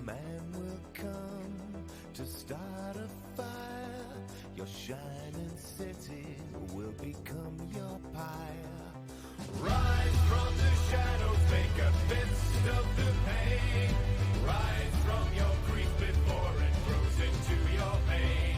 man will come to start a fire. Your shining city will become your pyre. Rise from the shadows, make a fist of the pain. Rise from your grief before it grows into your pain.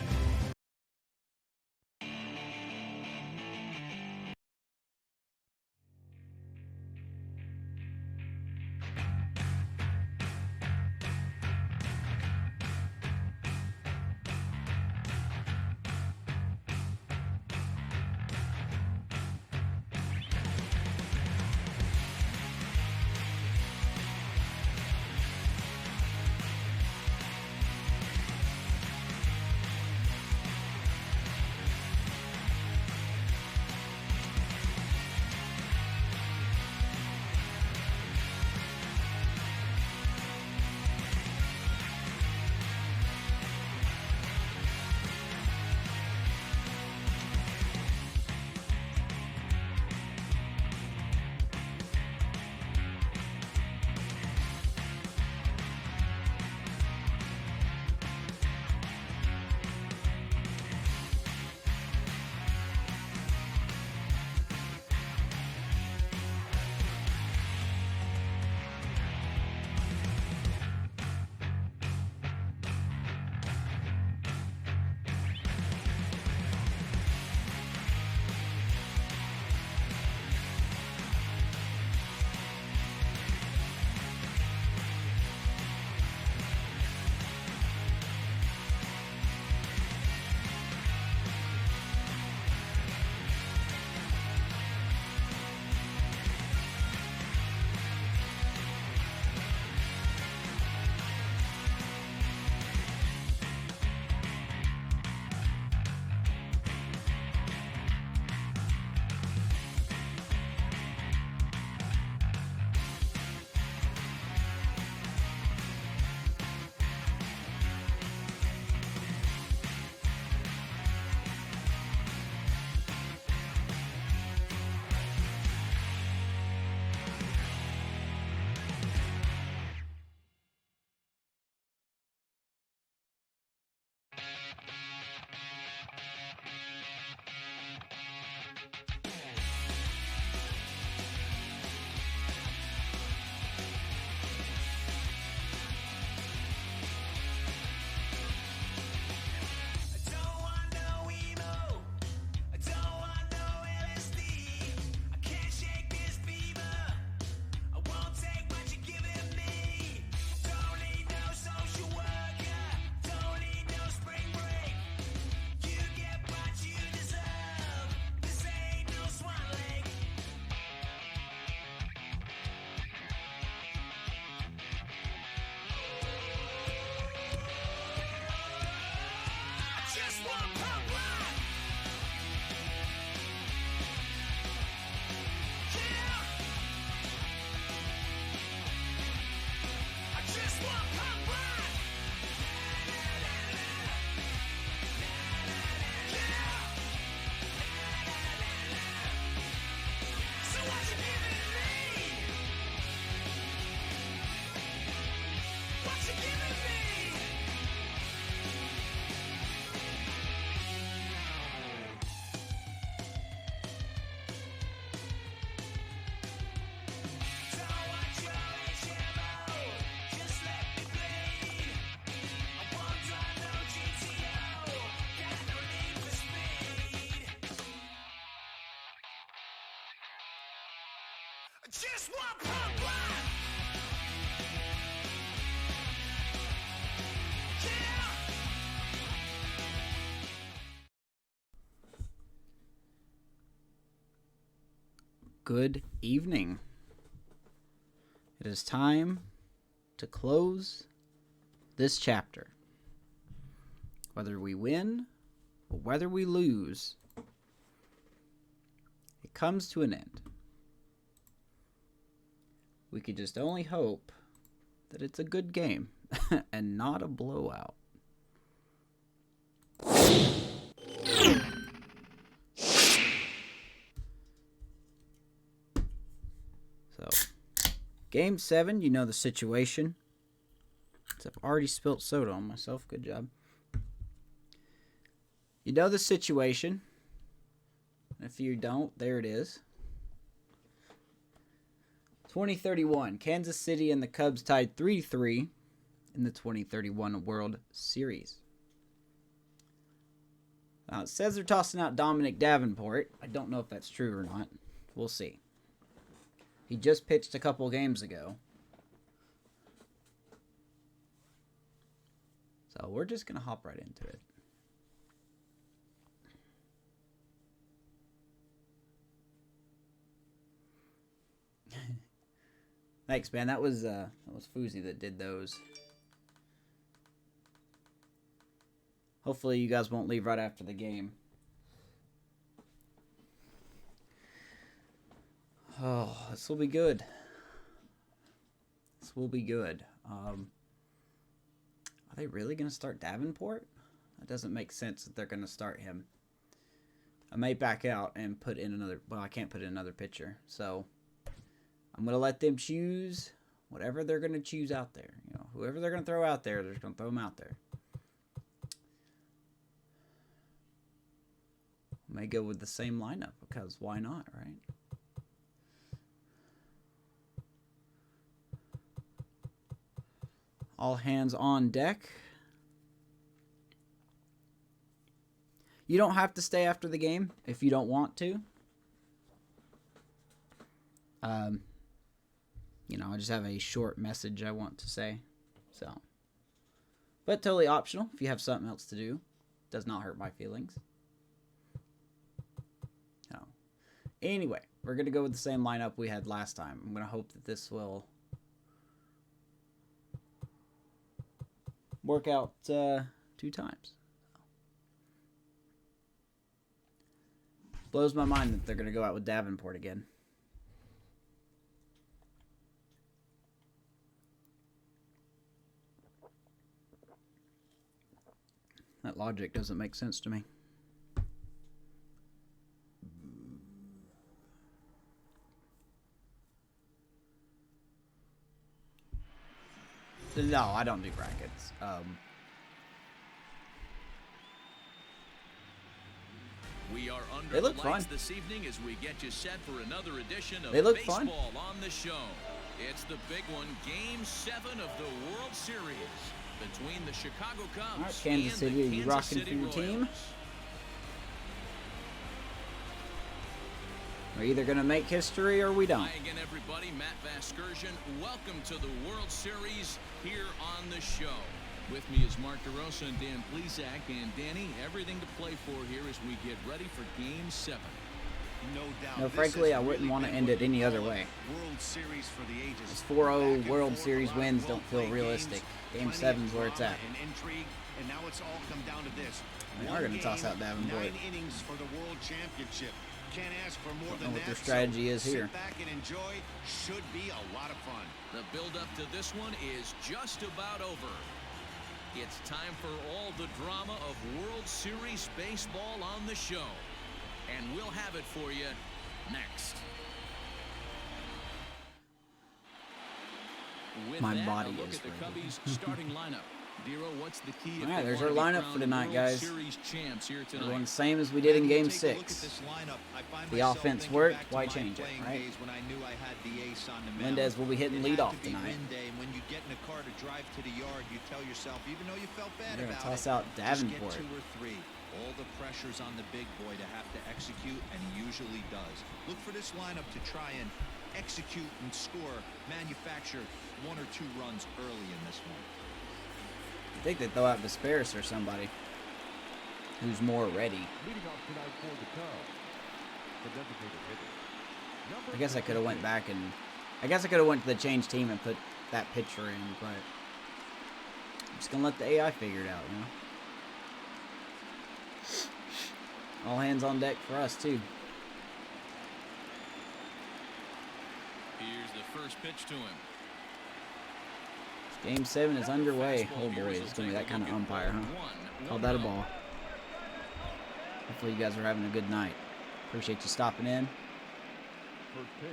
Just one pump ride. Yeah. Good evening. It is time to close this chapter. Whether we win or whether we lose, it comes to an end. We can just only hope that it's a good game and not a blowout. So, Game 7, you know the situation. It's I've already spilt soda on myself. Good job. You know the situation. If you don't, there it is. 2031. Kansas City and the Cubs tied 3-3 in the 2031 World Series. Now, it says they're tossing out Dominic Davenport. I don't know if that's true or not. We'll see. He just pitched a couple games ago. So we're just going to hop right into it. Thanks, man. That was Fousey that did those. Hopefully you guys won't leave right after the game. Oh, this will be good. This will be good. Are they really going to start Davenport? That doesn't make sense that they're going to start him. I may back out and put in another... Well, I can't put in another pitcher. So, I'm going to let them choose whatever they're going to choose out there. You know, whoever they're going to throw out there, they're just going to throw them out there. May go with the same lineup because why not, right? All hands on deck. You don't have to stay after the game if you don't want to. You know, I just have a short message I want to say. So, but totally optional if you have something else to do. Does not hurt my feelings. So, anyway, we're going to go with the same lineup we had last time. I'm going to hope that this will work out 2 times. Blows my mind that they're going to go out with Davenport again. That logic doesn't make sense to me. No, I don't do brackets. We are under They look the lights fun. this evening as we get you set for another edition of They look Baseball fun. on the Show. It's the big one, Game 7 of the World Series between the Chicago Cubs All right, Kansas and City, are the you Kansas rocking City for your Royals. team? We're either going to make history or we don't. Hi again, everybody. Matt Vasgersian. Welcome to the World Series here on the show. With me is Mark DeRosa and Dan Plesac. And Danny, everything to play for here as we get ready for Game 7. No doubt. No, frankly, I wouldn't want to end it any other way. World Series for the ages. This 4-0 World Series wins don't feel realistic. Game 7's where it's at. And now it's all come down to this. They are going to toss out Davenport. 9 innings for the World Championship. Can't ask for more than Don't know what that. their strategy is here. Sit back and enjoy. Should be a lot of fun. The build-up to this one is just about over. It's time for all the drama of World Series baseball on the show. And we'll have it for you next. With My that, body a look is at the ready. Cubbies starting lineup. Dero, what's the key? All right, there's our lineup for tonight, guys. We're going the same as we When did in you Game take a look at 6. this lineup, I find The myself offense thinking worked, back to why my change it, playing right? days when I knew I had the ace on the mound. Mendez will be hitting It had leadoff to be tonight. win day, and when you get in a car to drive to the yard, you tell yourself, even though you felt bad They're gonna about toss it, out just Davenport. get 2 or 3. All the pressure's on the big boy to have to execute, and he usually does. Look for this lineup to try and execute and score, manufacture 1 or 2 runs early in this one. I think they throw out Vesperis or somebody who's more ready. Leading off tonight for the Cubs, the designated hitter. Number I guess I could have went back and I guess I could have went to the change team and put that pitcher in, but I'm just gonna let the AI figure it out, you know. All hands on deck for us too. Here's the first pitch to him. Game 7 is underway. Fastball Oh here boy, as it's he'll gonna be take that a kind of look at umpire, huh? one. Called that a ball. Hopefully you guys are having a good night. Appreciate you stopping in. First pitch,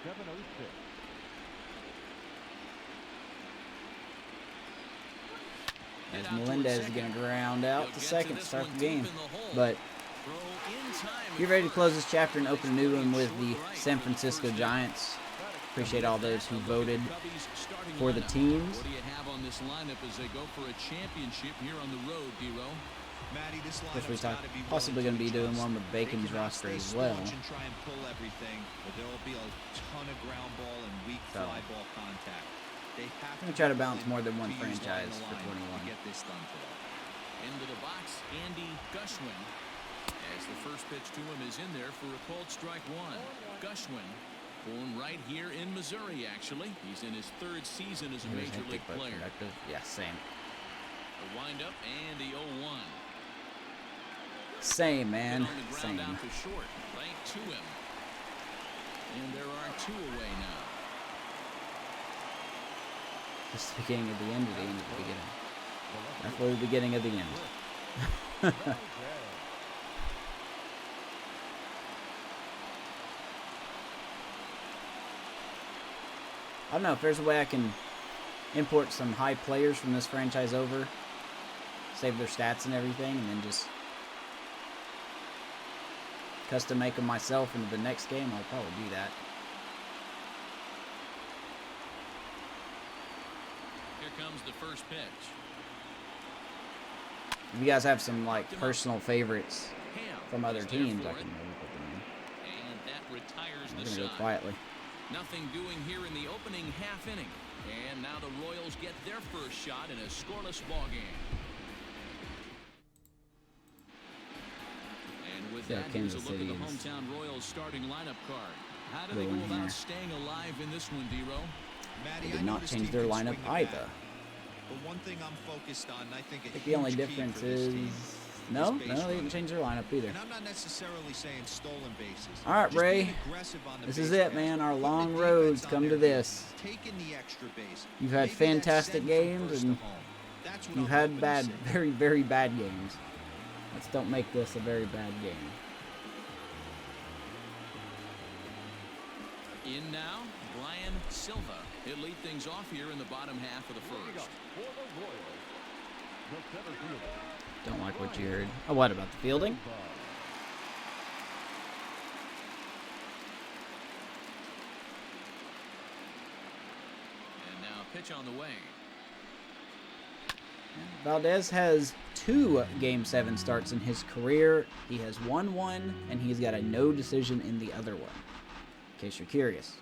7-0 pitch. As Melendez is going to ground out to second to start the game. But get ready to close this chapter and open a new one with the San Francisco Giants. Appreciate all those who voted for the teams. What do you have on this lineup as they go for a championship here on the road, D-Row? Matty, this Which we lineup's talked gotta be possibly going to be doing willing one to with trust. Bacon's They cannot roster stay as well. staunch and try and pull everything, but there will be a ton of ground ball and weak So, fly ball contact. They have I'm gonna try to balance be more than one willing to use line franchise to for line 21. to get this done today. Into the box, Andy Gushwin. As the first pitch to him is in there for a called strike one. Gushwin, born right here in Missouri, actually. He's in his third season as a He was major hectic league but player. productive. Yeah, same. The windup and the 0-1. Same, Hit man. on the Same. ground out to short, right to him. And there are two away now. This is the beginning of the end of the end of the beginning. Definitely the beginning of the end. I don't know if there's a way I can import some high players from this franchise over, save their stats and everything, and then just custom make them myself into the next game. I'll probably do that. Here comes the first pitch. If you guys have some like personal favorites Ham from other is there teams, I for can it. maybe put them in. And that retires I'm the gonna go side. quietly. Nothing doing here in the opening half inning. And now the Royals get their first shot in a scoreless ball game. And with Yeah, that, here's a Kansas look at the City is hometown Royals starting lineup card. How do they going go about here. staying alive in this one, D-Row? Matty, They I did know not this change team their can lineup swing the either. bat, but one thing I'm focused on, I think I think the only huge key difference for this is team no, base they didn't running. change their lineup either. And I'm not necessarily saying stolen bases. All right, Just being Ray. aggressive on the This base is it, paths, man. Our putting long the roads defense on come their to heels, this. taking the extra base. You've had Maybe that fantastic send from games first to and home. That's what you've I'm had hoping to bad, see. very, very bad games. Let's don't make this a very bad game. In now, Brian Silva. He'll lead things off here in the bottom half of the first. For the Royals, the center fielder, Don't like what you heard. Oh, what about the fielding? And now pitch on the way. Valdez has 2 Game 7 starts in his career. He has won one, and he's got a no decision in the other one, in case you're curious.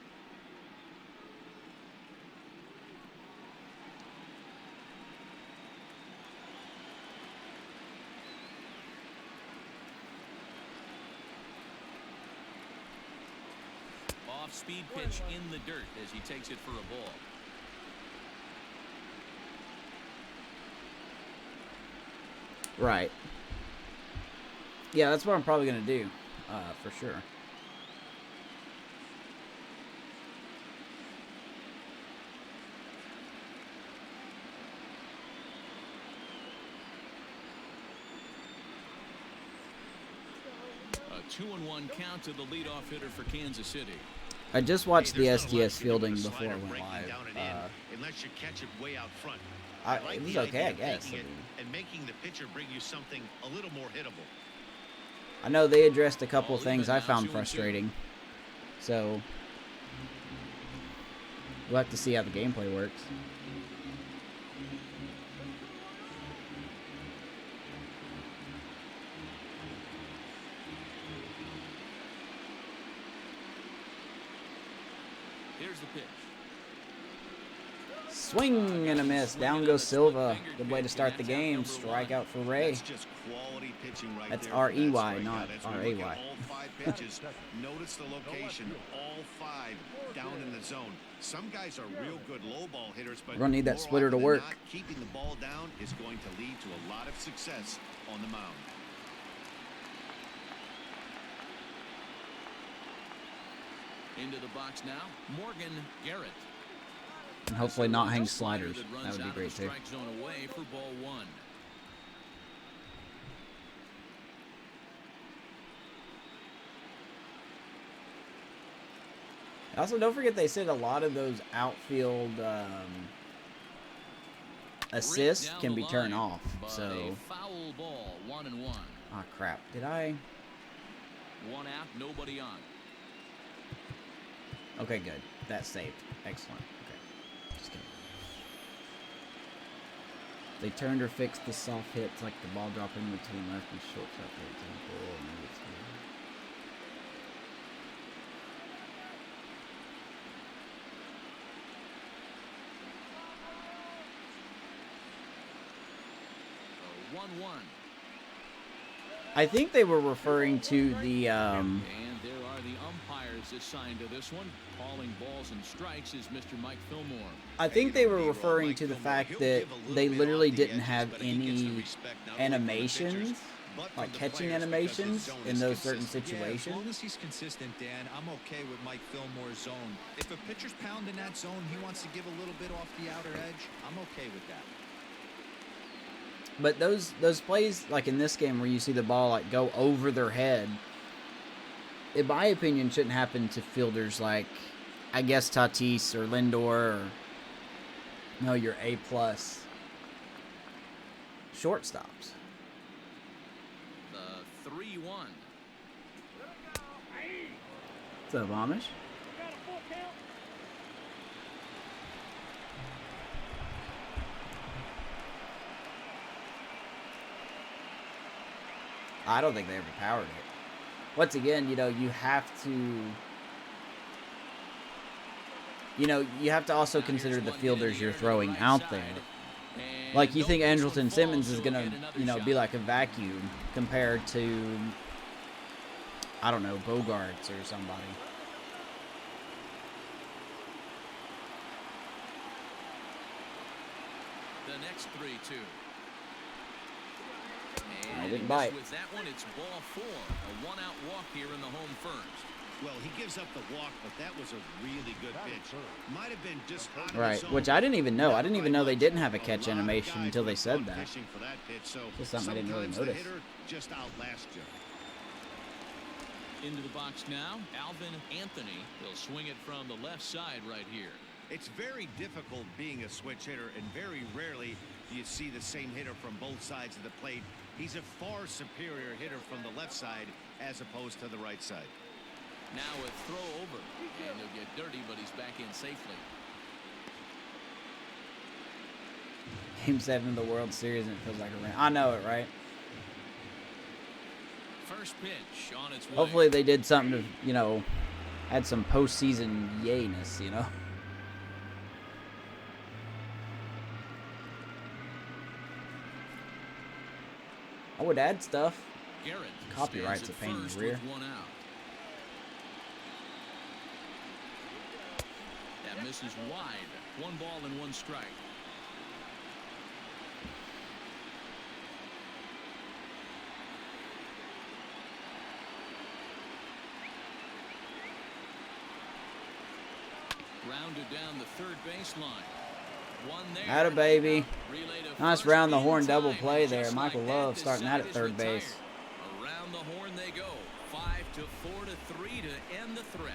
Off-speed pitch in the dirt as he takes it for a ball. Right. Yeah, that's what I'm probably going to do, for sure. A 2-1 count to the leadoff hitter for Kansas City. I just watched the Hey, there's no STS life giving fielding a before slider I went breaking live. down and in, unless you catch it way out front. It was okay, I guess. Taking it and making the pitcher bring you something a little more hittable. I know they addressed a couple All things even I now, found 2-2. frustrating. So, we'll have to see how the gameplay works. Here's the pitch. Swing and a miss. Down goes Silva. Good way to start the game. Strikeout for Ray. That's just quality pitching right That's there. R-E-Y, That's not As we look at R-A-Y. all 5 pitches, notice the location. All 5 down in the zone. Some guys are real good low ball hitters, but We're gonna need that more splitter to often than work. not, keeping the ball down is going to lead to a lot of success on the mound. Into the box now, Morgan Garrett. And hopefully not hang Slider sliders. runs That would be out of great the too. strike zone away for ball 1. Also, don't forget they said a lot of those outfield assist down can the be turned line, off. but So, a foul ball, 1-1. ah, crap. Did I? One out, nobody on. Okay, good. That's saved. Excellent. Okay. Just kidding. They turned or fixed the soft hits like the ball drop in between left and shortstop, for example. And maybe it's A 1-1. I think they were referring to the And there are the umpires assigned to this one. Calling balls and strikes is Mr. Mike Fillmore. I think they were referring to the fact that they literally didn't have any animations, like catching animations in those certain Yeah, as long situations. as he's consistent, Dan, I'm okay with Mike Fillmore's zone. If a pitcher's pounding that zone, he wants to give a little bit off the outer edge, I'm okay with that. But those plays, like in this game where you see the ball like go over their head, in my opinion, shouldn't happen to fielders like, I guess, Tatis or Lindor or, no, your A-plus shortstops. The 3-1. What's up, Amish? I don't think they overpowered it. Once again, you have to also consider the fielders you're throwing out there. Like, you think Andrelton Simmons is going to, be like a vacuum compared to, I don't know, Bogarts or somebody. The next 3-2. I didn't bite. With that one, it's ball 4. A one-out walk here in the home first. Well, he gives up the walk, but that was a really good pitch. Might have been just out of Right, his zone. which I didn't even know. I Not didn't by even know they much. didn't have a A catch lot of animation guys until they would said love that. pitching for that pitch, so Just something I didn't really sometimes notice. the hitter just outlast you. Into the box now, Alvin Anthony. He'll swing it from the left side right here. It's very difficult being a switch hitter, and very rarely do you see the same hitter from both sides of the plate. He's a far superior hitter from the left side as opposed to the right side. Now a throw over, and he'll get dirty, but he's back in safely. Game 7 of the World Series, and it feels like a rant. I know it, right? First pitch on its way. Hopefully they did something to, add some postseason yayness, I would add stuff. Garrett Copyright's stands a pain in the at first rear. with one out. That misses wide. 1 ball and 1 strike. Rounded down the third baseline. One there. Atta baby. Relay to Nice first round the in horn double time, play and there. just Michael like Love that, starting the that side at is third base. retired. Around the horn they go. 5-4 to 3 to end the threat.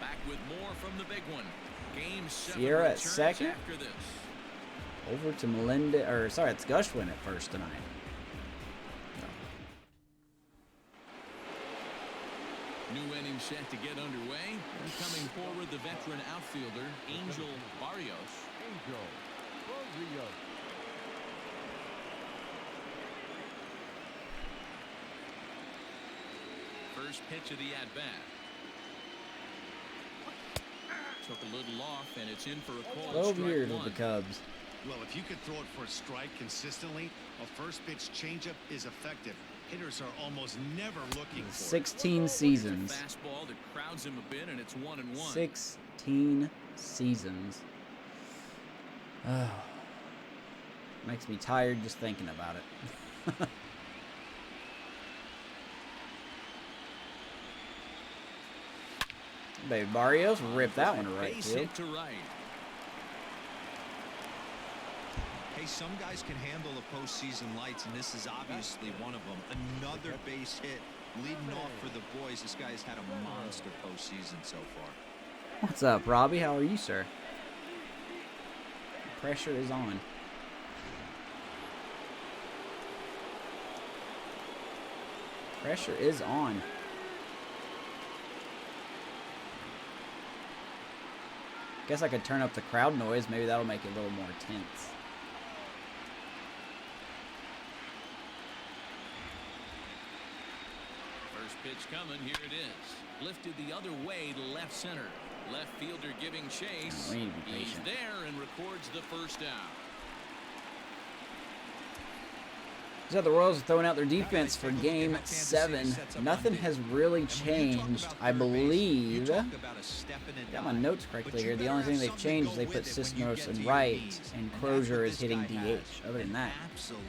Back with more from the big one. Game 7 Sierra at returns second. after this. Over to it's Gushwin at first tonight. New inning set to get underway. And coming forward, the veteran outfielder, Angel Barrios. Angel Barrios. First pitch of the at-bat. Took a little off, and it's in for a call. 12 strike years one. with the Cubs. Well, if you could throw it for a strike consistently, a first pitch changeup is effective. Hitters are almost never looking for it. 16 seasons. Fastball that crowds him a bit, and it's 1-1. 16 seasons. Oh. Makes me tired just thinking about it. Baby Barrios ripped that one to right Base field. hit to right. Hey, some guys can handle the postseason lights, and this is obviously one of them. Another base hit leading off for the boys. This guy's had a monster postseason so far. What's up, Robbie? How are you, sir? The pressure is on. Pressure is on. Guess I could turn up the crowd noise. Maybe that'll make it a little more tense. First pitch coming. Here it is. Lifted the other way to left center. Left fielder giving chase. Oh, we need to be He's patient. there and records the first out. So the Royals are throwing out their defense for Game 7. Nothing has really changed, I believe. Got my notes correctly here. The only thing they've changed is they put Cisneros in right, and Crozier is hitting DH. Other than that,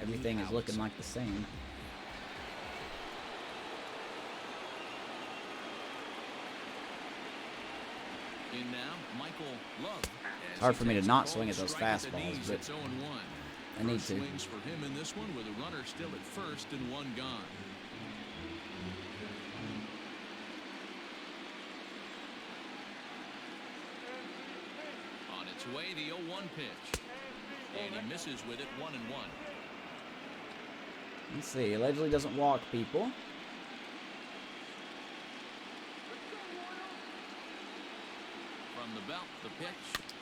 everything is looking like the same. In now, Michael Love. It's hard for me to not swing at those fastballs, but It's 0-1. I need First to. swings for him in this one with a runner still at first and one gone. On its way, the 0-1 pitch. And he misses with it, 1-1. Let's see. Allegedly doesn't walk people. From the belt, the pitch.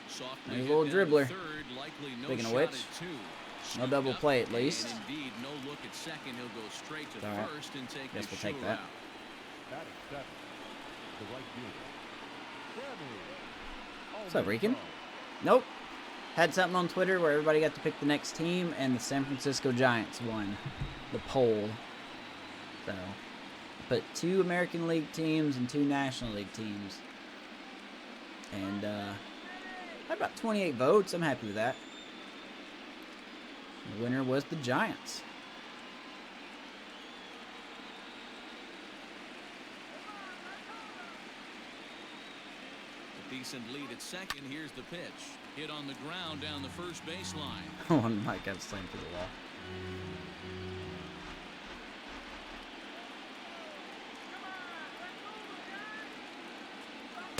Softly There's a hit little down dribbler. third, likely no Speaking of shot which, at two. no Scooped double up, play at least. And indeed, no look at second. He'll go straight to All right. first and take Guess the we'll take sure that. out. Batting seven. The right fielder. What's up, Rican? Nope. Had something on Twitter where everybody got to pick the next team, and the San Francisco Giants won the poll. So, put 2 American League teams and 2 National League teams. And, had about 28 votes. I'm happy with that. The winner was the Giants. A decent lead at second. Here's the pitch. Hit on the ground down the first baseline. One might got slammed through the wall.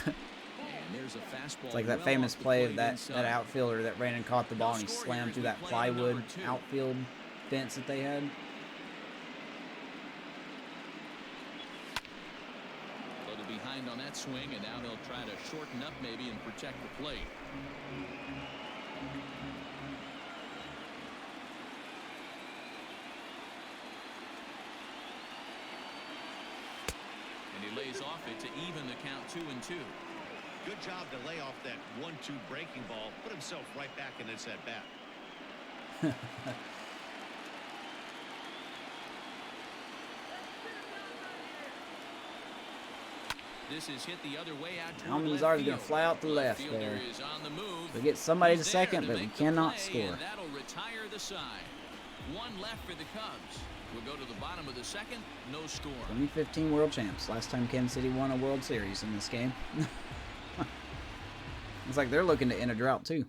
And there's a fastball. It's like that well famous off the play of plate that inside. outfielder that ran and caught the ball and he score slammed here through as that we play on plywood number 2. outfield fence that they had. A little behind on that swing, and now they'll try to shorten up maybe and protect the plate. And he lays off it to even the count 2-2. Good job to lay off that 1-2 breaking ball. Put himself right back in this at bat. This is hit the other way out toward Almanzar's left gonna field. fly out the left fielder there. is on the move. We get somebody He's to there second, to but we make the cannot play, score. and that'll retire the side. One left for the Cubs. We'll go to the bottom of the second. No score. 2015 World Champs. Last time Kansas City won a World Series in this game. It's like they're looking to end a drought too.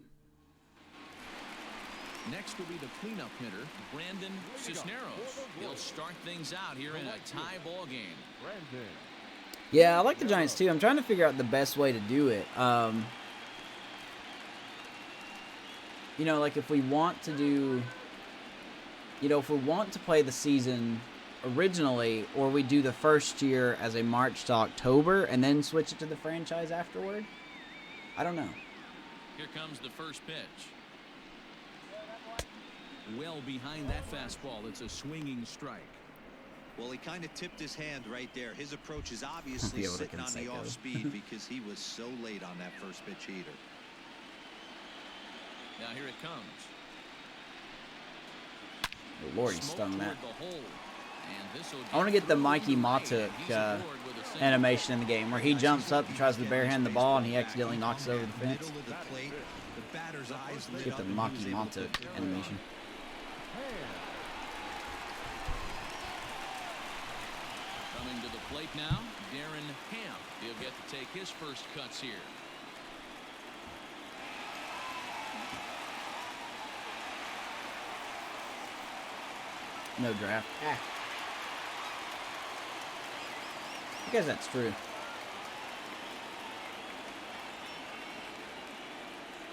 Next will be the cleanup hitter, Brandon Cisneros. He'll start things out here in a tie ball game. Brandon. Yeah, I like the Giants too. I'm trying to figure out the best way to do it. You know, like if we want to do, you know, if we want to play the season originally, or we do the first year as a March to October and then switch it to the franchise afterward. I don't know. Here comes the first pitch. Well behind that fastball. It's a swinging strike. Well, he kind of tipped his hand right there. His approach is obviously able to sitting on the Canseco. off speed because he was so late on that first pitch heater. Now here it comes. Oh, Lord, he Smoke stung that. toward the hole. And this'll I want to get the through Mikey right, Matuk and he's aboard with a single. animation in the game where he jumps up and tries to barehand the ball and he accidentally knocks it over the fence. Middle of the plate, the batter's eyes lit Get up the and he Maki was able to Matuk animation. Coming to the plate now, Darren Ham. He'll get to take his first cuts here. No draft. I guess that's true.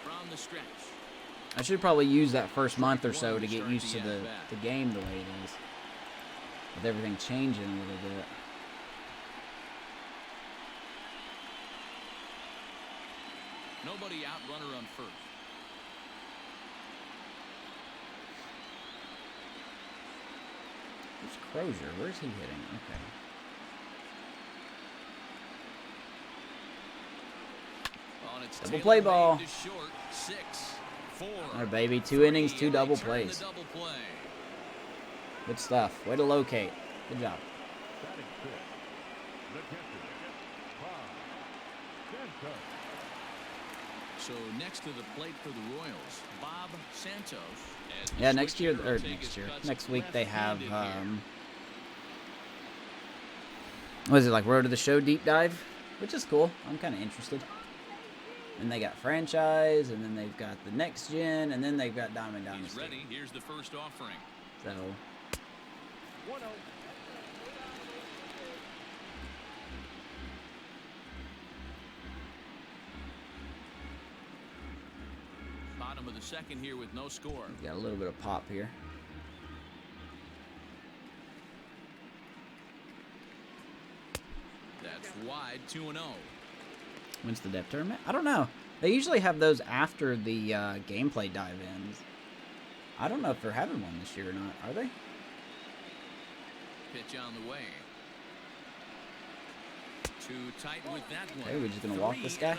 From the stretch. I should probably use that first month or so to get used to the game the way it is. with everything changing a little bit. Nobody out, runner on first. Where's Crozier? Where's he hitting? Okay. On its Double tailor play made ball. to short. 6-4. All right, baby. 2 innings, 2 And they double turn plays. the double play. Good stuff. Way to locate. Good job. Batting fifth, the catcher, Bob Santos. So next to the plate for the Royals, Bob Santos. As the Yeah, next year, switch hitter or will take next his year, cuts next week they have, left-handed here. what is it, like Road to the Show deep dive? Which is cool. I'm kind of interested. And they got franchise, and then they've got the next gen, and then they've got Diamond He's Dynasty. ready. Here's the first offering. So, 1-0. Bottom of the second here with no score. got a little bit of pop here. That's wide, 2-0. When's the depth tournament? I don't know. They usually have those after the gameplay dive ends. I don't know if they're having one this year or not. Are they? Pitch on the way. Too tight with that one. Okay, we're just gonna walk this guy? 3-0.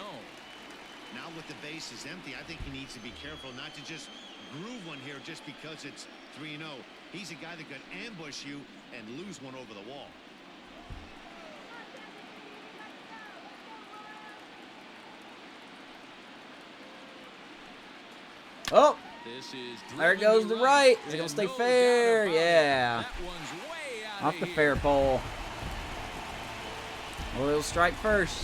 Now with the bases empty, I think he needs to be careful not to just groove one here just because it's 3-0. He's a guy that could ambush you and lose one over the wall. Oh! This is There driven goes to the right. Is it gonna and stay no doubt fair? about it. Yeah. That one's way out Off of the here. fair pole. Royals strike first.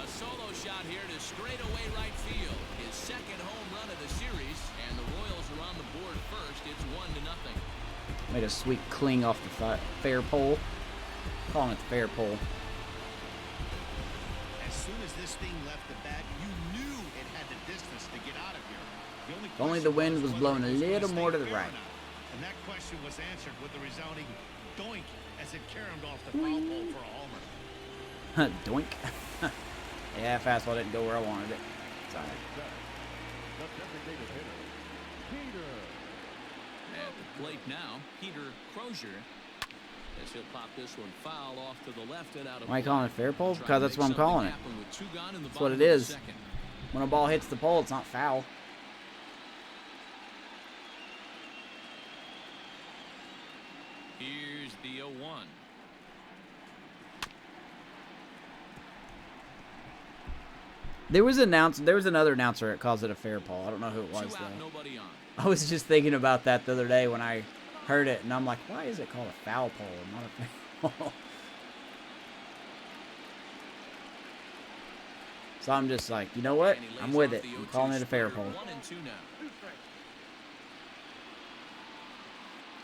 A solo shot here to straightaway right field. His second home run of the series, and the Royals are on the board first. It's 1-0. Made a sweet cling off the fair pole. Calling it the fair pole. As soon as this thing left the bat, you knew it had the distance to get out of here. If only the wind was whether blowing it a was gonna little stay more to the fair or right. not. And that question was answered with the resounding doink as it caromed off the foul pole for a homer. Doink. Yeah, fastball didn't go where I wanted it. Sorry. The designated hitter, Peter. At the plate now, Peter Crozier. As he'll pop this one foul off to the left and out of Why are you play. calling it fair pole? Trying Because to that's make what I'm something calling it. happen with two gone in the That's what bottom it of the is. second. When a ball hits the pole, it's not foul. Here's the 0-1. There was another announcer that calls it a fair pole. I don't know who it was Two out, though. nobody on. I was just thinking about that the other day when I heard it, and I'm like, why is it called a foul pole and not a fair pole? So I'm just like, you know what? And he I'm lays with off it. the I'm 0-2 calling it a fair splitter. pole. 1-2 now.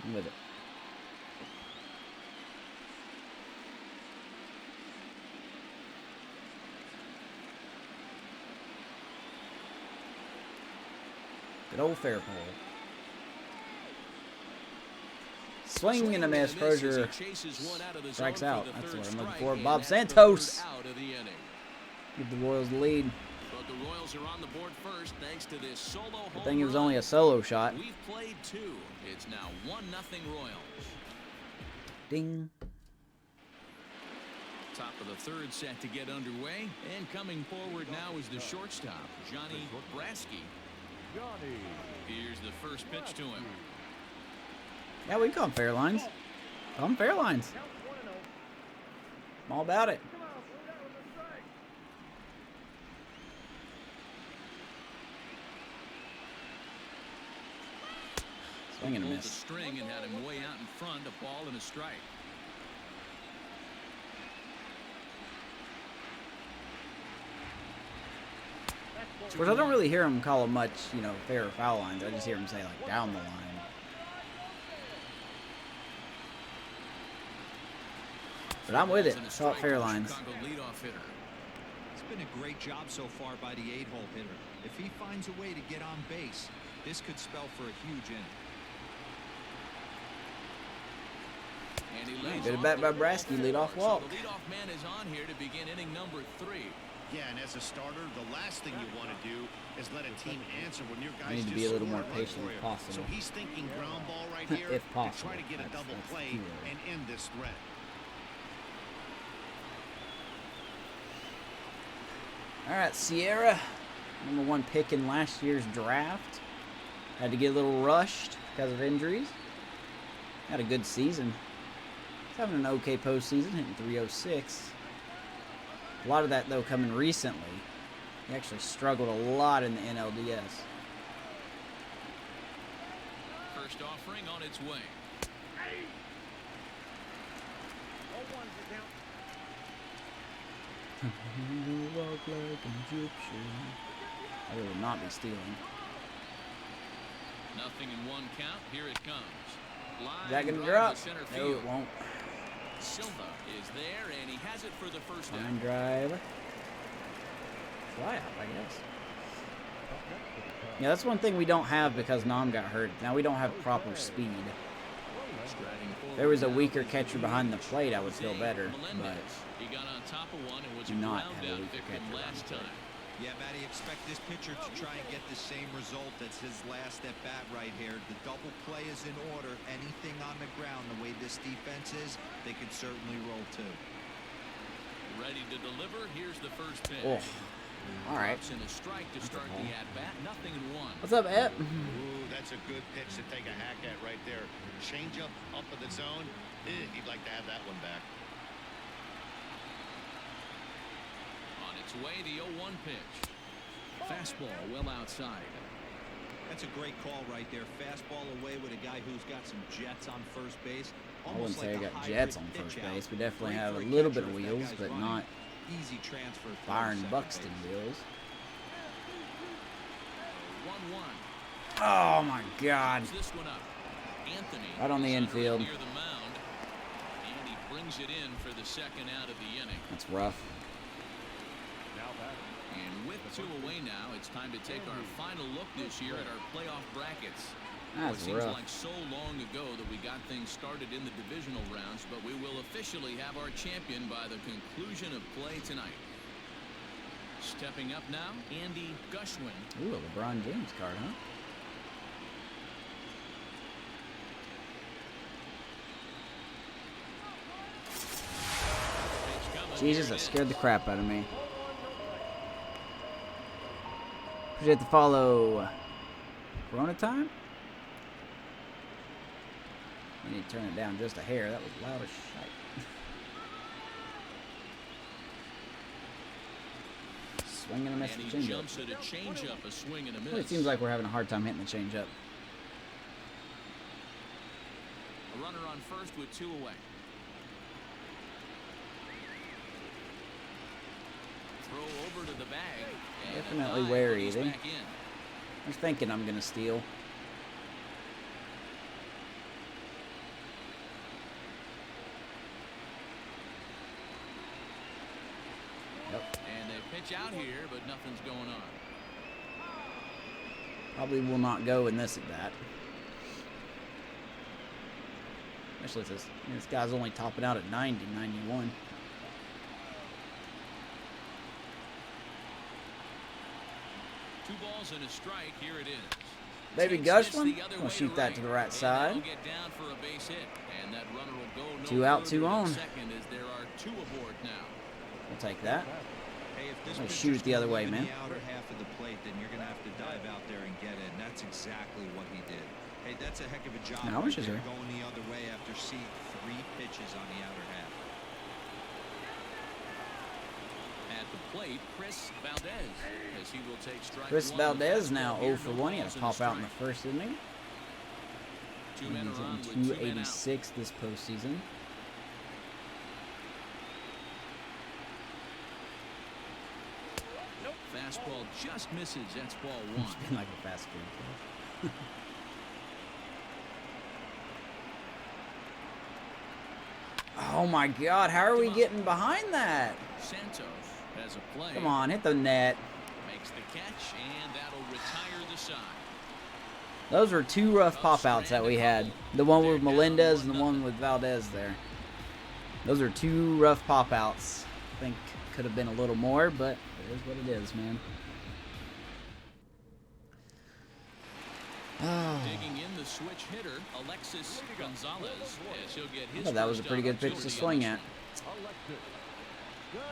I'm with it. Good old fair pole. Swing and a miss. Crozier strikes out. That's what I'm looking for. Bob Santos. Give the Royals the lead. But the Royals are on the board first thanks to this solo home Good thing it was run. only a solo shot. We've played two. It's now 1-0 Royals. Ding. Top of the third set to get underway. And coming forward now is the shortstop, Johnny Brasky. Johnny. Here's the first pitch to him. Yeah, we can call them fair lines. Call them fair lines. I'm all about it. Swing and a Pulled the miss. string and had him way out in front. A ball and a strike. Of course, I don't really hear him call them much, fair or foul lines. I just hear him say, like, down the line. But I'm with it. And a Call it strike fair to the lines. Chicago leadoff hitter. It's been a great job so far by the 8-hole hitter. If he finds a way to get on base, this could spell for a huge inning. And he Right, lays good off bat the by ball Brasky, leadoff four. walk. So the leadoff man is on here to begin inning number 3. Yeah, and as a starter, the last thing you want to do is let a team answer when your guys Need to just be a little score more right patient for if you. possible. So he's thinking ground ball right here If to possible. try to get a That's double the play key word. and end this threat. All right, Sierra, number 1 pick in last year's draft. Had to get a little rushed because of injuries. Had a good season. He's having an okay postseason, hitting .306. A lot of that, though, coming recently. He actually struggled a lot in the NLDS. First offering on its way. Walk like an Egyptian. I will not be stealing. Nothing in 1 count. Here it comes. Line Is that going to drive drop? to center No, field. it won't. Silva is there, and he has it for the first Line down. drive. Fly out, I guess. Yeah, that's one thing we don't have because Nam got hurt. Now we don't have proper speed. Striding If there was a forward weaker now, catcher behind the plate, I would feel better. Melendez. But He got on top of one and was do a not ground have a down weaker victim catcher last behind the time. Yeah, Matty, expect this pitcher to try and get the same result as his last at bat right here. The double play is in order. Anything on the ground, the way this defense is, they could certainly roll too. Ready to deliver. Here's the first pitch. oh, all right. Drops in a strike to start the at-bat. Nothing in 1. What's up, Ep? Ooh, that's a good pitch to take a hack at right there. Change up in the zone. He'd like to have that one back. On its way, the 0-1 pitch. Fastball well outside. That's a great call right there. Fastball away with a guy who's got some jets on first base. I wouldn't say I a got hybrid jets on pitch first out. base. We definitely Great have for a little catcher bit of if that wheels, guy's but running. not Easy transfer. throw to Byron second Buxton base. wheels. 1-1. Oh my God! This one up. Anthony Right on the is under infield. near the mound, and he brings it in for the second out of the inning. That's rough. Now batting. And with 2 away now, it's time to take our final look this year at our playoff brackets. It That's seems rough. like so long ago that we got things started in the divisional rounds, but we will officially have our champion by the conclusion of play tonight. Stepping up now, Andy Gushwin. Ooh, a LeBron James card, huh? Pitch coming. Jesus, Here that it scared the is. crap out of me. Appreciate the follow. Corona time? I need to turn it down just a hair. That was loud as shite. Swing and a miss And the he changeup. jumps at a changeup, a swing and a miss. Well, it seems like we're having a hard time hitting the changeup. A runner on first with 2 away. Throw over to the bag. And a Definitely dive, wary, he's eh? back in. I was thinking I'm going to steal. Yep. And they pitch out here, but nothing's going on. Probably will not go in this at bat. Especially since this guy's only topping out at 90, 91. Two balls and a strike. Here it is. Baby Takes this Gushwin, the other gonna way shoot that to the right And side. that'll get down for a base hit, and that runner will go no 2 out, further 2 than on. second as there are 2 aboard now. We'll take that. Hey, if this I'm gonna pitcher's shoot it the other gonna way, live in man. the outer half of the plate, then you're gonna have to dive out there and get it. And that's exactly what he did. Hey, that's a heck of a job. Now, how much right is there, there? going the other way after seeing 3 pitches on the outer half. At the plate, Chris Valdez, as he will take strike Chris 1 Valdez with now fastball 0 here, for no 1. He had balls to and a pop out in the strike. first inning. 2 men He's are on with hitting 2 men out. 286 this postseason. Fastball just misses. That's ball 1. It's been like a fast food place. Oh my God, how are we getting behind that? Santos has a play. Come on, hit the net. Makes the catch, and that'll retire the side. Those were two rough pop-outs that we had. The one with Melendez and the one with Valdez there. Those are two rough pop-outs. I think could have been a little more, but it is what it is, man. Digging in the switch hitter, Alexis Gonzalez, as he'll get his I thought that was a first pretty good pitch to opportunity swing on at. this one.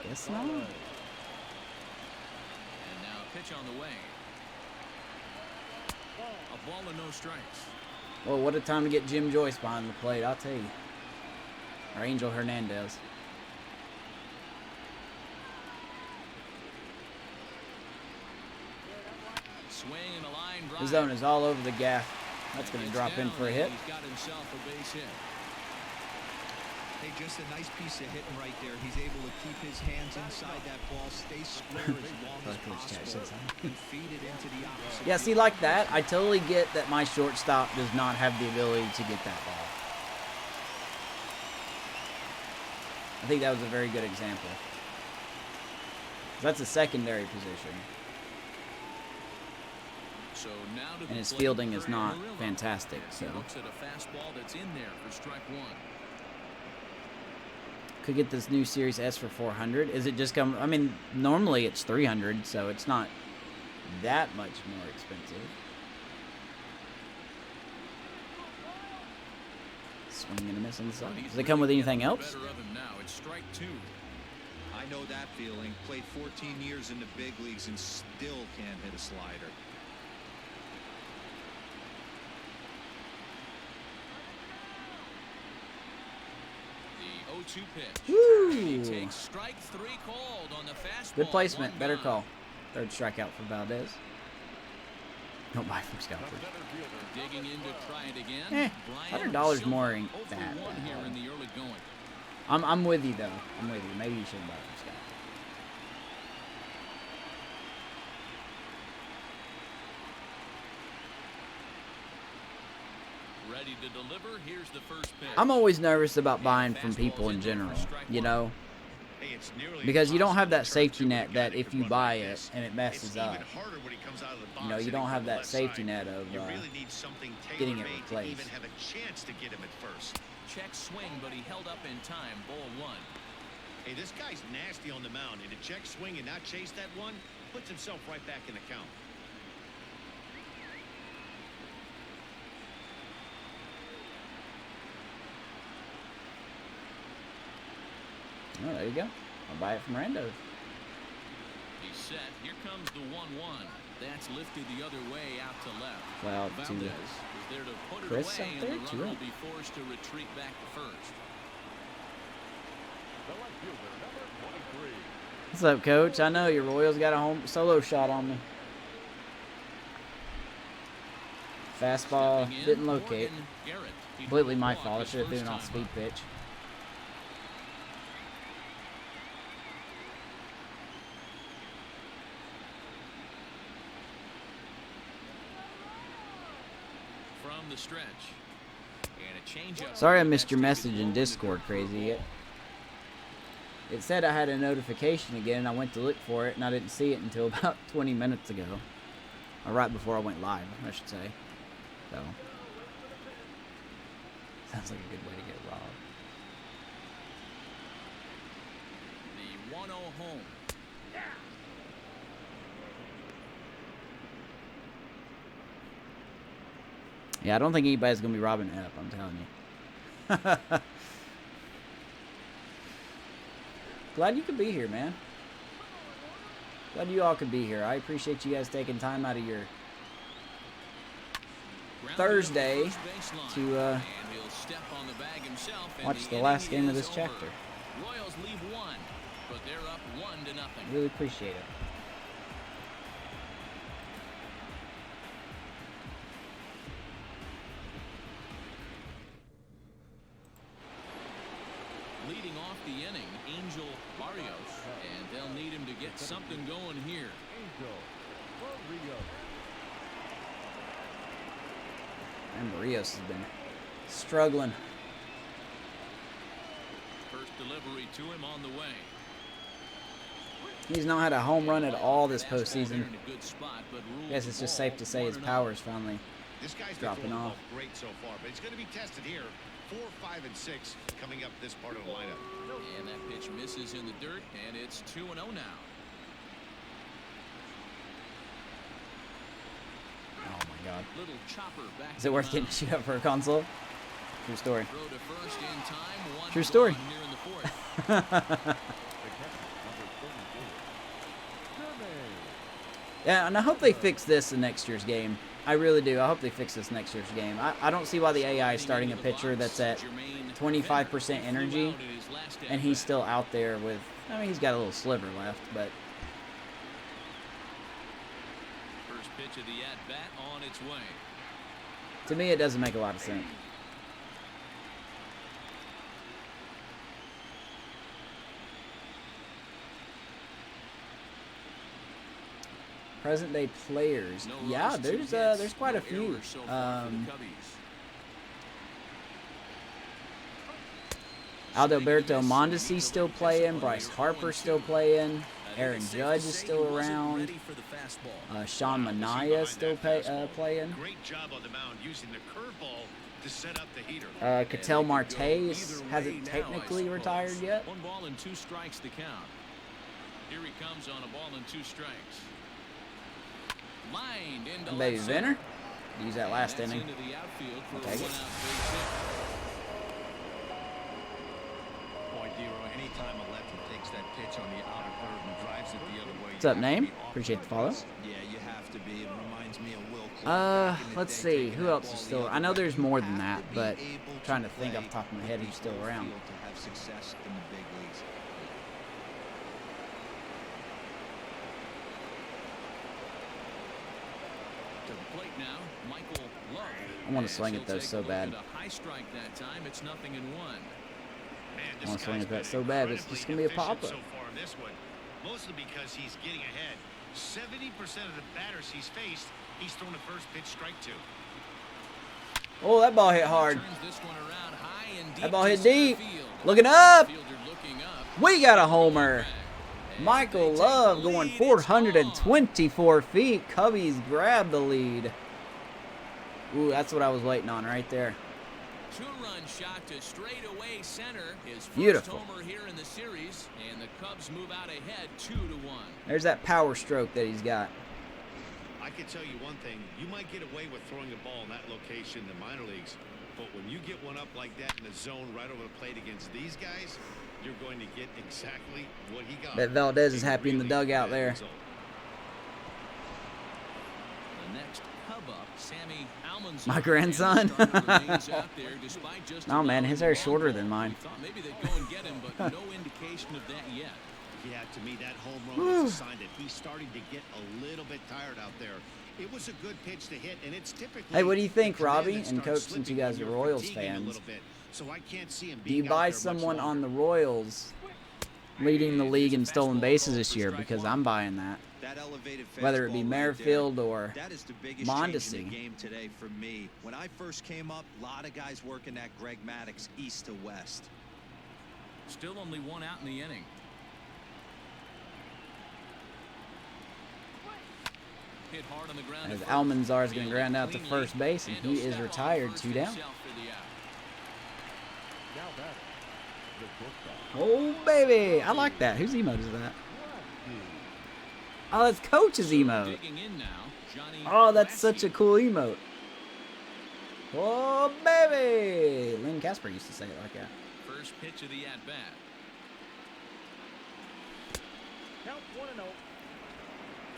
Guess not. And now a pitch on the way. A ball and no strikes. Well, what a time to get Jim Joyce behind the plate, I'll tell you. Or Angel Hernandez. Swing and a line drive. The zone is all over the gaff. That's going to It's drop in down, for a and hit. He's got himself a base hit. Hey, just a nice piece of hitting right there. He's able to keep his hands inside that ball, stay square as long as possible, and feed it into the opposite. Yeah, see, like that, I totally get that my shortstop does not have the ability to get that ball. I think that was a very good example. That's a secondary position. So now to the And his plate, fielding is Curry not Murillo. fantastic, As so. He looks at a fastball that's in there for strike one. Could get this new Series S for 400. Is it just come? I mean, normally it's 300, so it's not that much more expensive. Swing and a miss on the side. Does it come with anything else? Better of him now. It's strike two. I know that feeling. Played 14 years in the big leagues and still can't hit a slider. The 0-2 pitch. Woo! He takes strike three called on the fastball. Good placement. One Better gone. call. Third strikeout for Valdez. Don't buy from Scalper. Digging in to try it again. Brian $100 Silva, more ain't 0 for that 1 here bad. in the early going. I'm with you though. I'm with you. Maybe you shouldn't buy from Scalper. Ready to deliver. Here's the first pitch. I'm always nervous about buying from people in general. You know, Hey, it's nearly because you don't have that impossible to safety turn net two that when if you you run buy like it this. and it It's messes even up. harder when he comes out of the box You know, you hitting don't from have the that left safety side. net of You really need something getting it tailor-made to replaced. even have a chance to get him at first. Check swing, but he held up in time. Ball one. Hey, this guy's nasty on the mound, and to check swing and not chase that one puts himself right back in the count. Oh, there you go. I'll buy it from Rando. He's set. Here comes the 1-1. That's lifted the other way out to left. Well, Valdez to is there to put it Chris away, out there, and the too. runner will be forced to retreat back to first. The left fielder, number 23. What's up, Coach? I know your Royals got a home solo shot on me. Fastball Stepping in, didn't locate. Morgan Garrett. He Completely drove a my walk fault. I his should have first been off time speed up. pitch. From the stretch. And a changeup. Sorry I missed That's your taken message low in the Discord, dirt for a Crazy. ball. It said I had a notification again, and I went to look for it, and I didn't see it until about 20 minutes ago. Or right before I went live, I should say. So. Sounds like a good way to get robbed. The 1-0 home. Yeah, I don't think anybody's going to be robbing up, I'm telling you. Glad you could be here, man. Glad you all could be here. I appreciate you guys taking time out of your Grounded Thursday up the first baseline. to And he'll step on the bag himself, and watch the inning last game of is this over. chapter. Royals leave one, but they're up 1-0. Really appreciate it. Leading off the inning, Angel Barrios, and they'll need him to get something going here. Angel Barrios. And Barrios has been struggling. First delivery to him on the way. He's not had a home run at all this Fastball there postseason. in a good spot, but I guess it's just safe to say his power's finally This guy's been Dropping throwing the ball off. great so far, but he's going to be tested here. 4, 5, and 6 coming up this part of the lineup. And that pitch misses in the dirt, and it's 2-0 now. Oh my God. Little chopper back Is it worth getting a shoot up for a console? True story. Throw to first in time. One True story. gone here in the fourth. Yeah, and I hope they fix this in next year's game. I really do. I hope they fix this next year's game. I don't see why the AI is starting a pitcher that's at 25% energy, and he's still out there with, I mean, he's got a little sliver left, but First pitch of the at-bat on its way. to me it doesn't make a lot of sense. Present day players. No Yeah, runs, 2 there's hits, quite no a few. errors so far for the Cubbies. Alberto Mondesi still playing. Bryce Harper still playing. Aaron Judge is still around. Sean Manaea still playing. Great job on the mound using the curveball to set up the heater. Cattell Marte hasn't technically retired yet. 1 ball and 2 strikes the count. Here he comes on a ball and 2 strikes. Lined into Baby left Venner. center. Use that last That's inning. into the outfield for I'll a take it. 1-out base hit. Boy, Dero, anytime a lefty takes that pitch on the outer third and drives it the other way. What's up, Name? Appreciate the follow. Yeah, you have to be. It reminds me of Will Clark back in the Let's day, see. taking Who that else ball is the still? other I know way. there's more than You that, have to but be able to trying to think off play the top of my head the who's still big around. field to have success in the big leagues. To the plate now, Michael Love. I wanna swing As at those he'll so take a look bad. at a high strike that time. It's 0-1. Man, I this wanna swing guy's at that been so bad, but it's just gonna be a incredibly pop-up. efficient so far in this one, mostly because he's getting ahead. 70% of the batters he's faced, he's thrown a first pitch strike to. Oh, that ball hit hard. Turns this one around high and deep That ball to hit center deep. field. Looking up. Fielder looking up. We got a homer. And Michael they take Love the going lead. It's on. 424 feet. Cubbies grab the lead. Ooh, that's what I was waiting on right there. 2-run shot to straightaway center. His first Beautiful. homer here in the series, and the Cubs move out ahead 2-1. There's that power stroke that he's got. I can tell you one thing, you might get away with throwing a ball in that location in the minor leagues, but when you get one up like that in the zone right over the plate against these guys, you're going to get exactly what he got. Bet Valdez is A happy in the really dugout bad there. result. The next Cub up, Sammy Almanzar. My grandson? Starter remains out there despite just No, man, his hair's allowing shorter one than ball. mine. We thought maybe they'd go and get him, but no indication of that yet. Yeah, to me, that home run was a sign that he's starting to get a little bit tired out there. It was a good pitch to hit, and it's typically. Hey, what do you think, the command Robbie? that And starts Coach, since you slipping guys when are you're Royals fatiguing a fans, little bit. So I can't see him do you being out buy there much someone longer. on the Royals leading the league in stolen bases this year? Because I'm buying that. That elevated Whether it be fastball right Merrifield there, or that is the biggest change in Mondesi. the game today for me. When I first came up, a lot of guys working that Greg Maddux east to west. Still only 1 out in the inning. Hit hard on the ground. As at Almanzar is first. going to ground out to Cleanly, first base, and he he'll is step on retired, first 2 down. himself for the out. Now batting, the shortstop. Oh, baby. I like that. Whose emote is that? Oh, that's Coach's emote. Digging in now, Johnny Oh, that's Lassie. such a cool emote. Oh, baby. Lynn Casper used to say it like that. First pitch of the at-bat. Count 1-0.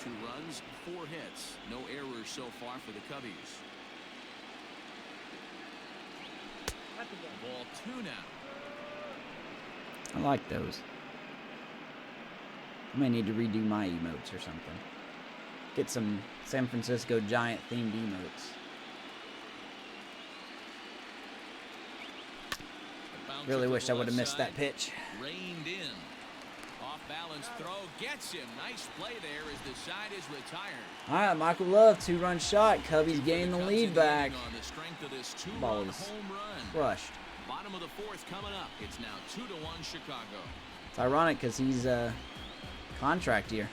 2 runs, 4 hits. No errors so far for the Cubbies. Ball 2 now. I like those. I may need to redo my emotes or something. Get some San Francisco Giant themed emotes. Bounce Really it to wish the I would have left missed that side. pitch. Reined in. Off balance throw gets him. Nice play there as the side is retired. All right, Michael Love, 2-run shot. Cubbies gain the Cubs lead in back. on the strength of this 2-run Ball is home run. Crushed. Bottom of the 4th coming up. It's now 2-1 Chicago. It's ironic because he's contract year.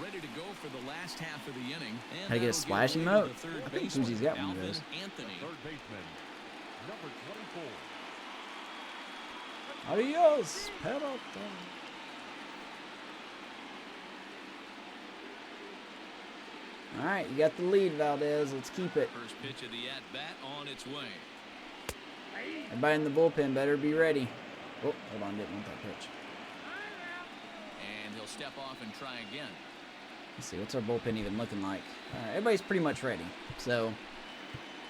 ready to go for the last half of the inning. And How to get a that'll splash give emote? way to the third I think baseman, Fuji's got one of Alvin those. Anthony. Third baseman, number 24. Adios, pelota. All right, you got the lead, Valdez. Let's keep it. First pitch of the at-bat on its way. Everybody in the bullpen better be ready. Oh, hold on, didn't want that pitch. And he'll step off and try again. Let's see, what's our bullpen even looking like? Everybody's pretty much ready, so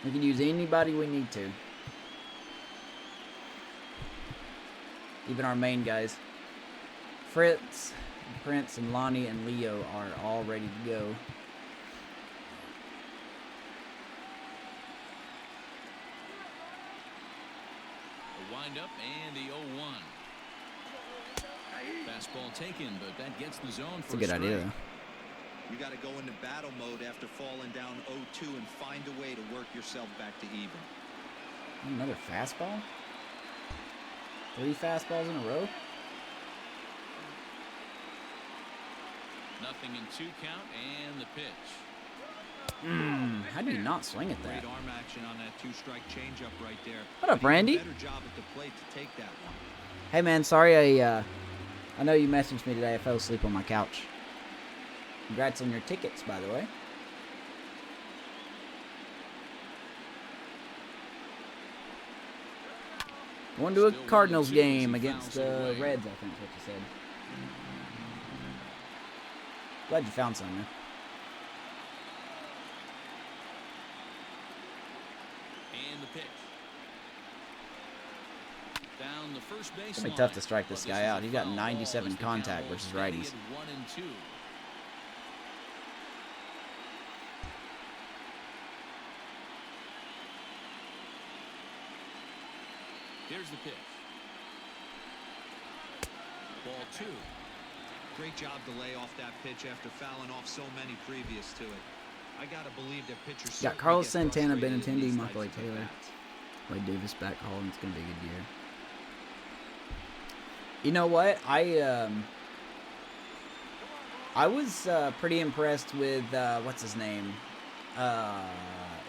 we can use anybody we need to. Even our main guys. Fritz, Prince, and Lonnie and Leo are all ready to go. The windup and the 0-1. Fastball taken, but that gets the zone It's for a good idea, strike. though. You got to go into battle mode after falling down 0-2 and find a way to work yourself back to even. Another fastball? 3 fastballs in a row? Nothing in 2 count and the pitch. How do you not swing at that? Great arm action on that 2-strike changeup right there. What up, He did a Randy? Better job at the plate to take that one. Hey, man, sorry I know you messaged me today. I fell asleep on my couch. Congrats on your tickets, by the way. Going to a Still Cardinals 1-2 as game he against fouls the away. Reds, I think is what you said. Glad you found some, man. And the pitch. Down the first base It's gonna be line. tough to strike this But guy is out. a He's got foul 97 ball as the count contact holds versus steady righties. at 1-2. Here's the pitch. Ball 2. Great job to lay off that pitch after fouling off so many previous to it. I gotta believe that pitchers. Got certainly Carlos get Santana, frustrated in Benintendi, these Michael types of Taylor. at-bats. Wade Davis back hauling. It's gonna be a good year. You know what? I was pretty impressed with what's his name?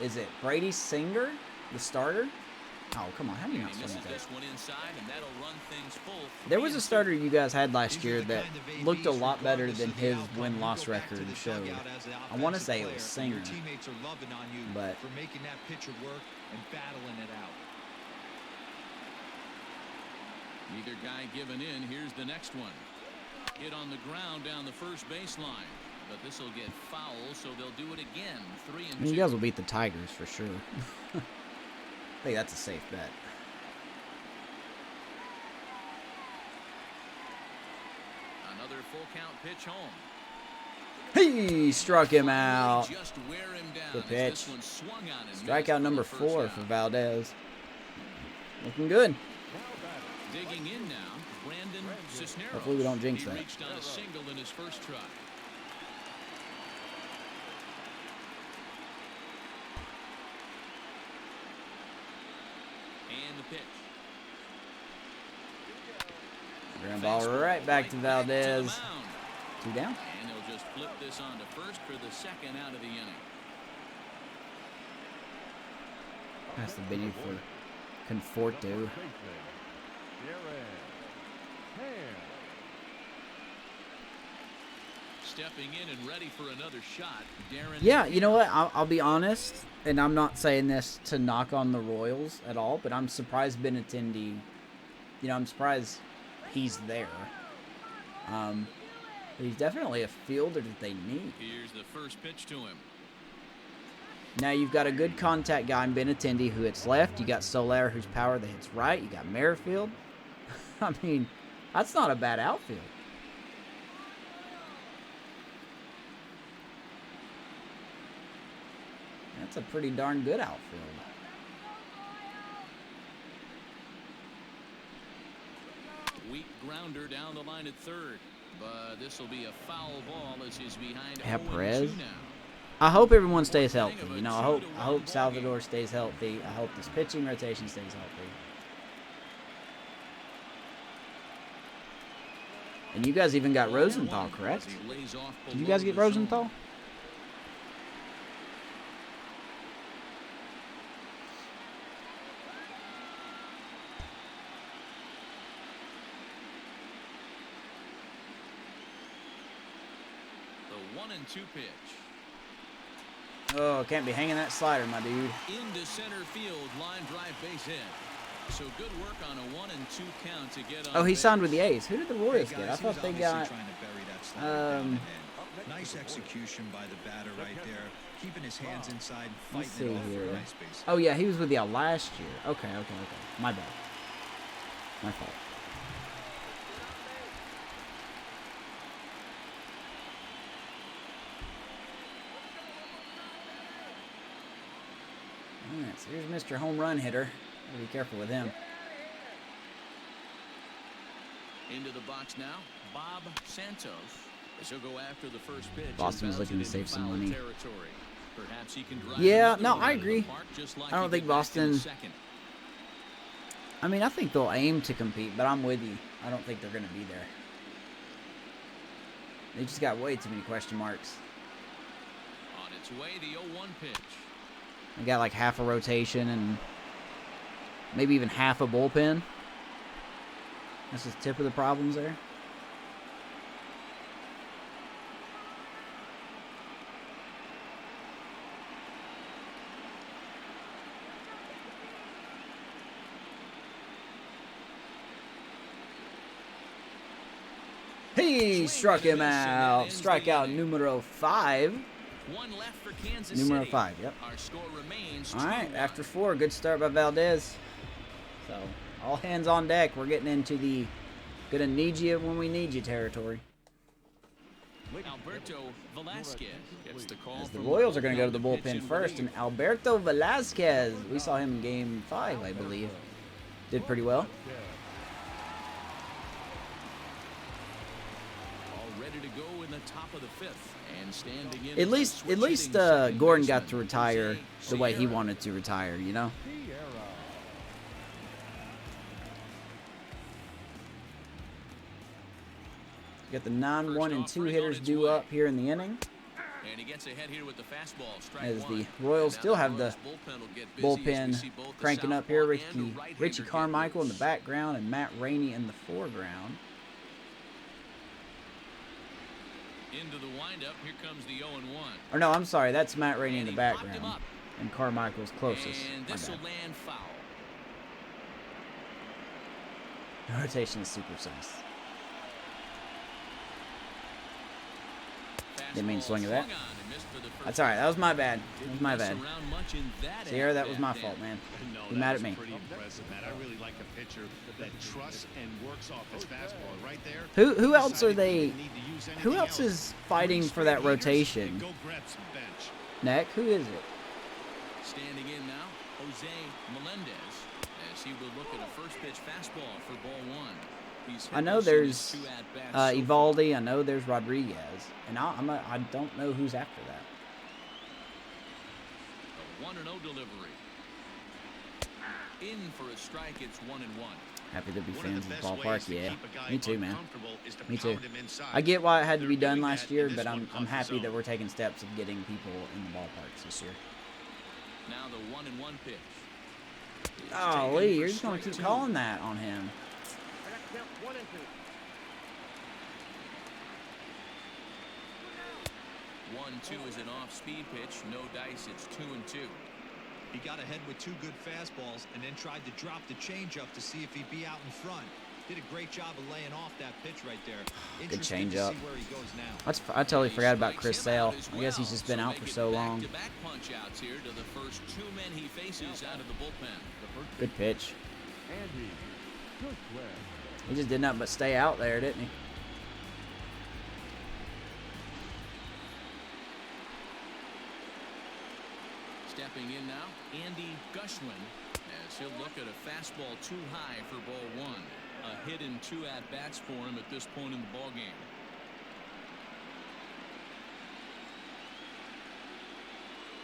Is it Brady Singer, the starter? Oh, come on! How do you And not he swing misses at that? this one inside, and that'll run things full. There was a 3-2. starter you guys had last These are year the that kind of looked a ABs lot better regardless than of the his outcome. win-loss You go back to record the showed. dugout as the I want to offensive say it player, was and Singer, your teammates are loving on you but for making that pitcher work and battling it out. Neither guy giving in. Here's the next one. Hit on the ground down the first baseline. But this will get foul, so they'll do it again. 3-2. I mean, you guys will beat the Tigers for sure. I think that's a safe bet. Another full count pitch home. He struck him out. Just wear him down Good as pitch. this one swung on and missed Strikeout for number the first 4 out. for Valdez. Looking good. Digging in now, Brandon Cisneros. Hopefully we don't jinx he that. reached on a single in his first try. And the pitch. Ground ball right back to Valdez. To the mound. 2 down. And they'll just flip this on to first for the second out of the inning. Pass the Benny for Conforto. Baseman, Darren Ham. Stepping in and ready for another shot, Darren. Yeah, you know what? I'll be honest, and I'm not saying this to knock on the Royals at all, but I'm surprised Benintendi, I'm surprised he's there. But he's definitely a fielder that they need. Here's the first pitch to him. Now you've got a good contact guy in Benintendi who hits left. You got Soler who's power that hits right. You got Merrifield. I mean, that's not a bad outfield. That's a pretty darn good outfield. Weak grounder down the line at third. But this will be a foul ball as he's behind Yeah, 0-2 Perez. now. I hope everyone stays healthy. I hope Salvador stays healthy. I hope this pitching rotation stays healthy. And you guys even got Rosenthal, correct? He lays off Did you below guys get the zone. Rosenthal? The 1-2 pitch. Oh, can't be hanging that slider, my dude. Into center field, line drive, base hit. So good work on a 1-2 count to get on. Oh, he base. signed with the A's. Who did the Hey, Royals guys, get? I he was thought they obviously got. trying to bury that slider down and um, in. Nice execution by the batter right there, keeping his hands inside, Let's fighting it see off for here. a nice base. Oh yeah, he was with y'all last year. Okay. My bad. My fault. Alright, so here's Mr. Home Run Hitter. Gotta be careful with him. Into the box now, Bob Santos. As he'll go after the first pitch. Boston's and bounce looking it to save into some foul money. territory. Perhaps he can drive Yeah, another no, one I out of the agree. park, just like I don't he think did back in the Boston- second. I mean, I think they'll aim to compete, but I'm with you. I don't think they're gonna be there. They just got way too many question marks. On its way, the 0-1 pitch. They got like half a rotation and maybe even half a bullpen. That's the tip of the problems there. He struck him out. Strikeout numero 5. One left for Kansas Numero City. 5, yep. Our score remains All right, 2-1. after 4, good start by Valdez. So, all hands on deck. We're getting into the gonna need you when we need you territory. Alberto Velasquez gets the call. As the from Royals are gonna go to the pitch bullpen in first, relief. and Alberto Velasquez, we saw him in Game 5, I believe, did pretty well. All ready to go in the top of the 5th and standing in. At as least the switch hitting second Gordon got baseman, to retire Jose the way he Sierra. wanted to retire, you know. Got the 9-1 and 2 hitters due up here in the inning. And he gets ahead here with the fastball. Strike As the one. Royals And still now have the Royals bullpen will get busy as we bullpen see both the cranking up here. southpaw and a right-hander Richie get Carmichael in the loose. background and Matt Rainey in the foreground. Into the windup. Here comes the 0-1. Or no, I'm sorry, that's Matt Rainey in And the he popped him background. up. And Carmichael's closest. And My this will bad. land foul. The rotation is super nice. Didn't mean to swing at that. Swung on and missed for the first That's alright, that was my bad. That was Didn't my mess bad. around much in that Sierra, that at was my bat fault, then. man. No, You that mad was at me? Pretty impressive, Matt. I really like a pitcher that trusts and works off his fastball. Right there. Who else are decided he they? didn't need to use Who anything else is fighting Three for that straight heaters rotation? and go grab some bench. Neck, who is it? Standing in now, Jose Melendez, as he will look at a first pitch fastball for ball one. He's I know hitless in his there's 2 at-bats so far. Evaldi. I know there's Rodriguez, and I don't know who's after that. A 1-0 delivery. In for a strike, it's 1-1. Happy to be One of fans the of the best ways ballpark. to Yeah, keep a guy me too, man. uncomfortable is to Me too. pound him inside. I get why it had to They're be done doing last that, year, and but this one I'm caught the happy that zone. we're taking steps of getting people in the ballparks this year. Now the 1-1 pitch. It's Oh, taken Lee, for you're just gonna strike keep 2. calling that on him. 1-2 is an off-speed pitch. No dice. It's 2-2. He got ahead with 2 good fastballs and then tried to drop the changeup to see if he'd be out in front. Did a great job of laying off that pitch right there. Interesting to changeup. see where he goes now. I totally forgot about Strikes Chris him Sale. out as I guess he's well, just been out make for it so long. back-to-back punch-outs here to the first 2 men he faces out of the bullpen. Good pitch. Andy Goodwin. He just did nothing but stay out there, didn't he? Stepping in now, Andy Gushwin, as he'll look at a fastball too high for ball 1. A hit in 2 at-bats for him at this point in the ballgame.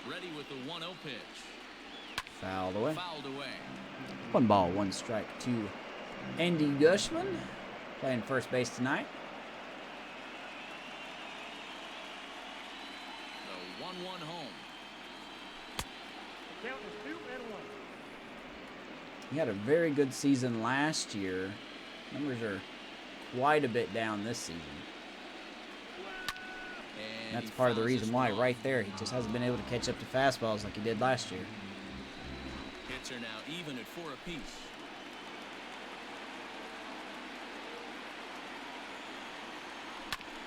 Ready with the 1-0 pitch. Fouled away. Fouled away. 1 ball, 1 strike to Andy Gushman, playing first base tonight. 1-1 home. Count is 2-1. He had a very good season last year. Numbers are quite a bit down this season. And That's he part of the fouls reason this why one right off. there. He just hasn't been able to catch up to fastballs like he did last year. Hits are now even at 4 apiece.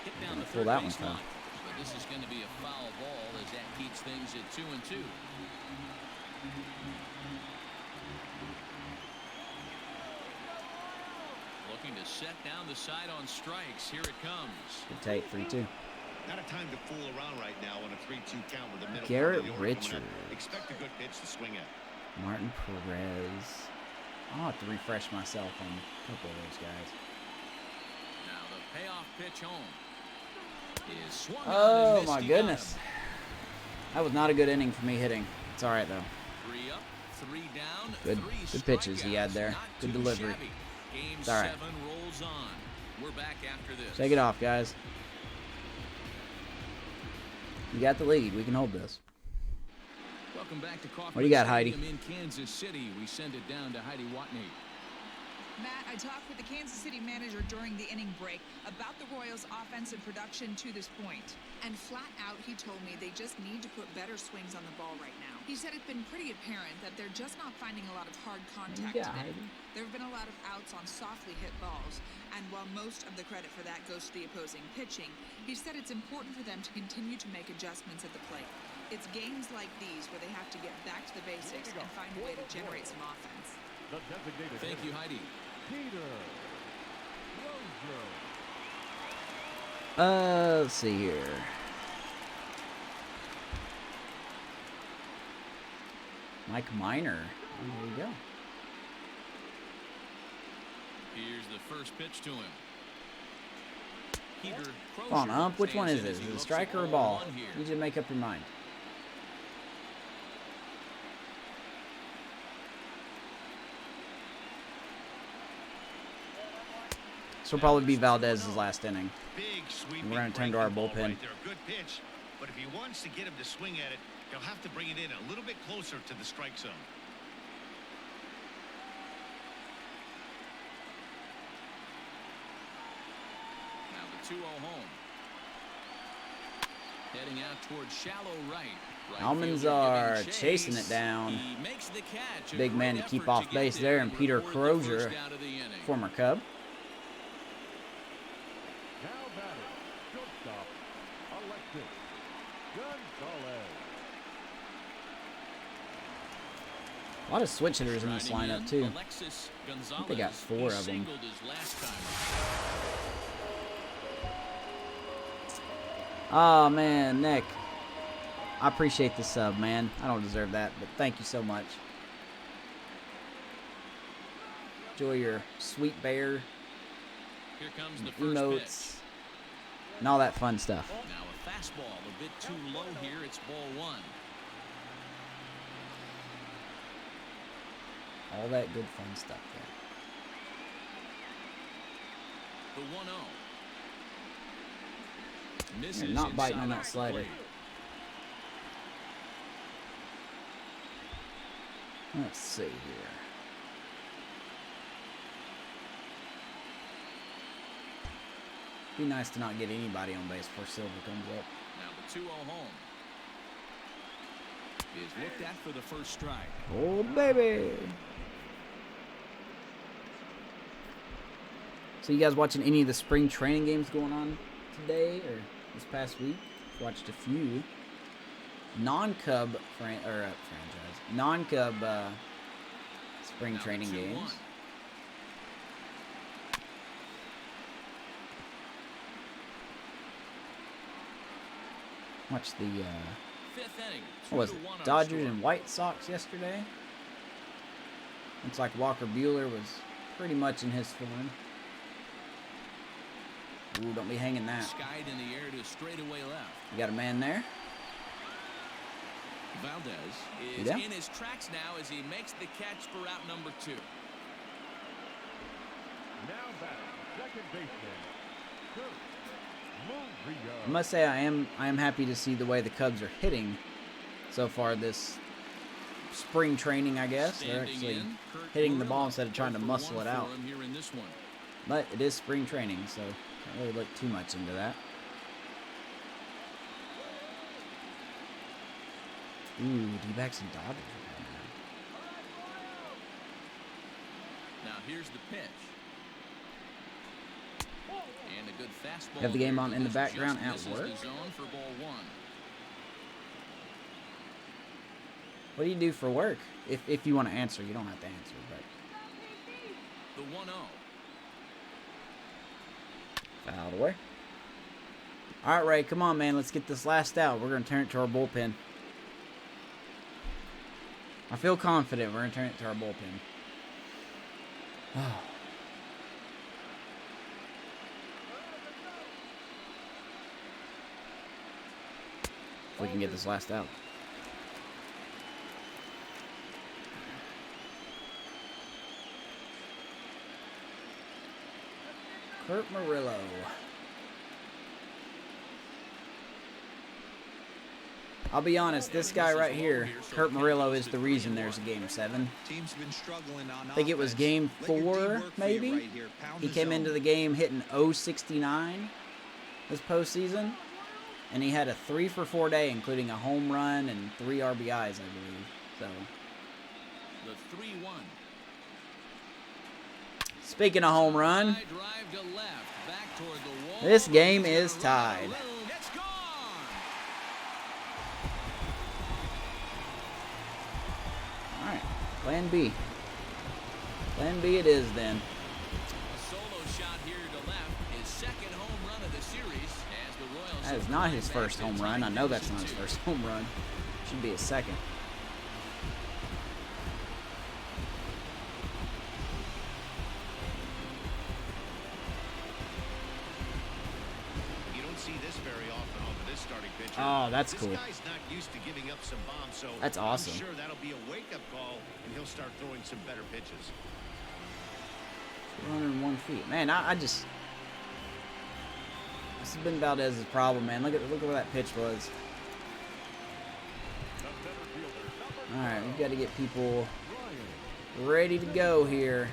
Hit down the Pull third that one base foul. line. But this is going to be a foul ball as that keeps things at 2-2. Looking to set down the side on strikes. Here it comes. Good take, 3-2. Not a time to fool around right now on a 3-2 count with the middle. Garrett part of the order coming up. Richards. Expect a good pitch to swing at. Martin Perez. I'll have to refresh myself on a couple of those guys. Now the payoff pitch home is swung on Oh and missed. my He got goodness. him. That was not a good inning for me hitting. It's all right though. 3 up, 3 down, Good- 3 good pitches he had strikeouts. there. Not Good too delivery. shabby. Game It's all right. 7 rolls on. We're back after this. Shake it off, guys. You got the lead. We can hold this. Welcome back to Kauffman What do you got, Heidi? Stadium in Kansas City. We send it down to Heidi Watney. Matt, I talked with the Kansas City manager during the inning break about the Royals' offensive production to this point. And flat out, he told me they just need to put better swings on the ball right now. He said it's been pretty apparent that they're just not finding a lot of hard contact Yeah, today. Heidi. There have been a lot of outs on softly hit balls, and while most of the credit for that goes to the opposing pitching, he said it's important for them to continue to make adjustments at the plate. It's games like these where they have to get back to the basics and find a way to generate some offense. The designated Thank you, hitter, Heidi. Peter Crozier. Let's see here. Mike Minor. Oh, there you go. Here's the first pitch to him. Peter Come on, Crozier Ump. Which one is stands in it? as Is he it a looks strike at or a ball ball? one here. You need to make up your mind. This will probably be Valdez's last inning. Big sweeping We're gonna turn to our breaking ball bullpen. Right there. A good pitch, but if he wants to get him to swing at it, he'll have to bring it in a little bit closer to the strike zone. Now the 2-0 home. Heading out towards shallow right. Right Almonds fielder are giving chasing chase. it down. He makes the catch. A Big man great to keep effort off get base there, and to Peter record the Crozier, first out of the inning. former Cub. Now batting, shortstop, Alexis Gonzalez. A lot of switch hitters in this Riding lineup in, too. Alexis they Gonzalez. got 4 He of them. singled his last time. Oh man, Nick. I appreciate the sub, man. I don't deserve that, but thank you so much. Enjoy your sweet bear Here comes the and first emotes pitch. and all that fun stuff. Now a fastball a bit too low here. It's ball 1. All that good fun stuff there. The 1-0. Misses You're not biting inside on the that slider. plate. Let's see here. Be nice to not get anybody on base before Silver comes up. Now the 2-0 home is looked at for the first strike. Oh, baby. So you guys watching any of the spring training games going on today or this past week? Watched a few. Non-Cub franchise. Non-Cub spring Now the training 2-1. games. Watched the Fifth inning. what was it? 2-1 our Dodgers score. and White Sox yesterday. Looks like Walker Buehler was pretty much in his form. Ooh, don't be hanging that. Skied in the air to straightaway left. You got a man there? Valdez is Yeah. in his tracks now as he makes the catch for out number 2. Now batting, second baseman, Kurt I must say I am happy to see the way the Cubs are hitting so far this spring training, I guess. They're actually hitting the ball instead of trying to muscle it out. But it is spring training, so can't really look too much into that. Ooh, D-backs and Dodgers. Now here's the pitch. And a good fastball. Have the game on in the background at Just work. misses the zone for ball one. What do you do for work? If you want to answer, you don't have to answer, but The 1-0. fouled away. All right, Ray, come on, man. Let's get this last out. We're going to turn it to our bullpen. I feel confident we're going to turn it to our bullpen. Oh. If we can get this last out. Kurt Murillo. I'll be honest, this guy right here, Kurt Murillo, is the reason there's a Game 7. Team's been struggling on I think it was Game 4, maybe? He came into the game hitting .069 this postseason, and he had a 3-for-4 day, including a home run and 3 RBIs, I believe. So, The 3-1. speaking of home run, High drive to left, back toward the wall. this game is tied. It's gone. All right, Plan B. Plan B it is then. A solo shot here to left, his second home run of the series as the Royals. That is not his first home run. I know that's not his first home run. Should be his second. You don't see this very often off of this starting pitcher. Oh, that's This cool. guy's not used to giving up some bombs, so That's awesome. I'm sure that'll be a wake-up call, and he'll start throwing some better pitches. 201 feet. Man, I just... This has been Valdez's problem, man. Look where that pitch was. All right, we've got to get people ready to go here.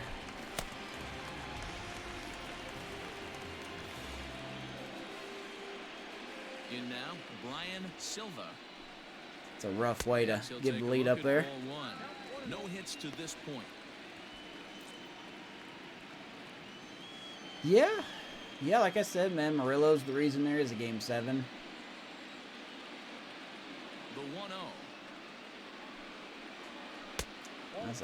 In now, Brian Silva. It's a rough way to He'll give take the a lead look up at there. ball one. No hits to this point. Yeah, like I said, man, Murillo's the reason there is a Game 7. The 1-0.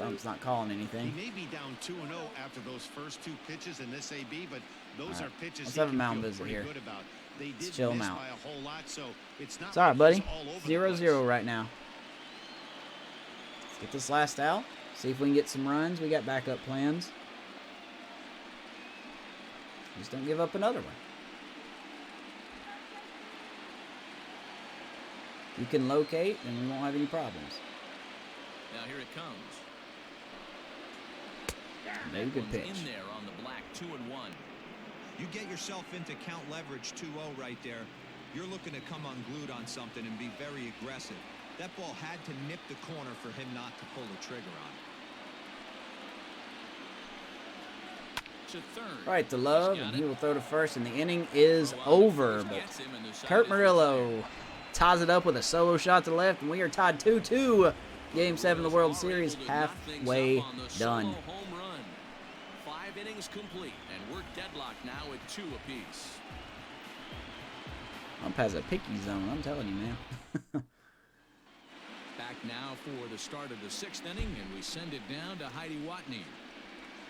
I'm not calling He anything. may be down 2-0 after those first 2 pitches in this AB, but those All are right, pitches let's he have a can mound feel visit pretty here. good about. They Let's did chill him miss out. by a whole lot, so it's not It's all right, like he's buddy. all over the 0-0 place. right now. Let's get this last out. See if we can get some runs. We got backup plans. Just don't give up another one. You can locate, and we won't have any problems. Now here it comes. Maybe good One's pitch. in there on the black, 2-1. You get yourself into count leverage 2-0 right there. You're looking to come unglued on something and be very aggressive. That ball had to nip the corner for him not to pull the trigger on it. To third. All right, to Love, He's got and he it. will throw to first, and the inning is over. But Gets him, and the side Kurt is Murillo ties it up with a solo shot to the left, and we are tied 2-2. Game 7 of the World Series halfway done. Home run. 5 innings complete, and we're deadlocked now at 2 apiece. Ump has a picky zone, I'm telling you, man. Back now for the start of the 6th inning, and we send it down to Heidi Watney.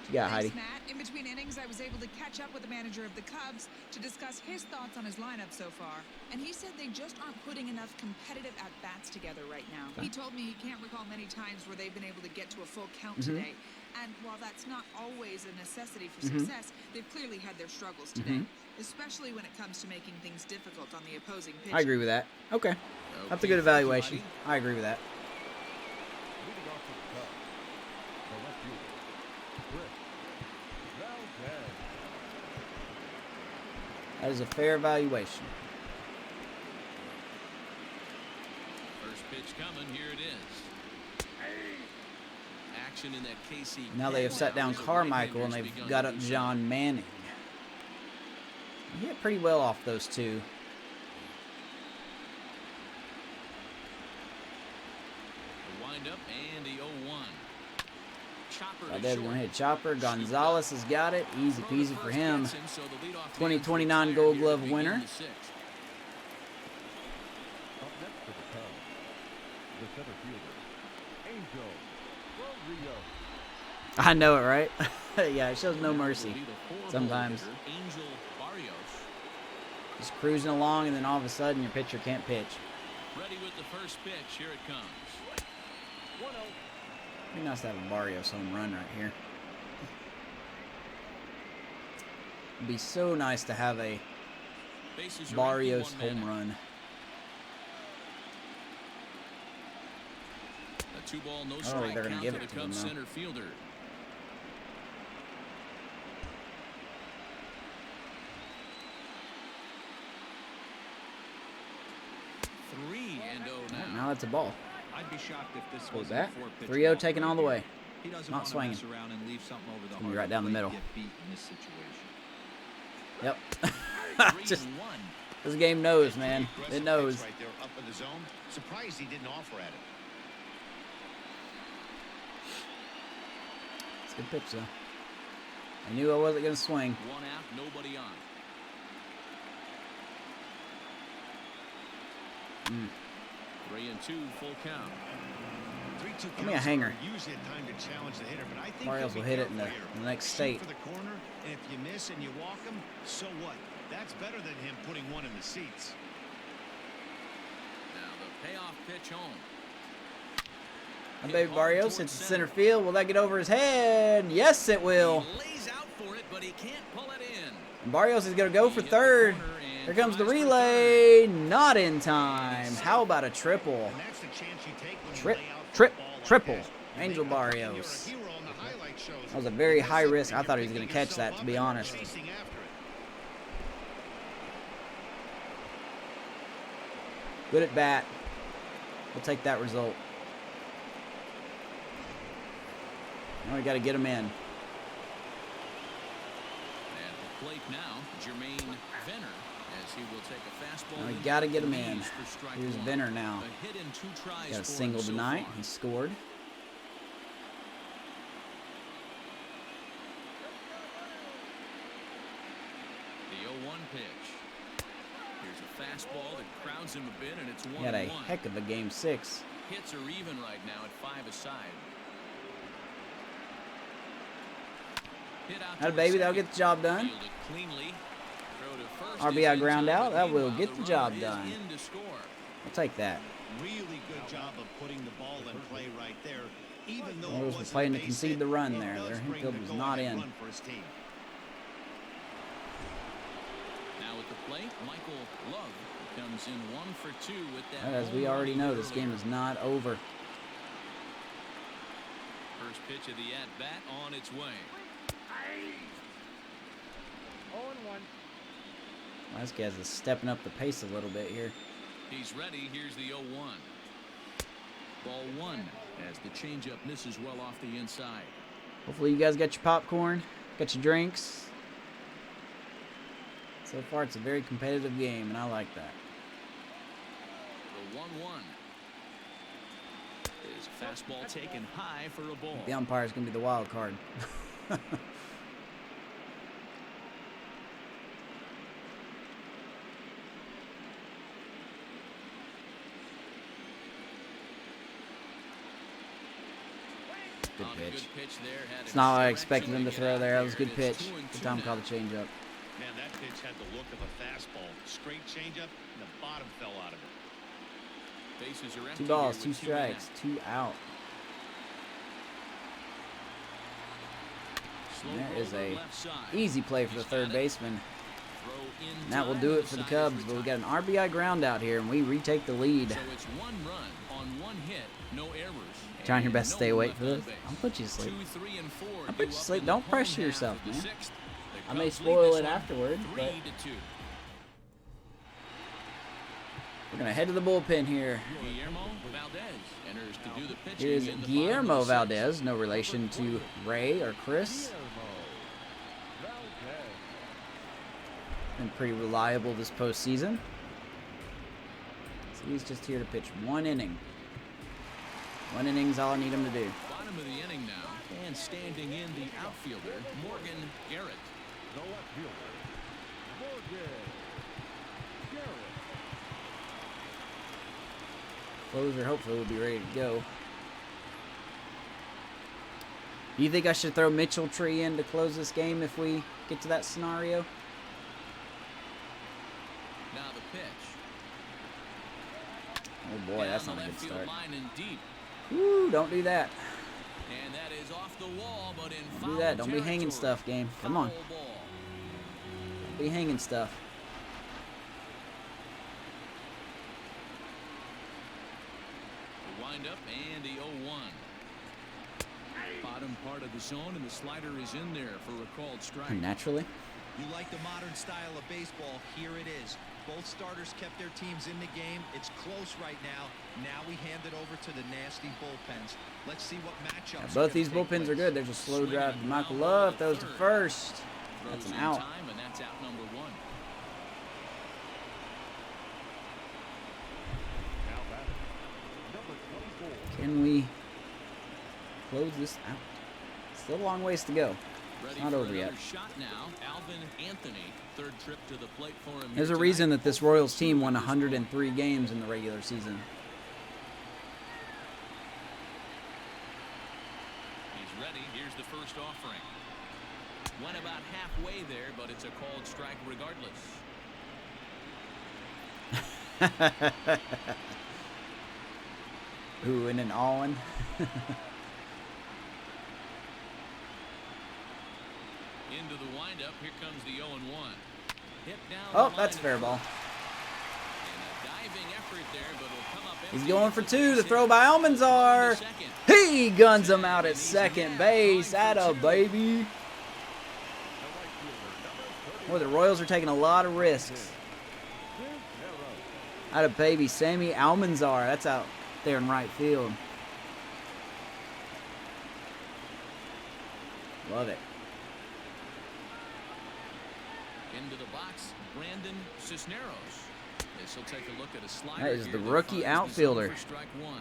You got Thanks, Heidi. Matt. In between innings, I was able to catch up with the manager of the Cubs to discuss his thoughts on his lineup so far. And he said they just aren't putting enough competitive at-bats together right now. He told me he can't recall many times where they've been able to get to a full count today. And while that's not always a necessity for success, they've clearly had their struggles today, especially when it comes to making things difficult on the opposing pitcher. I agree with that. Okay. That's a Okay, good evaluation. Heidi. I agree with that. Leading off for the Cubs, the left fielder, Chris Valdez. That is a fair evaluation. First pitch coming. Here it is. Action in that KC. Now they have set down Carmichael and they've got up John Manning. He hit pretty well off those two. The windup and the 0-1. Chopper Right to there, short. going to hit Chopper. Gonzalez has got it. Easy Throw to peasy for first him. gets him, so the leadoff 2029 man's Gold retired Glove here to begin winner. the sixth. Up next for the Cubs, the center fielder, Angel Barrios. I know it, right? Yeah, it shows no Now mercy. will be the four-hole Sometimes. hitter, Angel Barrios. Just cruising along, and then all of a sudden your pitcher can't pitch. Ready with the first pitch. Here it comes. It'd be nice to have a Barrios home run right here. It'd be so nice to have a Bases are Barrios empty, 1 home man. run. A 2-ball, no Oh, strike they're gonna count give to it the to him Cubs now. center fielder. Now that's a ball. I'd be shocked if this Goes was back. a 4-pitch 3-0 ball taken all the way. He doesn't Not want to swinging. mess around and leave something over the gonna be heart right of down the plate middle. to Get beat in this situation. Yep. Just this game knows, man. It Aggressive knows. pitch right there up in the zone. Surprised he didn't offer at it. It's a good pitch, though. I knew I wasn't gonna swing. 1 out, nobody on. 3-2, full count. 3-2 Give me a counts hanger. are usually a time to challenge the hitter, but I think Barrios he'll will be hit it in careful the here. next Shoot state. for the corner, and if you miss and you walk him, so what? That's better than him putting one in the seats. Now the payoff pitch home. My baby Barrios hits the center field. Will that get over his head? Yes, it will. He lays out for it, but he can't pull it in. And Barrios is gonna go He for hit the third. corner and Here comes the tries for relay. Not in time. How about a triple? And that's the chance you take when you Trip, lay out for trip, a ball like triple. that. You Angel make a play, Barrios. you're a hero on the highlight shows. That was a very That's high it, risk. and I thought he you're was gonna picking catch that, yourself to be up and honest. chasing after it. Good at bat. We'll take that result. Now we got to get him in. At the plate now, Jermaine Venner, as he will take a fastball. Now we into got to the get him in. knees for strike Here's one. Venner now. A hit in 2 tries Got a for single him so tonight. far. He scored. The 0-1 pitch. Here's a fastball that crowds him a bit, and it's 1-1. He had a heck of a game 6. Hits are even right now at 5 aside. Hit out Had a toward baby, that'll second. get the job done. Fielded cleanly. Throw to first RBI is in ground time, out, but that will meanwhile, get the runner job is done. in to score. I'll take that. Really good job of putting the ball in play right there. Even though Royals it were wasn't playing a to base concede hit, the run it there. does Their bring infield the was go-ahead not in. run for his team. Now at the plate, Michael Love comes in 1 for 2 with that. As we home already run know, earlier. this game is not over. First pitch of the at-bat on its way. Vasquez is stepping up the pace a little bit here. He's ready. Here's the 0-1. Ball 1 as the changeup misses well off the inside. Hopefully you guys got your popcorn, got your drinks. So far it's a very competitive game, and I like that. The 1-1 is a fastball taken high for a ball. The umpire's going to be the wild card. Good On a pitch. good pitch there, had It's it not what I stretch expected and him to get throw out there. That was a here, good and it's pitch. 2-2 Good time to call now. the changeup. Man, that pitch had the look of a fastball. Straight changeup, and the bottom fell out of it. Bases are empty 2 balls, here 2 with 2 men strikes, 2 out. Slow And there is roller a left side. easy play for the He's third got it. baseman. Throw in And that will time, do the it for the side is Cubs, but we got an RBI ground out here, and we retake the lead. So it's 1 run on 1 hit, no errors. Trying your and best to no stay one awake left for on this. base. I'll put you to sleep. 2, 3, and 4 I'll put due you to up sleep. in Don't the pressure home yourself, half of the man. 6th. The I may Cubs lead spoil this it one afterward, but 3-2. We're going to head to the bullpen here. Guillermo Valdez enters to do the pitching. Here's in the bottom Guillermo of the sixth. Valdez, no relation to Ray or Chris. Been pretty reliable this postseason. So he's just here to pitch 1 inning. 1 inning's all I need him to do. Bottom of the inning now, and standing in the outfielder, Morgan Garrett. The left fielder, Morgan Garrett. Closer hopefully will be ready to go. Do you think I should throw Mitchell Tree in to close this game if we get to that scenario? Now the pitch. Oh boy, that's Down not the a good left field start. line and deep. Woo, don't do that. And that is off the wall, but in Don't foul do that. Don't be hanging territory. stuff, game. Come on. Foul ball. Don't be hanging stuff. The windup and the 0-1. Bottom part of the zone, and the slider is in there for a called strike. Naturally. You like the modern style of baseball, here it is. Both starters kept their teams in the game. It's close right now. Now we hand it over to the nasty bullpens. Let's see what matchups. Yeah, both these bullpens are good. There's a slow drive to Michael Love. Throws to first. That's Throws an in out. time, and that's out number 1. Now batting, number 24. Can we close this out? Still a long ways to go. Ready Not for over yet. another shot now. Alvin Anthony, third trip to the plate for him. There's here a reason tonight. that this Royals team won 103 games in the regular season. He's ready. Here's the first offering. Went about halfway there, but it's a called strike regardless. Ooh, and an all-in. Into the windup. Here comes the 0-1. Hit down Oh, the that's line fair of- ball. And a diving effort there, but it'll come up He's empty. going for It's a 2. The base throw hit. by Almanzar. Second. He guns him out at second base. Atta baby. Boy, the Royals are taking a lot of risks. Atta baby. Sammy Almanzar. That's out there in right field. Love it. Into the box, Brandon Cisneros. This will take a look at a slider. That is here the that rookie finds the zone outfielder. for strike 1.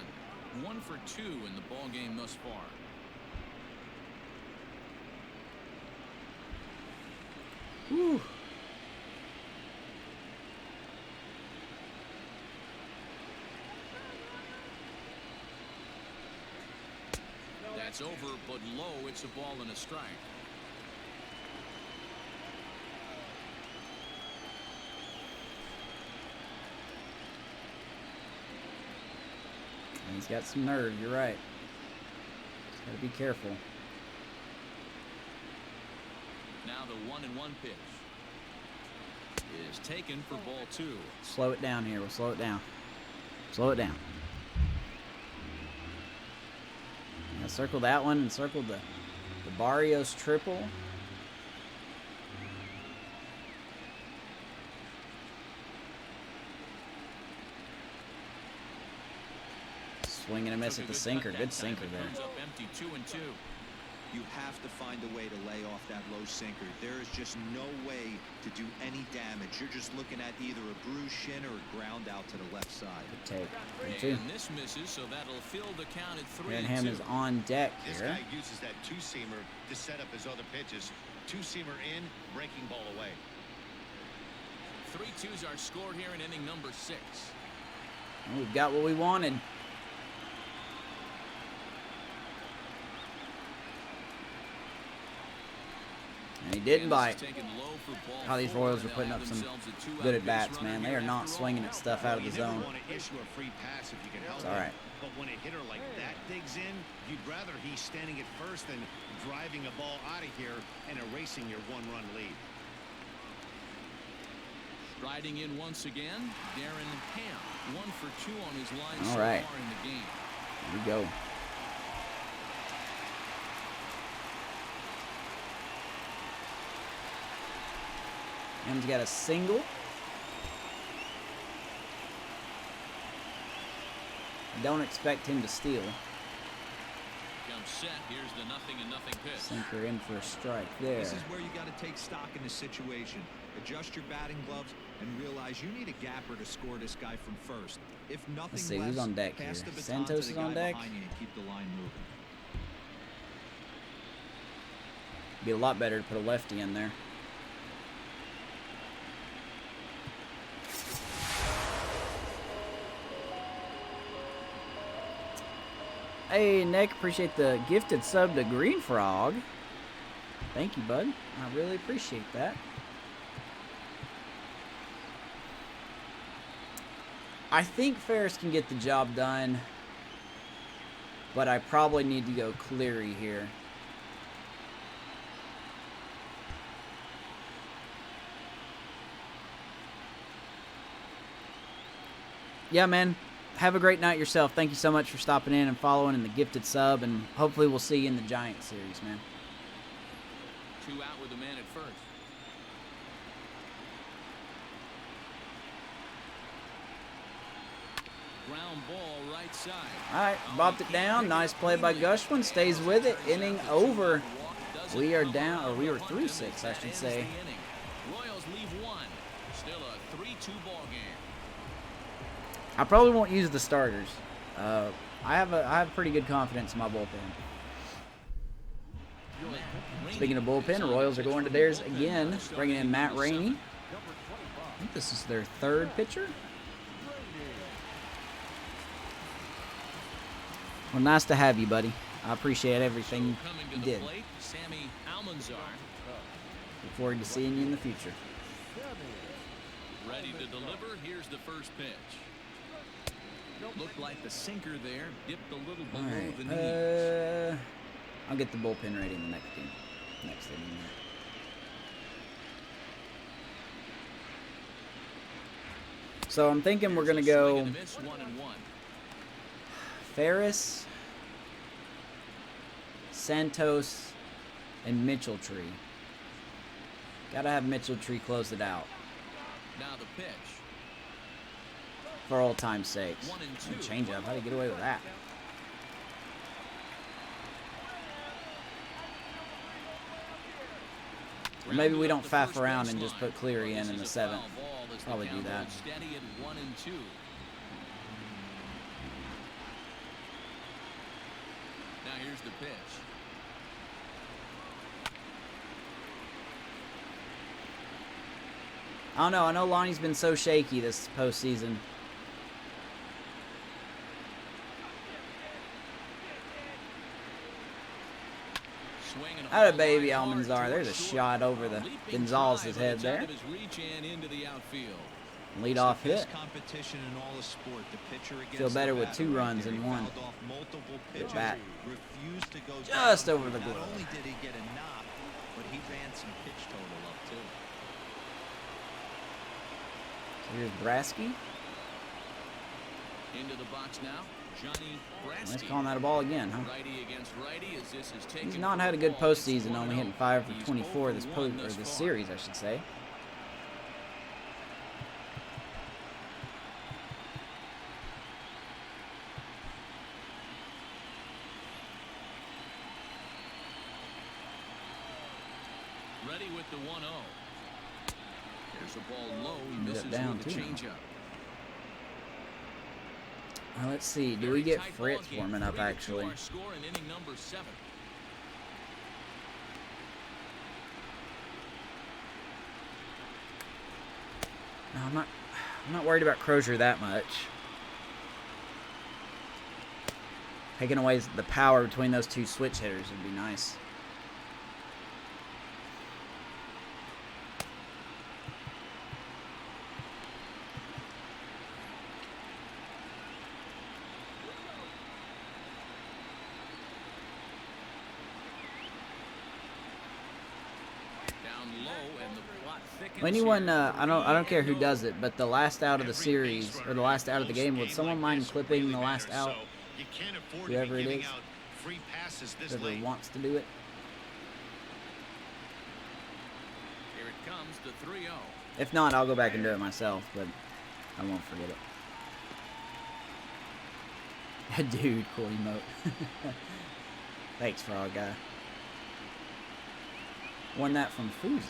1 for 2 in the ball game thus far. Whew. That's over, but low. It's a ball and a strike. He's got some nerve. You're right. Just gotta be careful. Now the 1-1 pitch is taken for ball 2. Slow it down here. We'll slow it down. Slow it down. Yeah, circle that one and circle the Barrios triple. Swing and a miss Took at a the good sinker. cut Good that time. sinker It there. comes up empty, 2-2. You have to find a way to lay off that low sinker. There is just no way to do any damage. You're just looking at either a bruised shin or a ground out to the left side. Good take. 3-2. And this misses, so that'll fill the count at 3-2. Branham is on deck This here. guy uses that two-seamer to set up his other pitches. Two-seamer in, breaking ball away. 3-2's our score here in inning number 6. And we've got what we wanted. And he didn't bite. How these Royals are putting up some good at-bats, man. They are not swinging at stuff out of the You never zone. want to issue a free pass if you can help It's all right. it. But when a hitter like that digs in, you'd rather he's standing at first than driving a ball out of here and erasing your one-run lead. Striding in once again, Darren Ham. 1 for 2 on his line All so right. far in the game. Here we go. Ham's got a single. Don't expect him to steal. Comes set. Here's the 0-0 pitch. Sinker in for a strike there. This is where you got to take stock in this situation. Adjust your batting gloves and realize you need a gapper to score this guy from first. If nothing Let's see, less, who's on deck pass here? the baton Santos to is the on guy deck. behind you and keep the line moving. Be a lot better to put a lefty in there. Hey, Nick, appreciate the gifted sub to Green Frog. Thank you, bud. I really appreciate that. I think Ferris can get the job done, but I probably need to go Cleary here. Yeah, man. Have a great night yourself. Thank you so much for stopping in and following and the gifted sub, and hopefully we'll see you in the Giants series, man. 2 out with a man at first. Ground ball right side. All right, bopped it down. Nice play by Gushwin. Stays with it. Inning over. We are down, or we were through 6, I should say. Royals leave 1. Still a 3-2 ball game. I probably won't use the starters. I have pretty good confidence in my bullpen. Speaking of bullpen, the Royals are going to theirs again, bringing in Matt Rainey. I think this is their 3rd pitcher. Well, nice to have you, buddy. I appreciate everything you did. Sammy Almanzar. Look forward to seeing you in the future. Ready to deliver. Here's the first pitch. Looked like the sinker there dipped a little All below right. the knees. I'll get the bullpen ready in the next game. Next inning. So I'm thinking we're gonna go Ferris, Santos, and Mitchell-Tree. Gotta have Mitchell-Tree close it out. Now the pitch. For old time's sakes. 1 and 2. Change up. How do you get away with that? Or maybe we don't faff around and just put Cleary in the 7th. Probably do that. Steady at 1 and 2. Now here's the pitch. I don't know. I know Lonnie's been so shaky this postseason. Atta baby Almanzar. There's a shot over the Gonzalez's head there. Lead off hit. Feel better with 2 runs than 1. Get back. Just over the glove. Not only did he get a knock, but he ran some pitch total up too. So here's Brasky. Into the box now. Johnny Brasky. Let's call that a ball again, huh? Righty against righty as this is taken. He's not had a good postseason, only hitting 5 for 24 this series, I should say. Ready with the 1-0. There's a ball low. He Ends misses up down with the too now. changeup. Let's see. Do we get Fritz warming up, actually? Our score in inning number 7. No, I'm not worried about Crozier that much. Taking away the power between those 2 switch hitters would be nice. Anyone, I don't care who does it, but the last out of the series or the last out of the game, would someone mind clipping the last out? Whoever it is, whoever wants to do it. Here it comes, the 3-0. If not, I'll go back and do it myself, but I won't forget it. Dude, cool emote. Thanks, Frog Guy. Won that from Fuzi.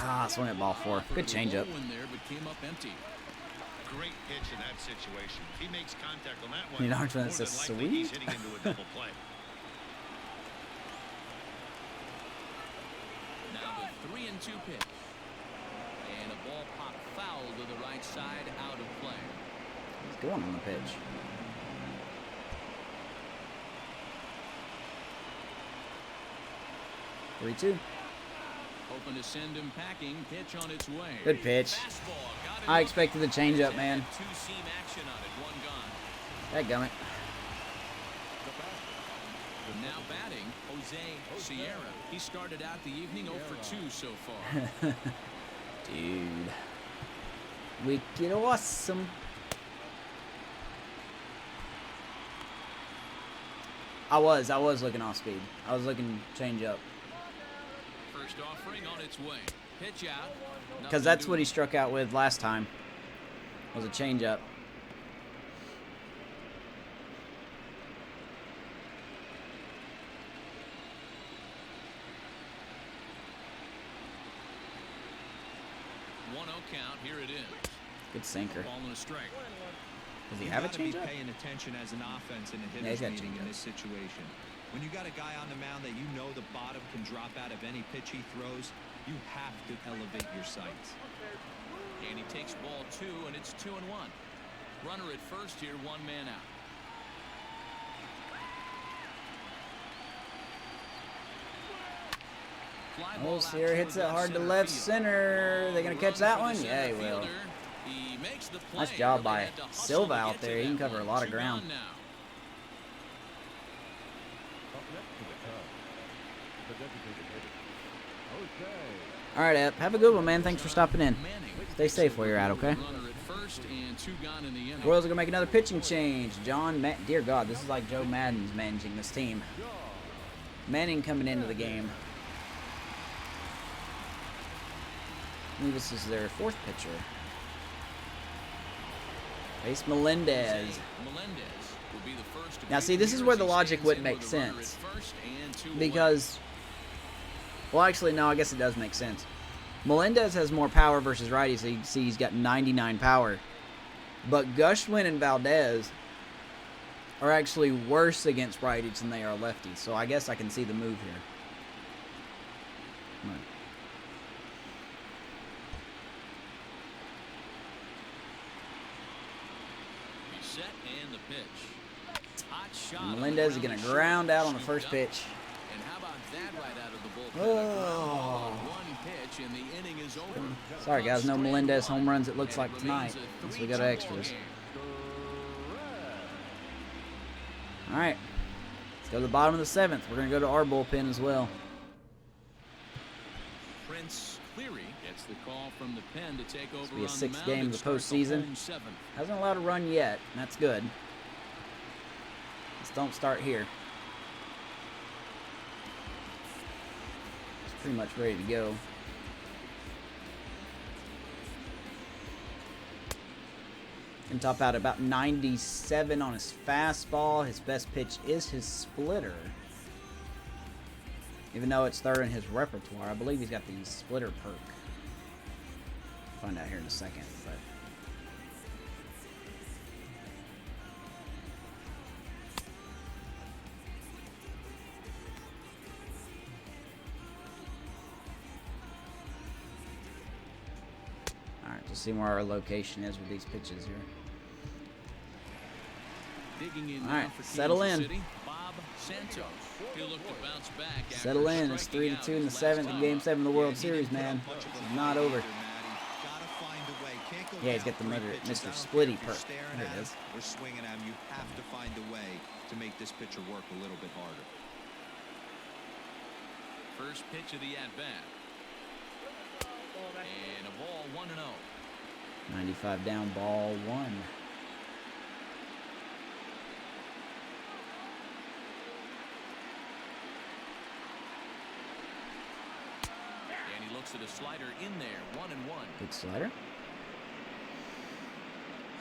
Ah, swing at ball 4. Good changeup. There, but came up empty. Great pitch in that situation. If he makes contact on that one, You know which one more that says than likely he's sweet? hitting into a double play. Now the 3-2 pitch. And a ball pop foul to the right side, out of play. He's going on the pitch. Three-two. Hoping to send him packing. Pitch on its way. Good pitch. Fastball, got it I up. expected the changeup, man. Two-seam action on it. One gone. Dadgummit. Now batting, Jose Sierra. He started out the evening 0 for 2 so far. Dude. Wicked awesome. I was looking off speed. I was looking change up. First offering on its way. Pitch out. Because that's what he struck out with last time. Was a change up. Count. Here it is. Good sinker. Ball and a strike. Does he You have a gotta be change up? paying attention as an offense in a Yeah, he's hitter's got meeting in changeup. this situation. When you got a guy on the mound that you know the bottom can drop out of any pitch he throws, you have to elevate your sights. And he takes ball 2, and it's 2-1. Runner at first here, 1 man out. Fly ball Oh, out Sierra hits it toward hard to center left field. center. They gonna catch Run that for the one? center Yeah, he will. fielder. He makes the play. Nice job They by had to hustle Silva to out get to there. He that can cover a one. lot of 2 ground. gone now. Up next to the Cubs, the designated hitter, Jose. All right, Ep. Have a good one, man. Thanks for stopping in. Manning. Stay safe where you're at, okay? Runner at first and 2 gone in the inning. Royals are gonna make another pitching change. Dear God, this is like Joe Madden's managing this team. Manning coming into the game. I believe this is their 4th pitcher. Ace Melendez. Melendez will be the first to Now, make see, this the is where the years. He logic stands wouldn't in make with a runner sense. at first and 2 away. Because, well, actually, no, I guess it does make sense. Melendez has more power versus righties. So you can see he's got 99 power. But Gushwin and Valdez are actually worse against righties than they are lefties. So I guess I can see the move here. Right. He's set and the pitch. Hot shot. And Melendez is going to ground out on the first pitch. And how about that right out of the bullpen? Oh. One pitch and the inning is over. Sorry, guys. No Strike Melendez one. home runs, it looks And like it tonight. remains a Unless we go to 3-2 extras. game. All right. Let's go to the bottom of the 7th. We're going to go to our bullpen as well. Prince Cleary gets the call from the pen to take over be a on 6th the mound game and of the start postseason. home 7th. Hasn't allowed a run yet, and that's good. Just don't start here. It's pretty much ready to go. Can top out about 97 on his fastball. His best pitch is his splitter. Even though it's 3rd in his repertoire, I believe he's got the splitter perk. Find out here in a second, but. Alright, just see where our location is with these pitches here. Digging in All now right, for settle Kansas in. City, Bob Santos. He'll look to bounce back after Settle in. It's striking 3-2 in the out his 7th last in time Game up. 7 of the World Yeah, he Series, didn't put man. up much of a It's not fight over. either, Matty. Gotta find a way. Can't go Yeah, he's down got the 3 Mr. pitches. I don't Splitty care if you're perk. staring There it at him is. or swinging at him. You have to find a way to make this pitcher work a little bit harder. First pitch of the at-bat. And a ball 1-0. 95 down, ball 1. And he looks at a slider in there, 1-1. Good slider.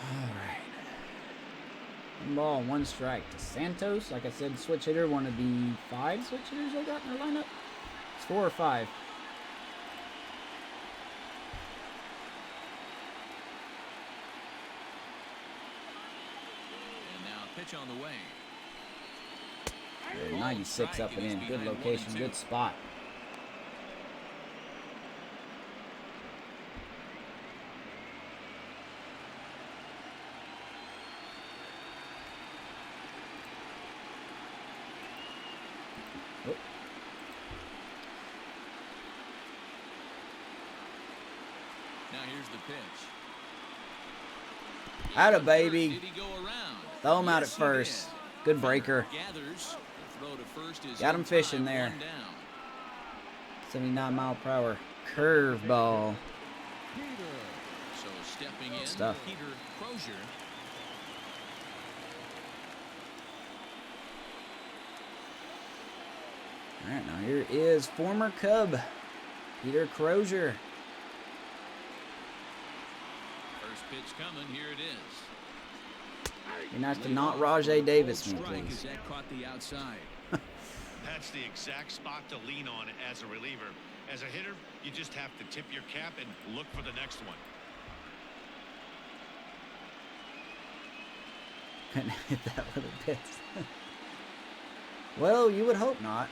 Alright. 1 ball, 1 strike to Santos. Like I said, switch hitter, one of the 5 switch hitters they got in their lineup. It's 4 or 5. And now pitch on the way. 96 up and in. Good location, good spot. Oh. Now here's the pitch. Atta baby. Did he go around? Throw him out at Yes, he first. did. Good breaker. Gathers. The throw to first is Got him in fishing time, there. 1 down. 79 mile per hour. Curveball. So stepping in, stuff. Peter Crozier. Alright, now here is former Cub, Peter Crozier. First pitch coming. Here it is. Be nice to not Rajay Davis me, Strike as please. that caught the outside. That's the exact spot to lean on as a reliever. As a hitter, you just have to tip your cap and look for the next one. Couldn't hit that little bit. Well, you would hope not.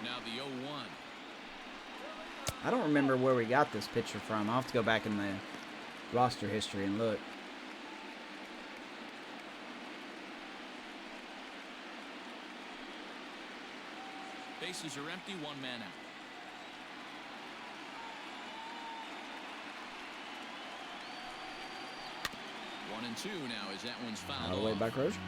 Now the 0-1. I don't remember where we got this picture from. I'll have to go back in the roster history and look. Bases are empty, 1 man out. One and 2 now as that one's fouled All the way off. by Crozier.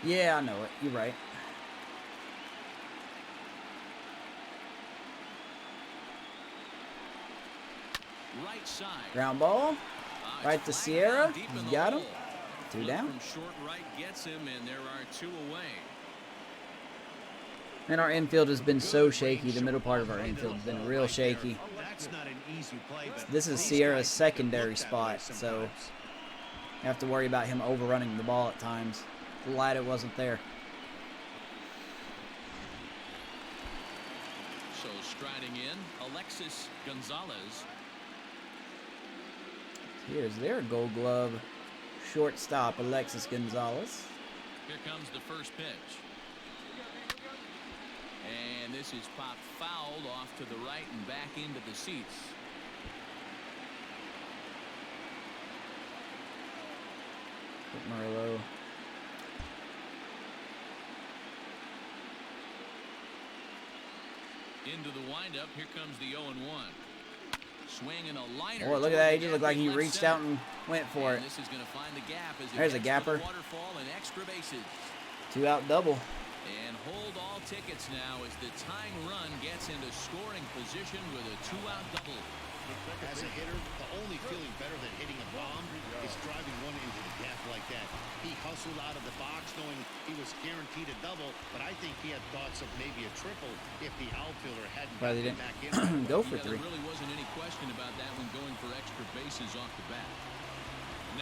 Yeah, I know it. You're right. Right side. Ground ball. It's Right to flagged Sierra. down deep in You the got him. hole. 2 Look down. From short right gets him, and there are 2 away. And our infield has been so shaky. The middle part of our infield has been real shaky. That's not an easy play, but This is these Sierra's guys secondary look that spot, way so sometimes. you have to worry about him overrunning the ball at times. Glad it wasn't there. So striding in, Alexis Gonzalez. Here's their Gold Glove shortstop, Alexis Gonzalez. Here comes the first pitch. And this is popped fouled off to the right and back into the seats. Murillo. Into the windup. Here comes the 0-1. Swinging a liner. Oh, look at that. He just looked like he left reached center. out and went for And it. this is going to find the gap as it There's a gets to the gapper. waterfall and extra bases. 2 out double. And hold all tickets now as the tying run gets into scoring position with a 2-out double. As a hitter, the only feeling better than hitting a bomb is driving one into the gap like that. He hustled out of the box knowing he was guaranteed a double, but I think he had thoughts of maybe a triple if the outfielder hadn't But they gotten back in. didn't go for Yeah, 3. there really wasn't any question about that one going for extra bases off the bat.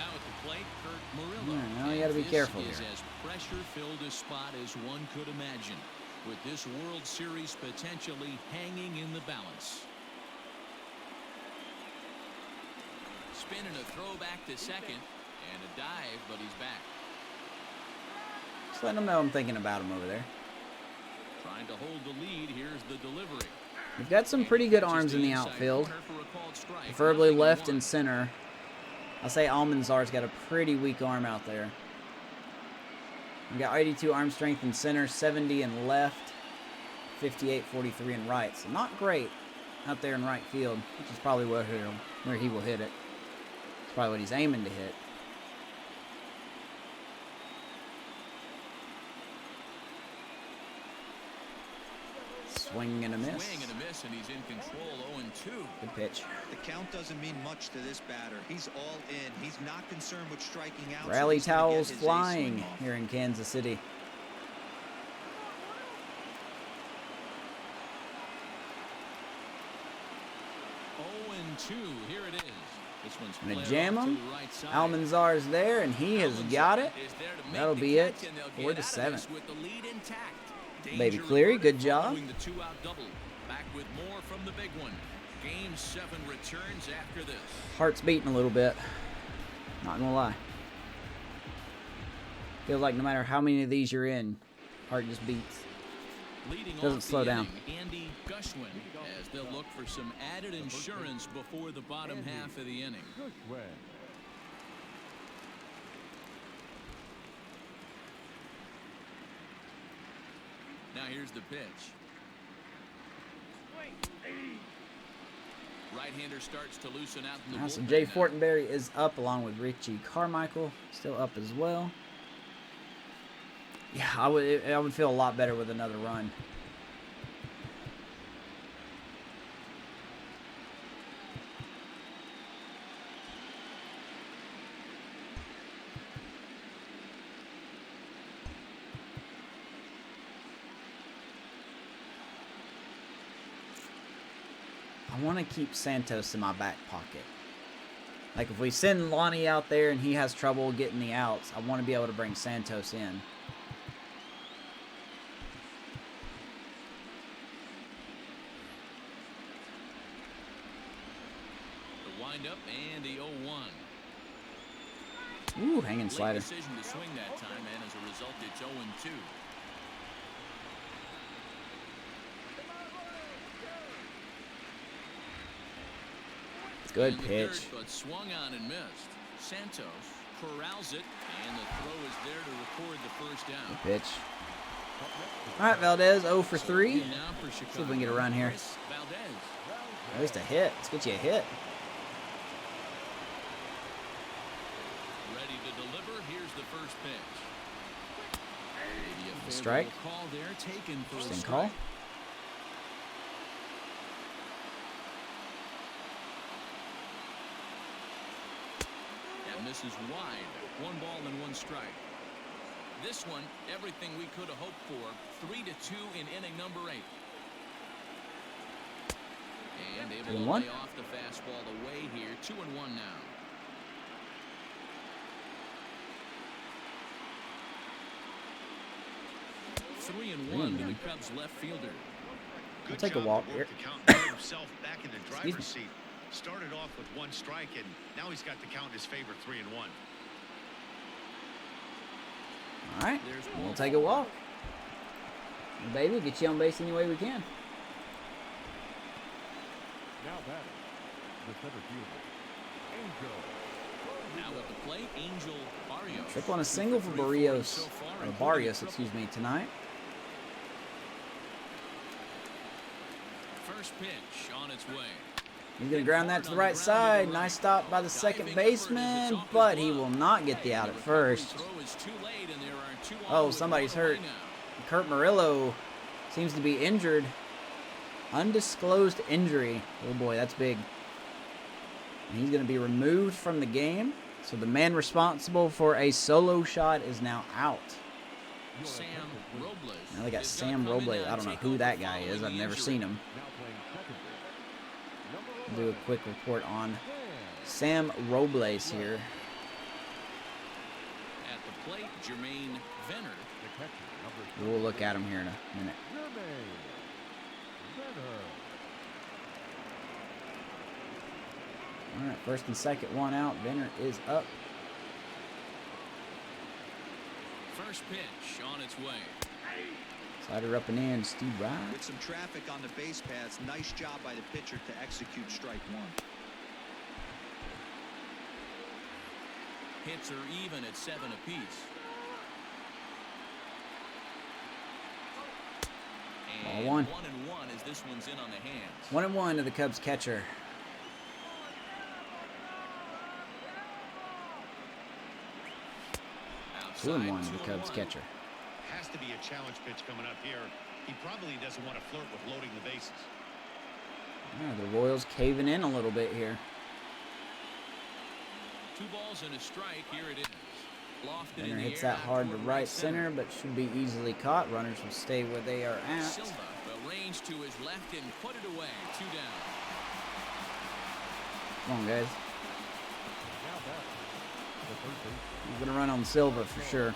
Now at the plate, Kurt Murillo. Yeah, now you gotta be And careful this is here. as pressure-filled a spot as one could imagine, with this World Series potentially hanging in the balance. Spinning a throw back to second, and a dive, but he's back. Just letting them know I'm thinking about him over there. Trying to hold the lead. Here's the delivery. We've got some pretty good Catches arms in the inside outfield. corner for a called strike. Preferably 0-1. left and center. I'll say Almanzar's got a pretty weak arm out there. We got 82 arm strength in center, 70 in left, 58, 43 in right. So not great out there in right field, which is probably where he will hit it. It's probably what he's aiming to hit. Swing and a miss. Swing and a miss, and he's in control. 0-2. Good pitch. The count doesn't mean much to this batter. He's all in. He's not concerned with striking out. so Rally he's gonna get towels his ace flying swing off. here in Kansas City. Here it is. This one's Gonna flared jam off to him. the right side. Almanzar's there, and he has got it. Is there to make That'll the be it. catch, and they'll get 4-7. out of this with the lead intact. Baby Danger Cleary, averted good job. following the two-out double. Back with more from the big one. Game 7 returns after this. Heart's beating a little bit. Not gonna lie. Feels like no matter how many of these you're in, heart just beats. Leading Doesn't off slow the down. inning, Andy Gushwin, as they'll look for some added insurance before the bottom half of the inning. Good swing. Now here's the pitch. Right-hander starts to loosen out in the Now, so bullpen Jay now. Fortenberry is up along with Richie Carmichael, still up as well. Yeah, I would feel a lot better with another run. I want to keep Santos in my back pocket. Like, if we send Lonnie out there and he has trouble getting the outs, I want to be able to bring Santos in. The windup and the 0-1. Ooh, hanging Late slider. decision to swing that time, and as a result, it's 0-2. Good In the pitch. third, but swung on and missed. Santos corrals it, and the throw is there to record the first out. Good pitch. All right, Valdez, 0 for 3. Now for See if we can get a run here. Chris Valdez. At least a hit. Let's get you a hit. Ready to deliver. Here's the first pitch. Maybe a Strike. favorable call there, taken for a Interesting strike. call. That misses wide. 1 ball and 1 strike. This one, everything we could have hoped for. 3-2 in inning number 8. And able to 2-1. lay off the fastball away here. 2-1 now. Three and one to the Cubs left fielder. Good take a job walk to here. work the count, put himself back in the Excuse me. driver's seat. Started off with 1 strike, and now he's got the count in his favor, 3-1. All right, There's we'll one. take a walk. Baby, get you on base any way we can. Now batting, the center fielder, Angel. Now at the plate, Angel Barrios. Trip on a single for Barrios, or Barrios, excuse me, tonight. First pitch on its way. He's going to ground that to the right side. Nice stop by the second baseman, but he will not get the out at first. Oh, somebody's hurt. Kurt Murillo seems to be injured. Undisclosed injury. Oh boy, that's big. And he's going to be removed from the game. So the man responsible for a solo shot is now out. Sam Robles. Now they got is Sam gonna come in Robles. now I and don't know take who over that guy is. following I've the never injury. seen him. Now playing second base, number Do a 11, quick report on Sam. Sam Robles here. At the plate, Jermaine Venner. The catcher, number We'll look at him here in a minute. Jermaine Venner. All right, first and second, one out. Venner is up. First pitch on its way. Slider up and in. Steve Wright. With some traffic on the base paths, nice job by the pitcher to execute strike 1. Hits are even at 7 apiece. And Ball 1. 1-1 as this one's in on the hands. 1-1 to the Cubs catcher. Outside, 2-1 to the Cubs 2-1. catcher. Has to be a challenge pitch coming up here. He probably doesn't want to flirt with loading the bases. Yeah, the Royals caving in a little bit here. 2 balls and a strike. Here it is. Lofted in Runner the hits air that out hard to toward right center, but should be easily caught. Runners will stay where they are at. Silva arranged to his left and put it away. 2 down. Come on, guys. Now back. The third base. He's going to run on Silva for sure.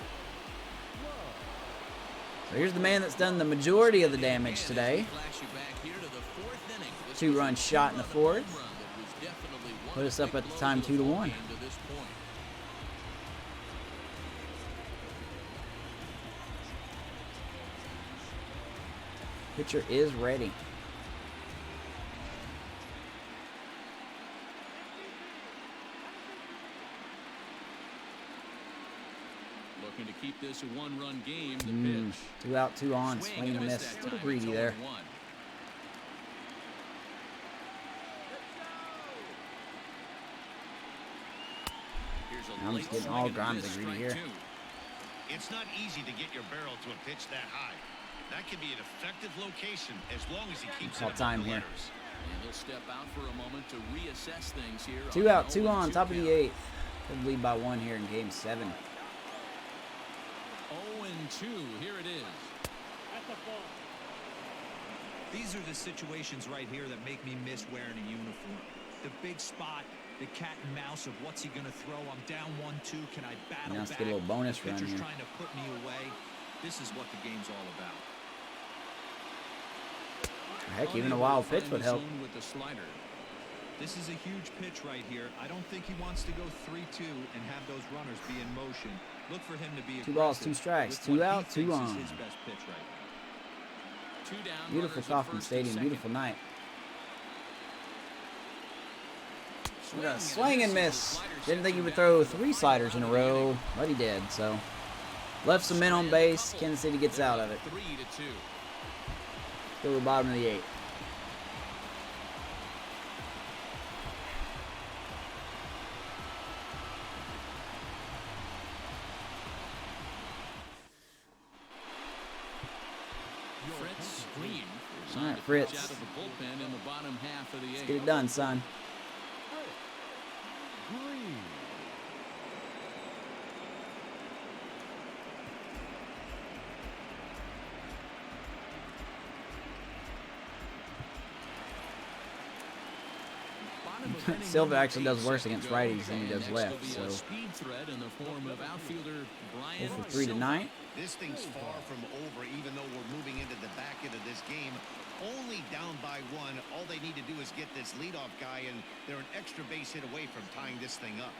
So here's the man that's done the majority of the damage today. Flash you back here to the 4th inning. This 2-run was a shot in the 4th. home run that was definitely one Put us up big at the blow time to the 2-1. ball game to this point. Pitcher is ready. Looking to keep this a 1-run game. The pitch. 2 out, 2 on. Swing Swing and a missed miss. that A little time. greedy It's there. 0-1. Here's a I'm late just getting swing all and a Grimes miss, and greedy strike here. 2. It's not easy to get your barrel to a pitch that high. That can be an effective location as long as he keeps Call it time above the here. letters. And he'll step out for a moment to reassess things here. 2 out, 2 0-2 on. Top of the count. 8th. Could lead by 1 here in Game 7. 0-2. Here it is. These are the situations right here that make me miss wearing a uniform. The big spot, the cat and mouse of what's he going to throw. I'm down 1-2. Can I battle Now let's back? get a little bonus The run pitcher's here. trying to put me away. This is what the game's all about. Heck, even a Unable wild to pitch find would the help. zone with the slider. This is a huge pitch right here. I don't think he wants to go 3-2 and have those runners be in motion. Look for him to be 2 balls, 2 aggressive strikes. with 2 what he out, 2 thinks is on. his best pitch right now. 2 down. Beautiful runners at Kauffman first and Stadium. second. Beautiful night. Swing We got a swing and miss. Didn't think he would throw 3 sliders in a row, but he did. So left some men on base. Kansas City gets out of it. 3-2. Go to the bottom of the 8th. Fritz Green. All right, Out Fritz. of the bullpen in the bottom half of the 8th. Get it done, son. Green. Bottom of inning Silva number actually does 8 worse set to against go. righties than he And does next left, will be so- a speed threat in the form of outfielder Brian 0 for 3 Silva. tonight. This thing's far from over, even though we're moving into the back end of this game. Only down by 1. All they need to do is get this leadoff guy, and they're an extra base hit away from tying this thing up.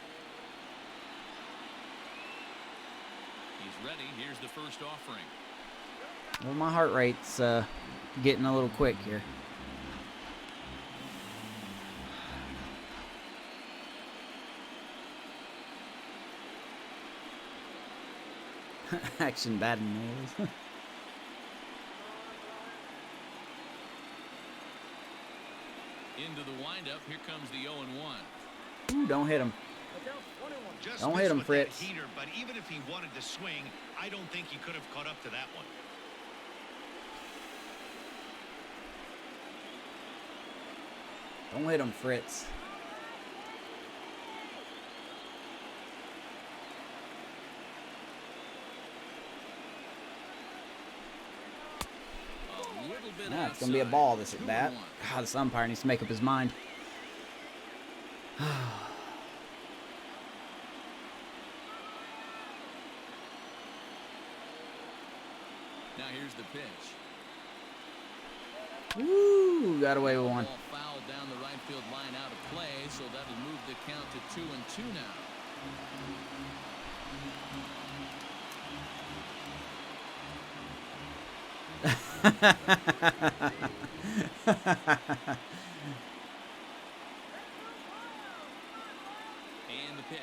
He's ready. Here's the first offering. Well, my heart rate's getting a little quick here. Action batting noise. Into the windup. Here comes the 0-1. Ooh, don't hit him. Just Don't missed hit him, with Fritz. that heater, but even if he wanted to swing, I don't think he could have caught up to that one. Don't hit him, Fritz. A little bit Nah, it's going to be a outside. ball this at 2-1. bat. God, this umpire needs to make up his mind. Now here's the pitch. Woo, got away with one. Ball fouled down the right field line out of play, so that'll move the count to 2-2 now. And the pitch.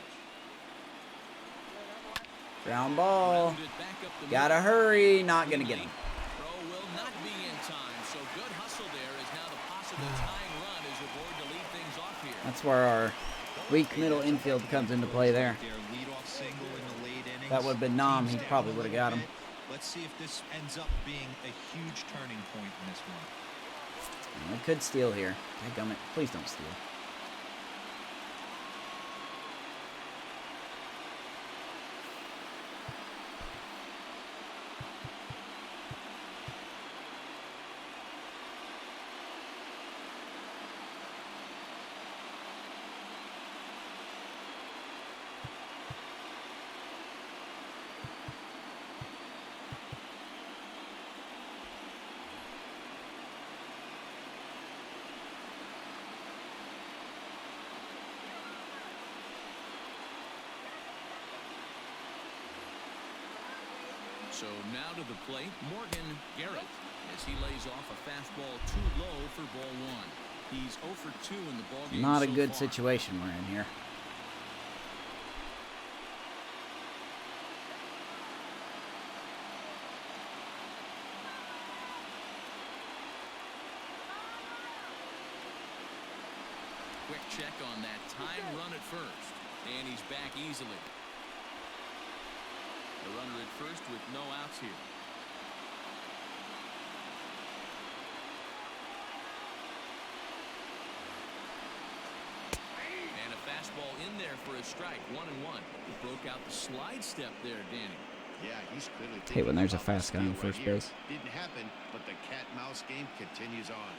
Ground ball. Grounded back up the Gotta middle. hurry. Not going to get him. Throw will not be in time, so good hustle there as now the possible tying run is aboard to lead things off here. That's where our weak middle infield comes into play there. Their leadoff single in the late innings. That would have been Nom. He Teams down probably a would have little got him. bit, Let's see if this ends up being a huge turning point in this one. I could steal here. Dadgummit. Please don't steal. So now to the plate, Morgan Garrett, as he lays off a fastball too low for ball one. He's 0 for 2 in the ballgame. Not a so good far. situation we're in here. Quick check on that time run at first. And he's back easily. The runner at first with no outs here. And a fastball in there for a strike. 1-1. He broke out the slide step there, Danny. Yeah, he's clearly Hey, when there's a thinking about fast guy on that steal first right here. base. Didn't happen, but the cat-mouse game continues on.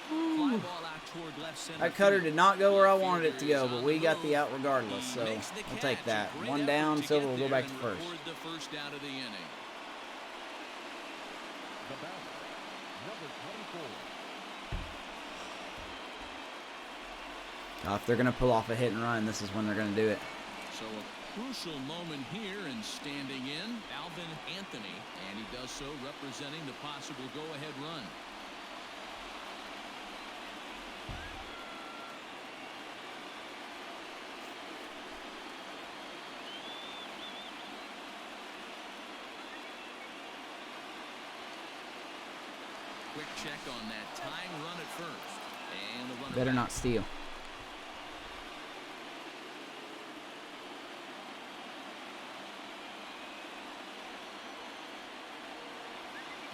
Fly ball out toward left center That cutter field. did not go where I Left wanted it to fielder go, is but on we the got the move. out regardless, He so makes the we'll catch. take that. A great One effort down, to Silver get will go there back to and first. record the first out of the inning. The batter, number 24. If they're going to pull off a hit and run, this is when they're going to do it. So a crucial moment here, and standing in, Alvin Anthony, and he does so representing the possible go-ahead run. Quick check on that time run at first. And the runner Better back. not steal.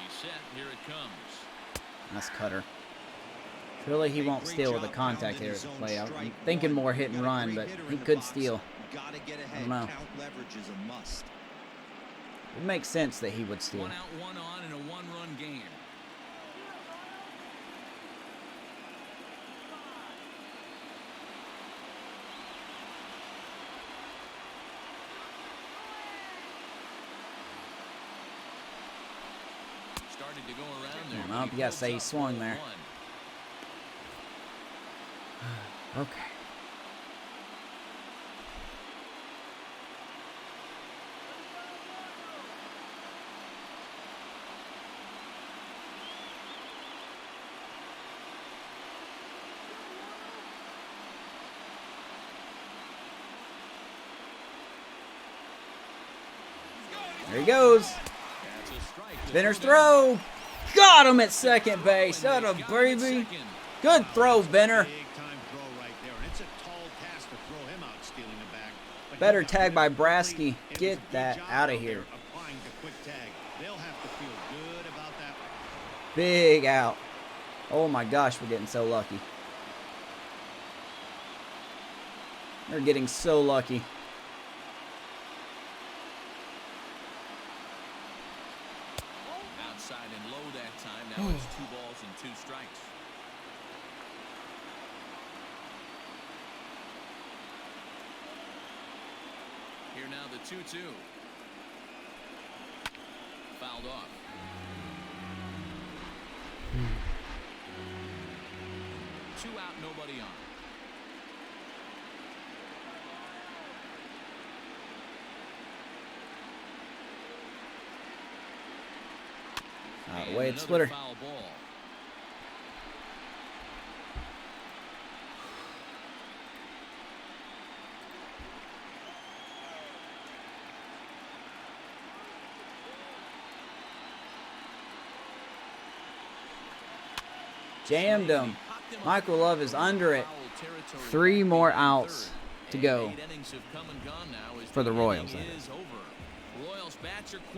He's set. Here it comes. That's Cutter. Surely he won't steal with the contact there at the play. I'm thinking more hit and run, but he could steal. Gotta get I ahead. don't know. Count leverage is a must. It makes sense that he would steal. 1 out, 1 on in a one-run game. Started to go around there. Well, but you gotta pulls say he up swung ball there. one. Okay. There he goes. That's a strike. to Benner's throw down. throw. Got him at second base. That a Got him at baby. second. Good throw, Benner. Big-time throw right there, and it's a tall task to throw him out stealing the bag. But Better he got tag it by completely. Brasky. It was Get a good that job outta out here. there applying the quick tag. They'll have to feel good about that one. Big out. Oh my gosh, we're getting so lucky. They're getting so lucky. Outside and low that time. Now it's 2 balls and 2 strikes. Here now the 2-2. Fouled off. Two out, nobody on. And Wade another Splitter. foul ball. Jammed him. Michael Love is under it. 3 more outs to go for the Royals.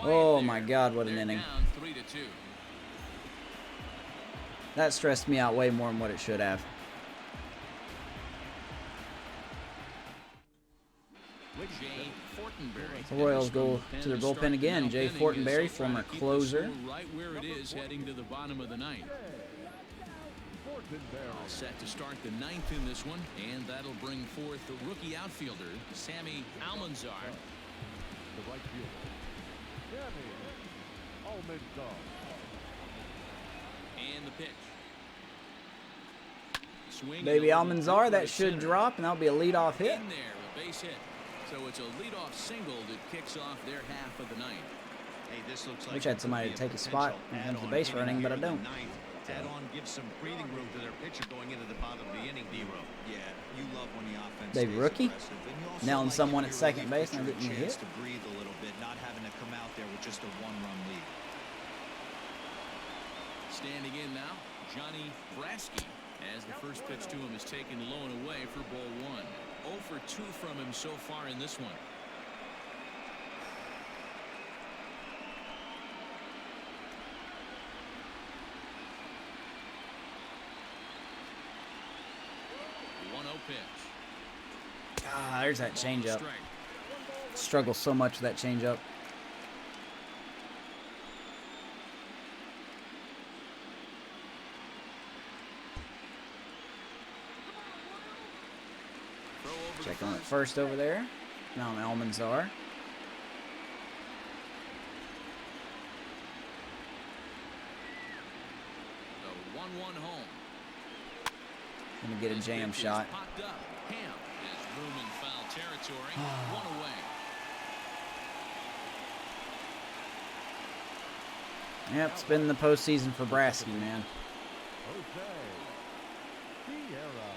Oh my God, what an inning. That stressed me out way more than what it should have. The Royals go to their bullpen again. Jay Fortenberry, former closer. Right where it is heading to the bottom of the ninth. All set to start the ninth in this one, and that'll bring forth the rookie outfielder, Sammy Almanzar. The right fielder, Sammy Almanzar. And the pitch. Swing Baby Almanzar, that should drop, and that'll be a leadoff hit. In there, a base hit. So it's a leadoff single that kicks off their half of the ninth. Hey, this looks like Wish I had somebody to take a spot when it comes to base running, but I don't. Add on, give some breathing room to their pitcher going into the bottom of the inning, D-Row. Yeah, you love when the offense Baby stays rookie, aggressive, and you also nailing like someone if at your second relief base and pitcher getting a hit. chance to breathe a little bit, not having to come out there with just a one-run lead. Standing in now, Johnny Brasky, as the first pitch to him is taken low and away for ball 1. 0 for 2 from him so far in this one. Pitch. Ah, there's that changeup. Struggle so much with that changeup. Check on it first over there. Now Almanzar. The 1-1 home. Gonna get a jam shot. Popped up. Ham has room in foul territory. 1 away. Yep, it's been the postseason for Brasky, man. Jose Sierra.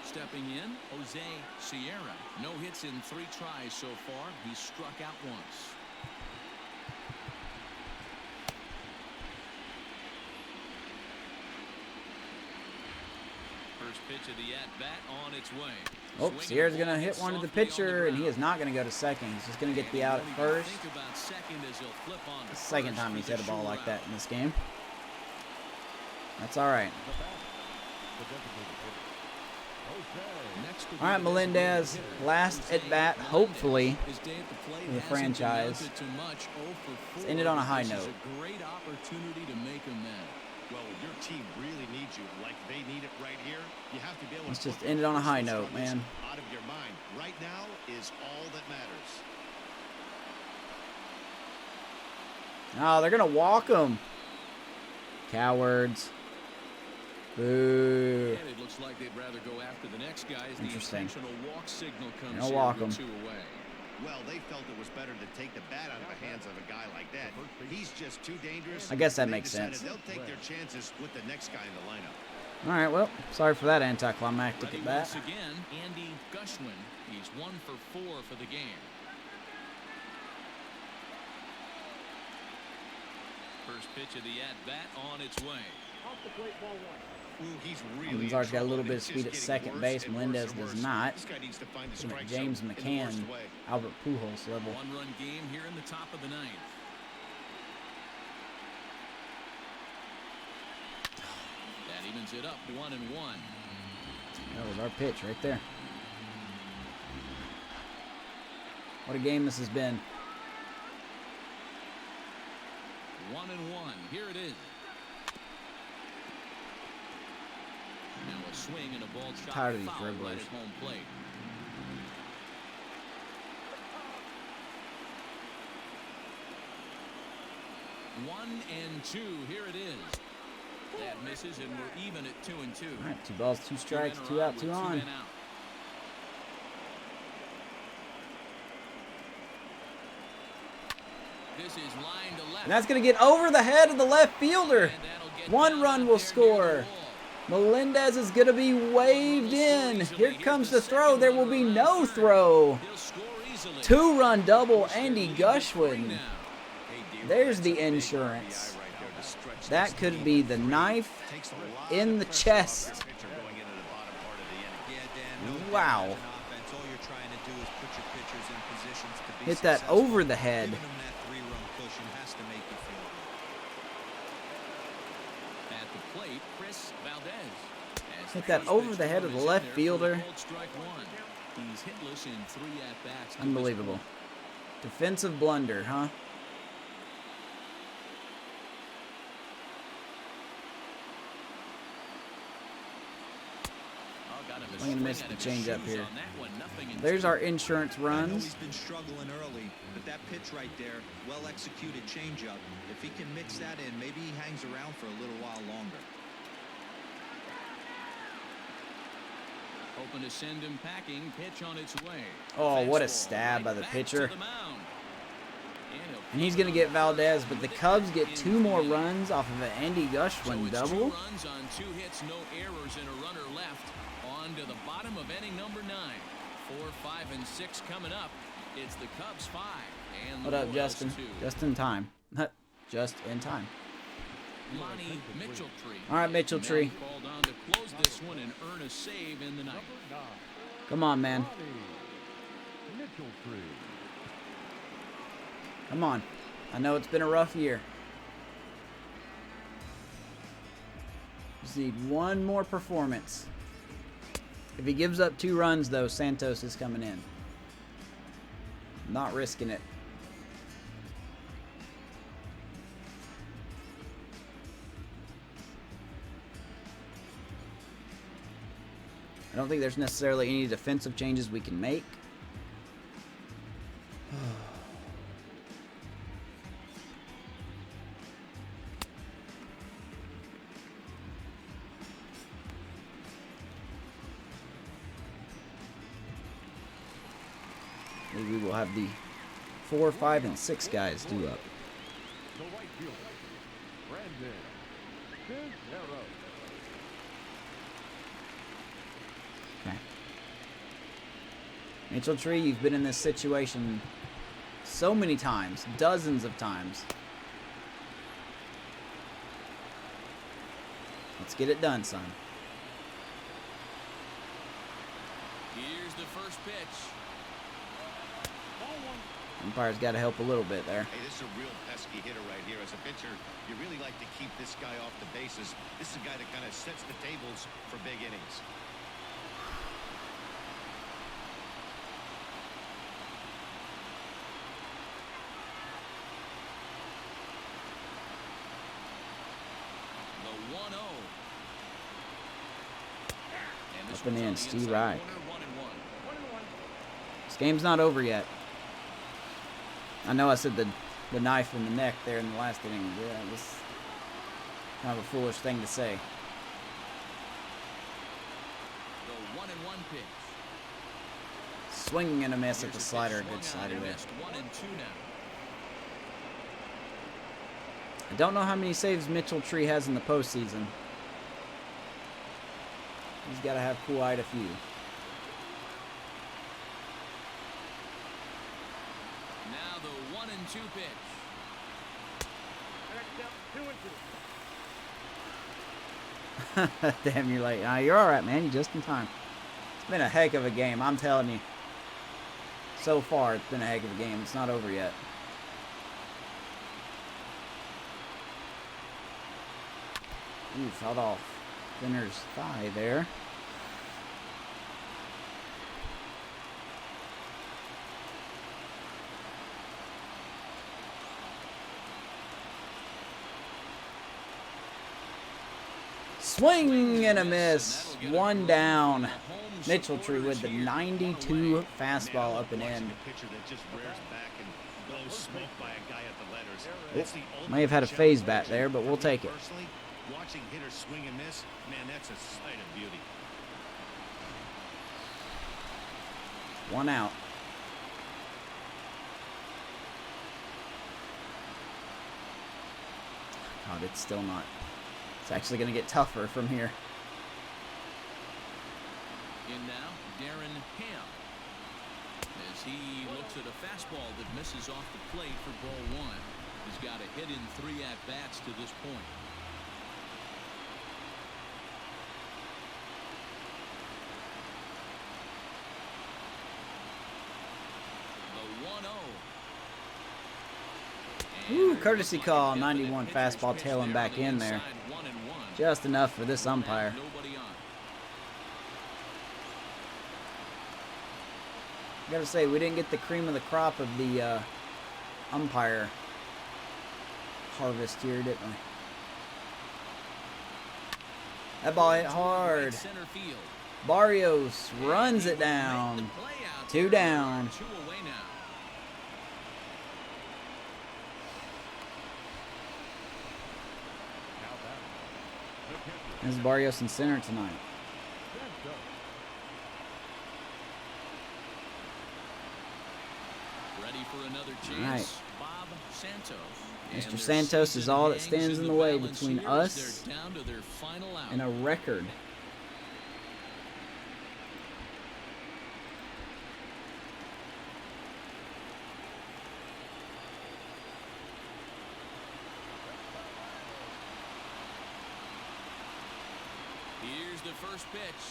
Stepping in, Jose Sierra. No hits in 3 tries so far. He's struck out once. First pitch of the at-bat on its way. Oh, Sierra's going to hit one to the pitcher, and he is not going to go to second. He's just going to get the out at first. The second time he's hit a ball like that in this game. That's all right. All right, Melendez, last at-bat, hopefully, for the franchise. Let's end it on a high note. A great opportunity to make a man. Well, when your team really needs you like they need it right here, you have to be able to. Let's just end it on a high note, man. Out of your mind. Right now is all that matters. Oh, they're going to walk him. Cowards. Boo. And it looks like they'd rather go after the next guy as the Interesting. intentional walk signal comes They'll here walk with him. 2 away. Well, they felt it was better to take the bat out of the hands of a guy like that. He's just too dangerous. I guess that They makes decided sense. They'll take their chances with the next guy in the lineup. All right, well, sorry for that anticlimactic Ready at bat. once again, Andy Gushwin. He's 1 for 4 for the game. First pitch of the at-bat on its way. Ooh, he's really Almanzar's got a little in bit of trouble. speed at It's second getting base. worse and Melendez worse and does worse. not. This guy needs to find the Looking at strike James zone in the McCann, worst way. Albert Pujols level. 1-run game here in the top of the 9th. That evens it up 1-1. That was our pitch right there. What a game this has been. 1-1. Here it is. Now a swing and a ball shot Tired of these foul right dribblers. at home plate. One and 2. Here it is. That misses, and we're even at 2-2. All right, 2 balls, 2 strikes, 2 out, 2 on. men out. This is line to left. And that's going to get over the head of the left fielder. And that'll get 1 down run out will there near score. the wall. Melendez is going to be waved in. Here comes the throw. There will be no throw. He'll score easily. 2-run double, Andy Gushwin. Now. There's the insurance. stretch That this could game. be the knife Takes a lot in of the pressure off chest. your pitcher going into the bottom part of the inning. Yeah, Dan, no doubt Wow. as an offense, all you're trying to do is put your pitchers in positions to be Hit that successful. over the head. Giving them that 3-run cushion has to make you feel good. At the plate, Chris Valdez. As Hit the that first over pitch the head of comes the in left there for a fielder. called strike one. He's hitless in 3 at-bats. to this Unbelievable. point. Defensive blunder, huh? Oh, got him a I'm gonna miss swing the out of his change up shoes here. on that one. Nothing in There's 2. our insurance I know runs. he's been struggling early, but that pitch right there, well-executed changeup. If he can mix that in, maybe he hangs around for a little while longer. Hoping to send him packing. Pitch on its way. Oh, what a Fastball stab right by the back pitcher. to the mound. he'll And he's going to get Valdez, but the Cubs get 2 more runs off of an Andy So Gushwin it's double. 2 runs on 2 hits, no errors, and a runner left. On to the bottom of inning number 9. 4, 5, and 6 coming up. It's the Cubs 5 and the What up, Royals Justin? 2. Just in time. Just in time. Lonnie Mitchell-Tree. All right, Mitchell-Tree. Man called on to close this one and earn a save in the ninth. Come on, man. Mitchell-Tree. Come on. I know it's been a rough year. Just need one more performance. If he gives up 2 runs, though, Santos is coming in. Not risking it. I don't think there's necessarily any defensive changes we can make. Maybe we will have the 4, 5, and 6 guys do up. The right fielder, Brandon Cisnero. Okay. Mitchell-Tree, you've been in this situation so many times, dozens of times. Let's get it done, son. Here's the first pitch. Umpire's got to help a little bit there. Hey, this is a real pesky hitter right here. As a pitcher, you really like to keep this guy off the bases. This is a guy that kind of sets the tables for big innings. The 1-0. And this Up and one's in, on the Steve inside Wright. corner, 1-1. This game's not over yet. I know I said the knife in the neck there in the last inning. Yeah, it was kind of a foolish thing to say. The 1-1 pitch. Swinging and a miss at the Here's a slider. pitch Good swung on slider and there. missed. 1-2 now. I don't know how many saves Mitchell-Tree has in the postseason. He's got to have quite a few. Now the 1-2 pitch. Damn, you're late. You're all right, man. You're just in time. It's been a heck of a game. I'm telling you. So far, it's been a heck of a game. It's not over yet. Ooh, fouled off Finner's thigh there. Swing and a miss. 1 down. Mitchell-Tree with the 92 fastball up and in. A pitcher that just rears back and blows smoke by a guy at the letters. Oop, That's the may have had a ultimate phase challenge bat there, but we'll for me take it. Personally, watching hitters swing and miss, man, that's a sight of beauty. 1 out. God, it's still not. It's actually going to get tougher from here. In now, Darren Ham. As he looks at a fastball that misses off the plate for ball 1. He's got a hit in 3 at-bats to this point. The 1-0. Ooh, courtesy call, 91 fastball tailing back in there. Just enough for this umpire. I gotta say, we didn't get the cream of the crop of the umpire harvest here, didn't we? That ball hit hard. Barrios runs it down. 2 down. This is Barrios in center tonight. Ready for another chance. All right. Bob Santos. Mr. Santos is all that stands in the way between us and a record. Here's the first pitch.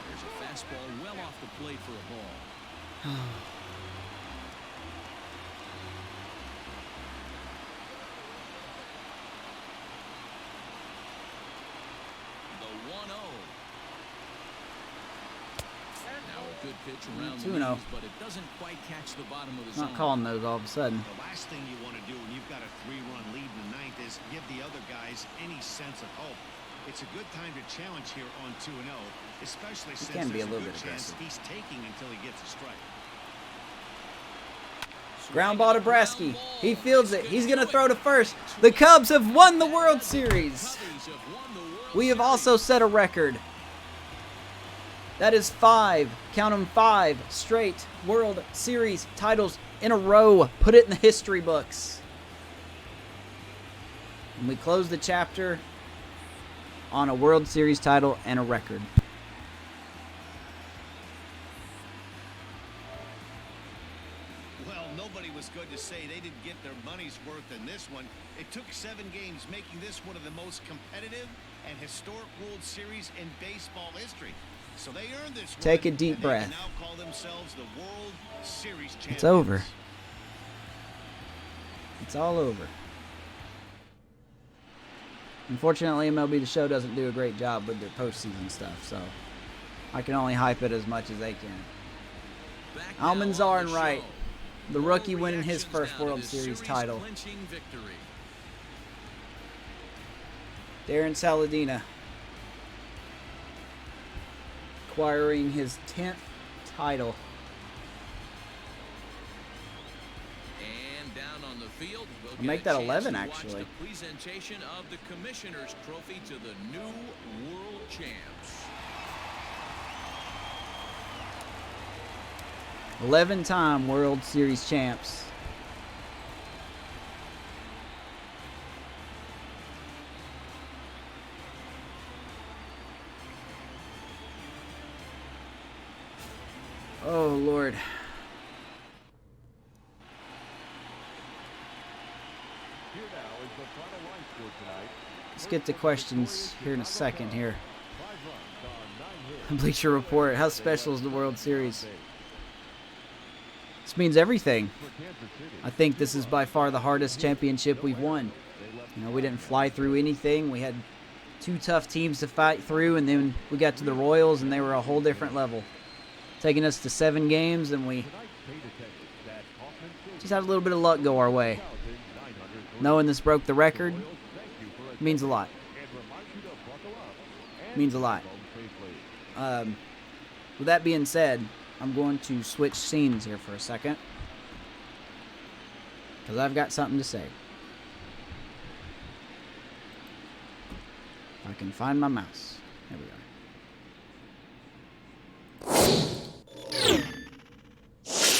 There's a fastball well off the plate for a ball. The 1-0. Now a good pitch around the 2-0. knees, but it doesn't quite catch the bottom of the zone. Not calling those all of a sudden. The last thing you want to do when you've got a 3-run lead in the 9th is give the other guys any sense of hope. It's a good time to challenge here on 2-0, especially since can be there's a little good bit chance aggressive. he's taking until he gets a strike. Ground ball to Brasky. He fields it. He's going to throw to first. The Cubs have won the World Series. We have also set a record. That is 5, count them 5, straight World Series titles in a row. Put it in the history books. And we close the chapter on a World Series title and a record. Well, nobody was going to say they didn't get their money's worth in this one. It took 7 games, making this one of the most competitive and historic World Series in baseball history. So they earned this. Take a deep breath. They can now call themselves the World Series champions. It's over. It's all over. Unfortunately, MLB The Show doesn't do a great job with their postseason stuff, so I can only hype it as much as they can. Almanzar and Wright, the rookie winning his first World Series title. Darren Saladina acquiring his 10th title. And down on the field, we'll I'll make that 11 watch actually. the presentation of the Commissioner's Trophy to the new World Champs. 11-time World Series champs. Oh, Lord. Here now is the final line score tonight. Let's get to questions here in a second here. 5 runs on 9 hits. Bleacher Report, how special is the World Series? This means everything. For Kansas City, I think this is by far the hardest championship we've won. You know, we didn't fly through anything. We had 2 tough teams to fight through, and then we got to the Royals, and they were a whole different level. Taking us to 7 games, and we tonight's paid attention that Hoffman Field just had a little bit of luck go our way. 1,903 Knowing this broke the record Royals, thank you for means a lot. and remind you to buckle up and Means a lot. home safely. With that being said, I'm going to switch scenes here for a second, because I've got something to say. If I can find my mouse. There we are.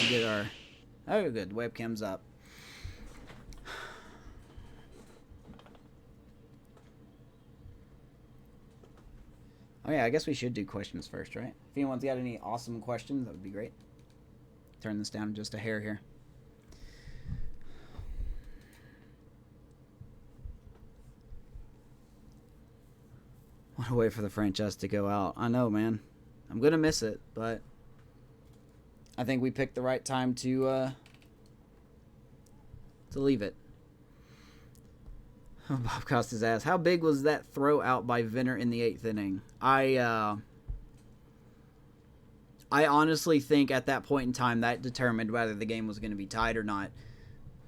Get our... Oh, good. Webcam's up. Oh, yeah, I guess we should do questions first, right? If anyone's got any awesome questions, that would be great. Turn this down just a hair here. What a way for the franchise to go out. I know, man. I'm going to miss it, but I think we picked the right time to leave it. Bob Costas asks, how big was that throw out by Venner in the 8th inning? I honestly think at that point in time that determined whether the game was going to be tied or not.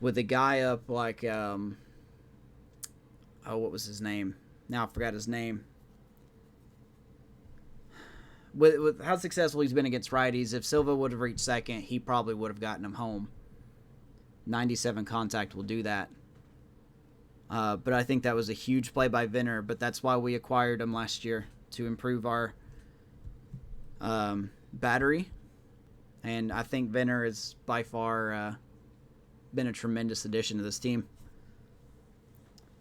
With the guy up like, what was his name? Now I forgot his name. With how successful he's been against righties, if Silva would have reached second, he probably would have gotten him home. 97 contact will do that. But I think that was a huge play by Venner, but that's why we acquired him last year, to improve our battery. And I think Venner has by far been a tremendous addition to this team.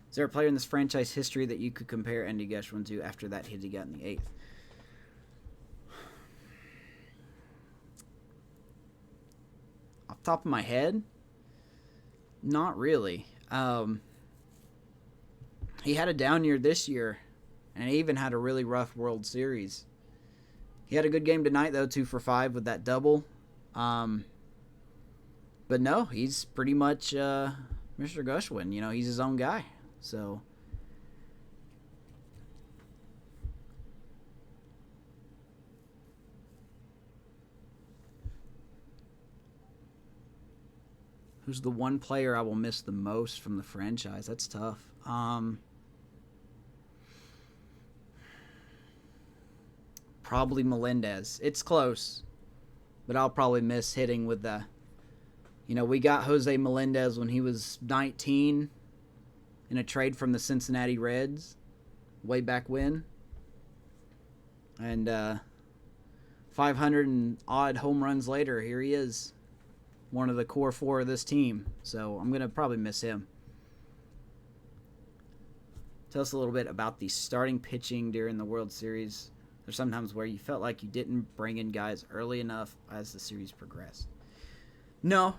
Is there a player in this franchise history that you could compare Andy Gershwin to after that hit he got in the 8th? Off the top of my head, not really. He had a down year this year, and he even had a really rough World Series. He had a good game tonight, though, 2 for 5 with that double. But no, he's pretty much Mr. Gershwin. You know, he's his own guy. So who's the one player I will miss the most from the franchise? That's tough. Probably Melendez. It's close, but I'll probably miss hitting with the... You know, we got Jose Melendez when he was 19 in a trade from the Cincinnati Reds way back when. And 500 and odd home runs later, here he is. One of the core 4 of this team. So I'm going to probably miss him. Tell us a little bit about the starting pitching during the World Series. There's sometimes where you felt like you didn't bring in guys early enough as the series progressed. No,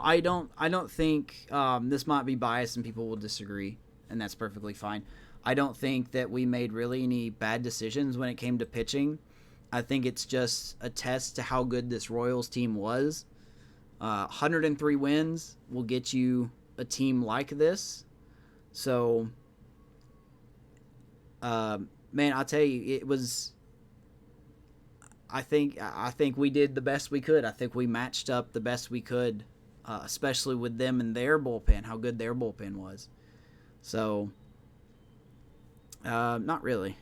I don't think this might be biased and people will disagree, and that's perfectly fine. I don't think that we made really any bad decisions when it came to pitching. I think it's just a test to how good this Royals team was. 103 wins will get you a team like this. So, man, I'll tell you, it was... I think we did the best we could. I think we matched up the best we could, especially with them and their bullpen, how good their bullpen was. So, not really.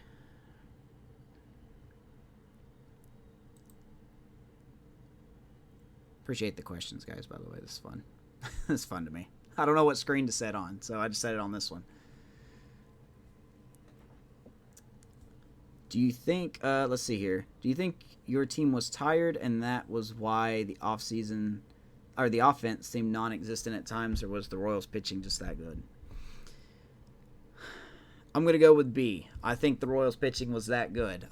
Appreciate the questions, guys, by the way. This is fun. It's fun to me. I don't know what screen to set on, so I just set it on this one. Do you think, let's see here. Do you think your team was tired and that was why the offseason, or the offense seemed non-existent at times, or was the Royals pitching just that good? I'm going to go with B. I think the Royals pitching was that good.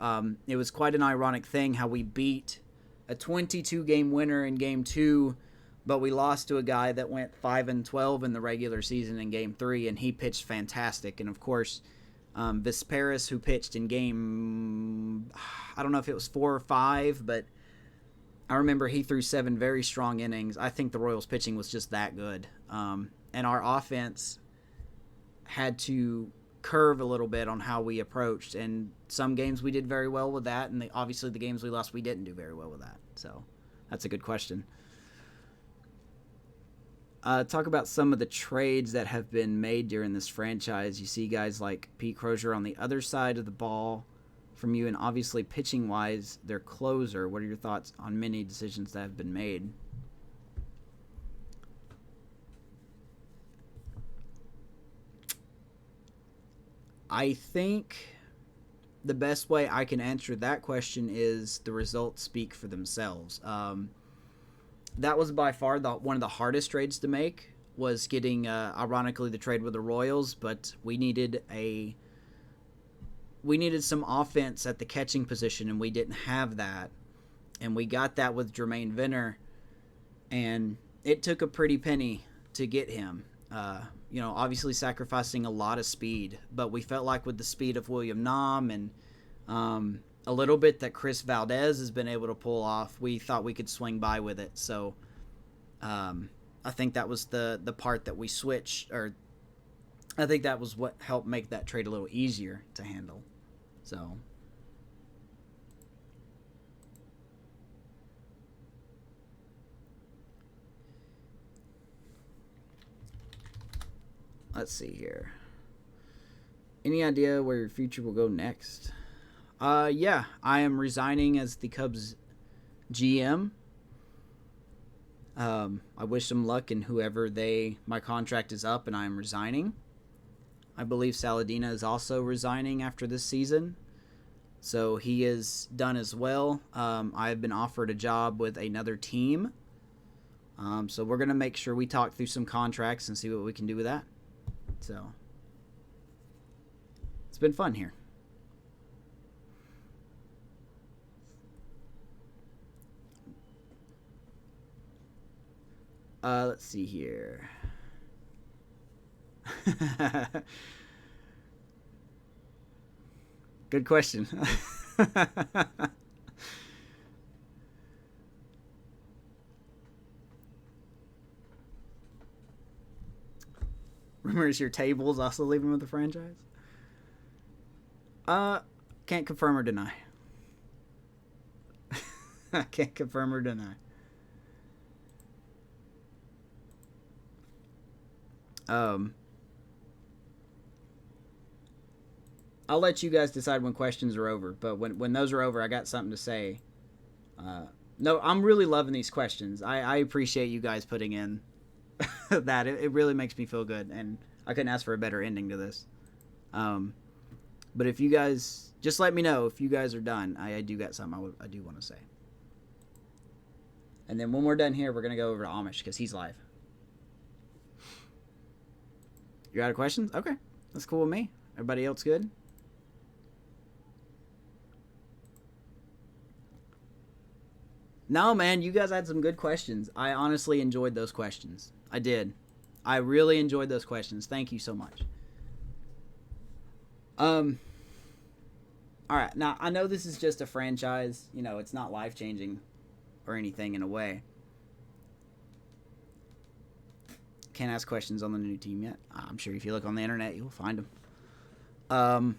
It was quite an ironic thing how we beat a 22-game winner in Game 2, but we lost to a guy that went 5-12 in the regular season in Game 3, and he pitched fantastic. And, of course, Vesperis, who pitched in game, I don't know if it was 4 or 5, but I remember he threw 7 very strong innings. I think the Royals pitching was just that good. And our offense had to curve a little bit on how we approached. And some games we did very well with that, and obviously the games we lost, we didn't do very well with that. So that's a good question. Talk about some of the trades that have been made during this franchise. You see guys like Pete Crozier on the other side of the ball from you, and obviously pitching-wise, their closer. What are your thoughts on many decisions that have been made? I think the best way I can answer that question is the results speak for themselves. That was by far one of the hardest trades to make, was getting, ironically, the trade with the Royals, but we needed some offense at the catching position, and we didn't have that. And we got that with Jermaine Venner, and it took a pretty penny to get him. obviously sacrificing a lot of speed, but we felt like with the speed of William Nam and a little bit that Chris Valdez has been able to pull off, we thought we could swing by with it. So I think that was the part that we switched, or I think that was what helped make that trade a little easier to handle. So let's see here. Any idea where your future will go next? Yeah, I am resigning as the Cubs GM. I wish them luck in whoever my contract is up and I am resigning. I believe Saladina is also resigning after this season. So he is done as well. I have been offered a job with another team. So we're going to make sure we talk through some contracts and see what we can do with that. So it's been fun here. Let's see here. Good question. Rumors your table's also leaving with the franchise? Can't confirm or deny. I can't confirm or deny. I'll let you guys decide when questions are over, but when those are over, I got something to say. No, I'm really loving these questions. I appreciate you guys putting in that. It really makes me feel good, and I couldn't ask for a better ending to this. But if you guys, just let me know if you guys are done. I do got something I do want to say. And then when we're done here, we're going to go over to Amish because he's live. You out of questions? Okay. That's cool with me. Everybody else good? No, man. You guys had some good questions. I honestly enjoyed those questions. I did. I really enjoyed those questions. Thank you so much. All right. Now, I know this is just a franchise. It's not life-changing or anything in a way. Can't ask questions on the new team yet. I'm sure if you look on the internet, you'll find them.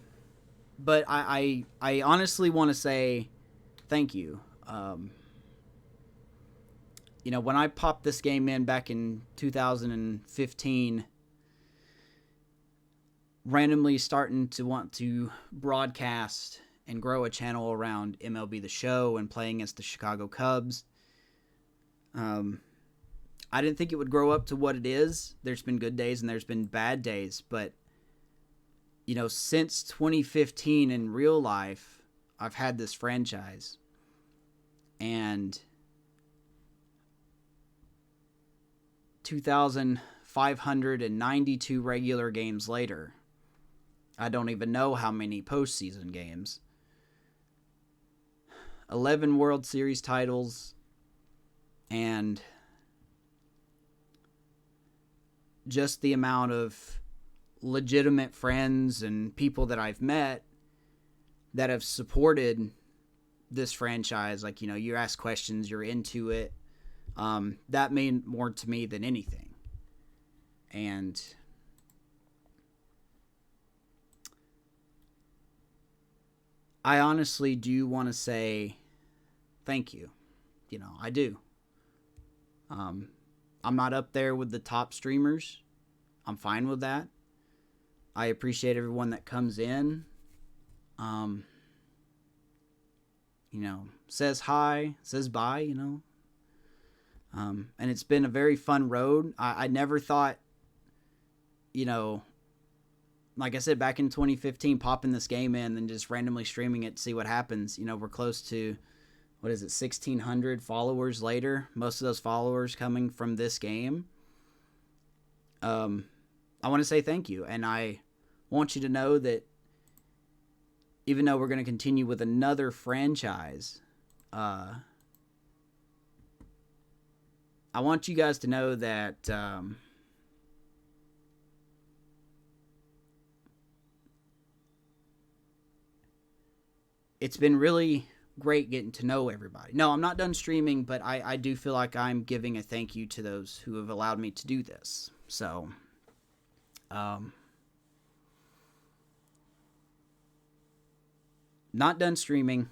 But I honestly want to say thank you. When I popped this game in back in 2015, randomly starting to want to broadcast and grow a channel around MLB The Show and playing against the Chicago Cubs, I didn't think it would grow up to what it is. There's been good days and there's been bad days, but since 2015 in real life, I've had this franchise, and 2,592 regular games later, I don't even know how many postseason games, 11 World Series titles, and just the amount of legitimate friends and people that I've met that have supported this franchise. Like, you ask questions, you're into it. That meant more to me than anything. And I honestly do want to say thank you. I do. I'm not up there with the top streamers. I'm fine with that. I appreciate everyone that comes in. Says hi, says bye, And it's been a very fun road. I never thought, like I said, back in 2015, popping this game in and just randomly streaming it to see what happens. We're close to, 1,600 followers later. Most of those followers coming from this game. I want to say thank you. And I want you to know that even though we're going to continue with another franchise, I want you guys to know that it's been really great getting to know everybody. No, I'm not done streaming, but I do feel like I'm giving a thank you to those who have allowed me to do this. So, not done streaming.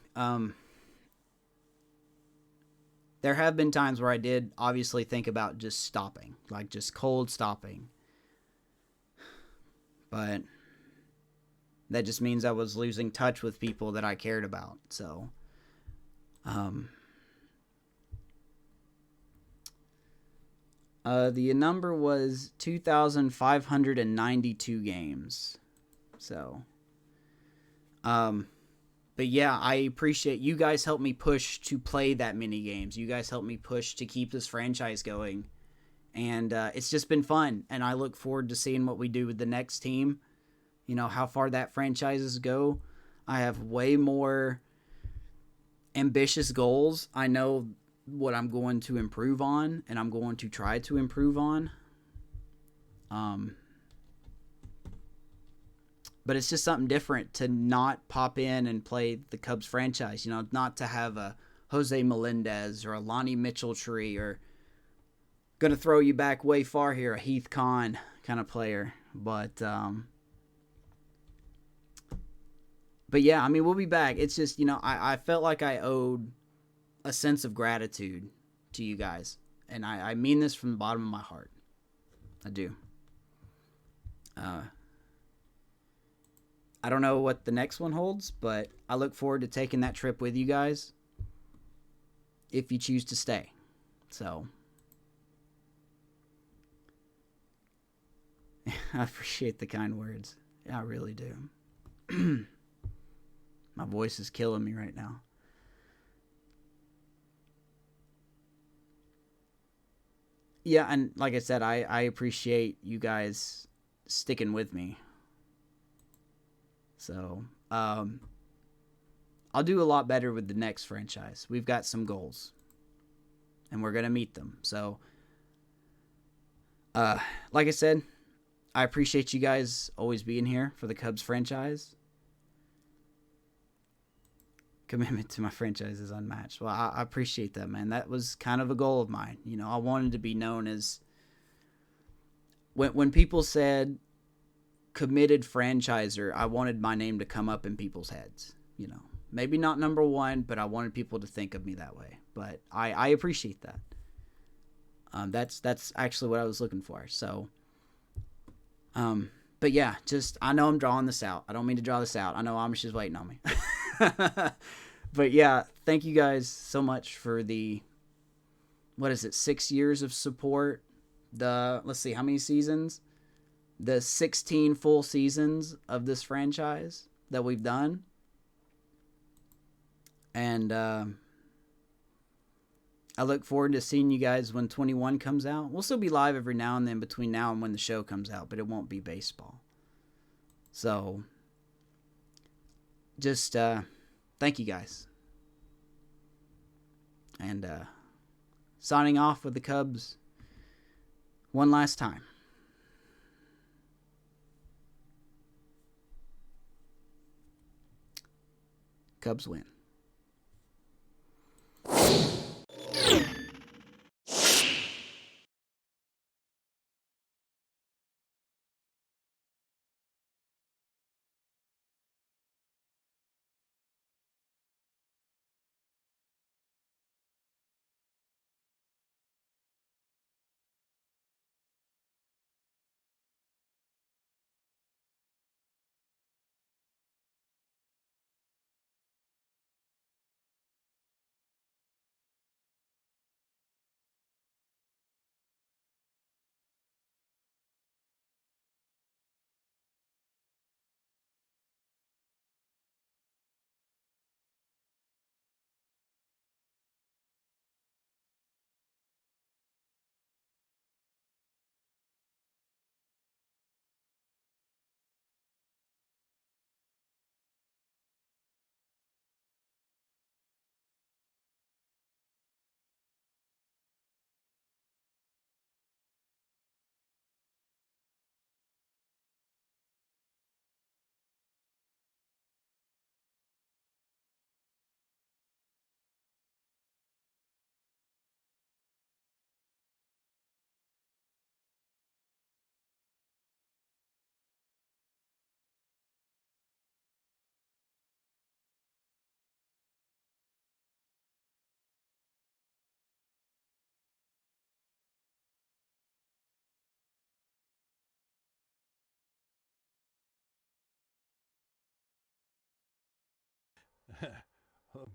There have been times where I did obviously think about just stopping, like just cold stopping. But that just means I was losing touch with people that I cared about. So, the number was 2,592 games. So, but yeah, I appreciate you guys helped me push to play that many games. You guys helped me push to keep this franchise going. And it's just been fun. And I look forward to seeing what we do with the next team. You know, how far that franchises go. I have way more ambitious goals. I know what I'm going to improve on, and I'm going to try to improve on. But it's just something different to not pop in and play the Cubs franchise. You know, not to have a Jose Melendez or a Lonnie Mitchell tree, or going to throw you back way far here, a Heath Kahn kind of player. But yeah, I mean, we'll be back. It's just, you know, I felt like I owed a sense of gratitude to you guys. And I mean this from the bottom of my heart. I do. I don't know what the next one holds, but I look forward to taking that trip with you guys if you choose to stay. So, I appreciate the kind words. Yeah, I really do. My voice is killing me right now. Yeah, and like I said, I appreciate you guys sticking with me. So, I'll do a lot better with the next franchise. We've got some goals, and we're going to meet them. So, like I said, I appreciate you guys always being here for the Cubs franchise. Commitment to my franchise is unmatched. Well, I appreciate that, man. That was kind of a goal of mine. You know, I wanted to be known as, when people said committed franchiser, I wanted my name to come up in people's heads. You know, maybe not number one, but I wanted people to think of me that way. But I appreciate that. That's actually what I was looking for. So, but yeah, just, I know I'm drawing this out. I don't mean to draw this out. I know Amish is waiting on me. But yeah, thank you guys so much for the, 6 years of support. Let's see, how many seasons? The 16 full seasons of this franchise that we've done. And I look forward to seeing you guys when 21 comes out. We'll still be live every now and then between now and when the show comes out, but it won't be baseball. So, just thank you guys. And signing off with the Cubs one last time. Cubs win.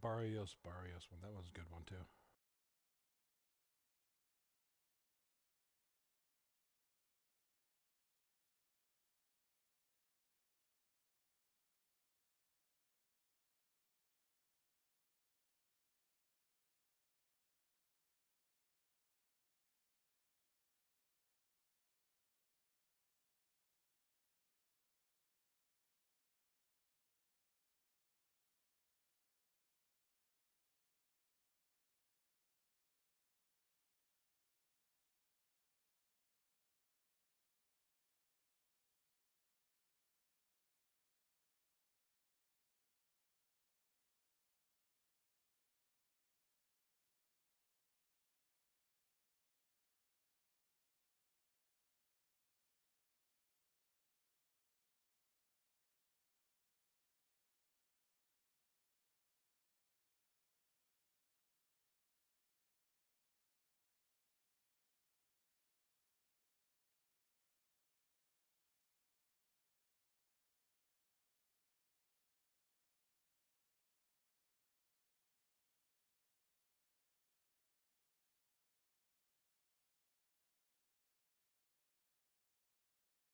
Barrios one. That was a good one too.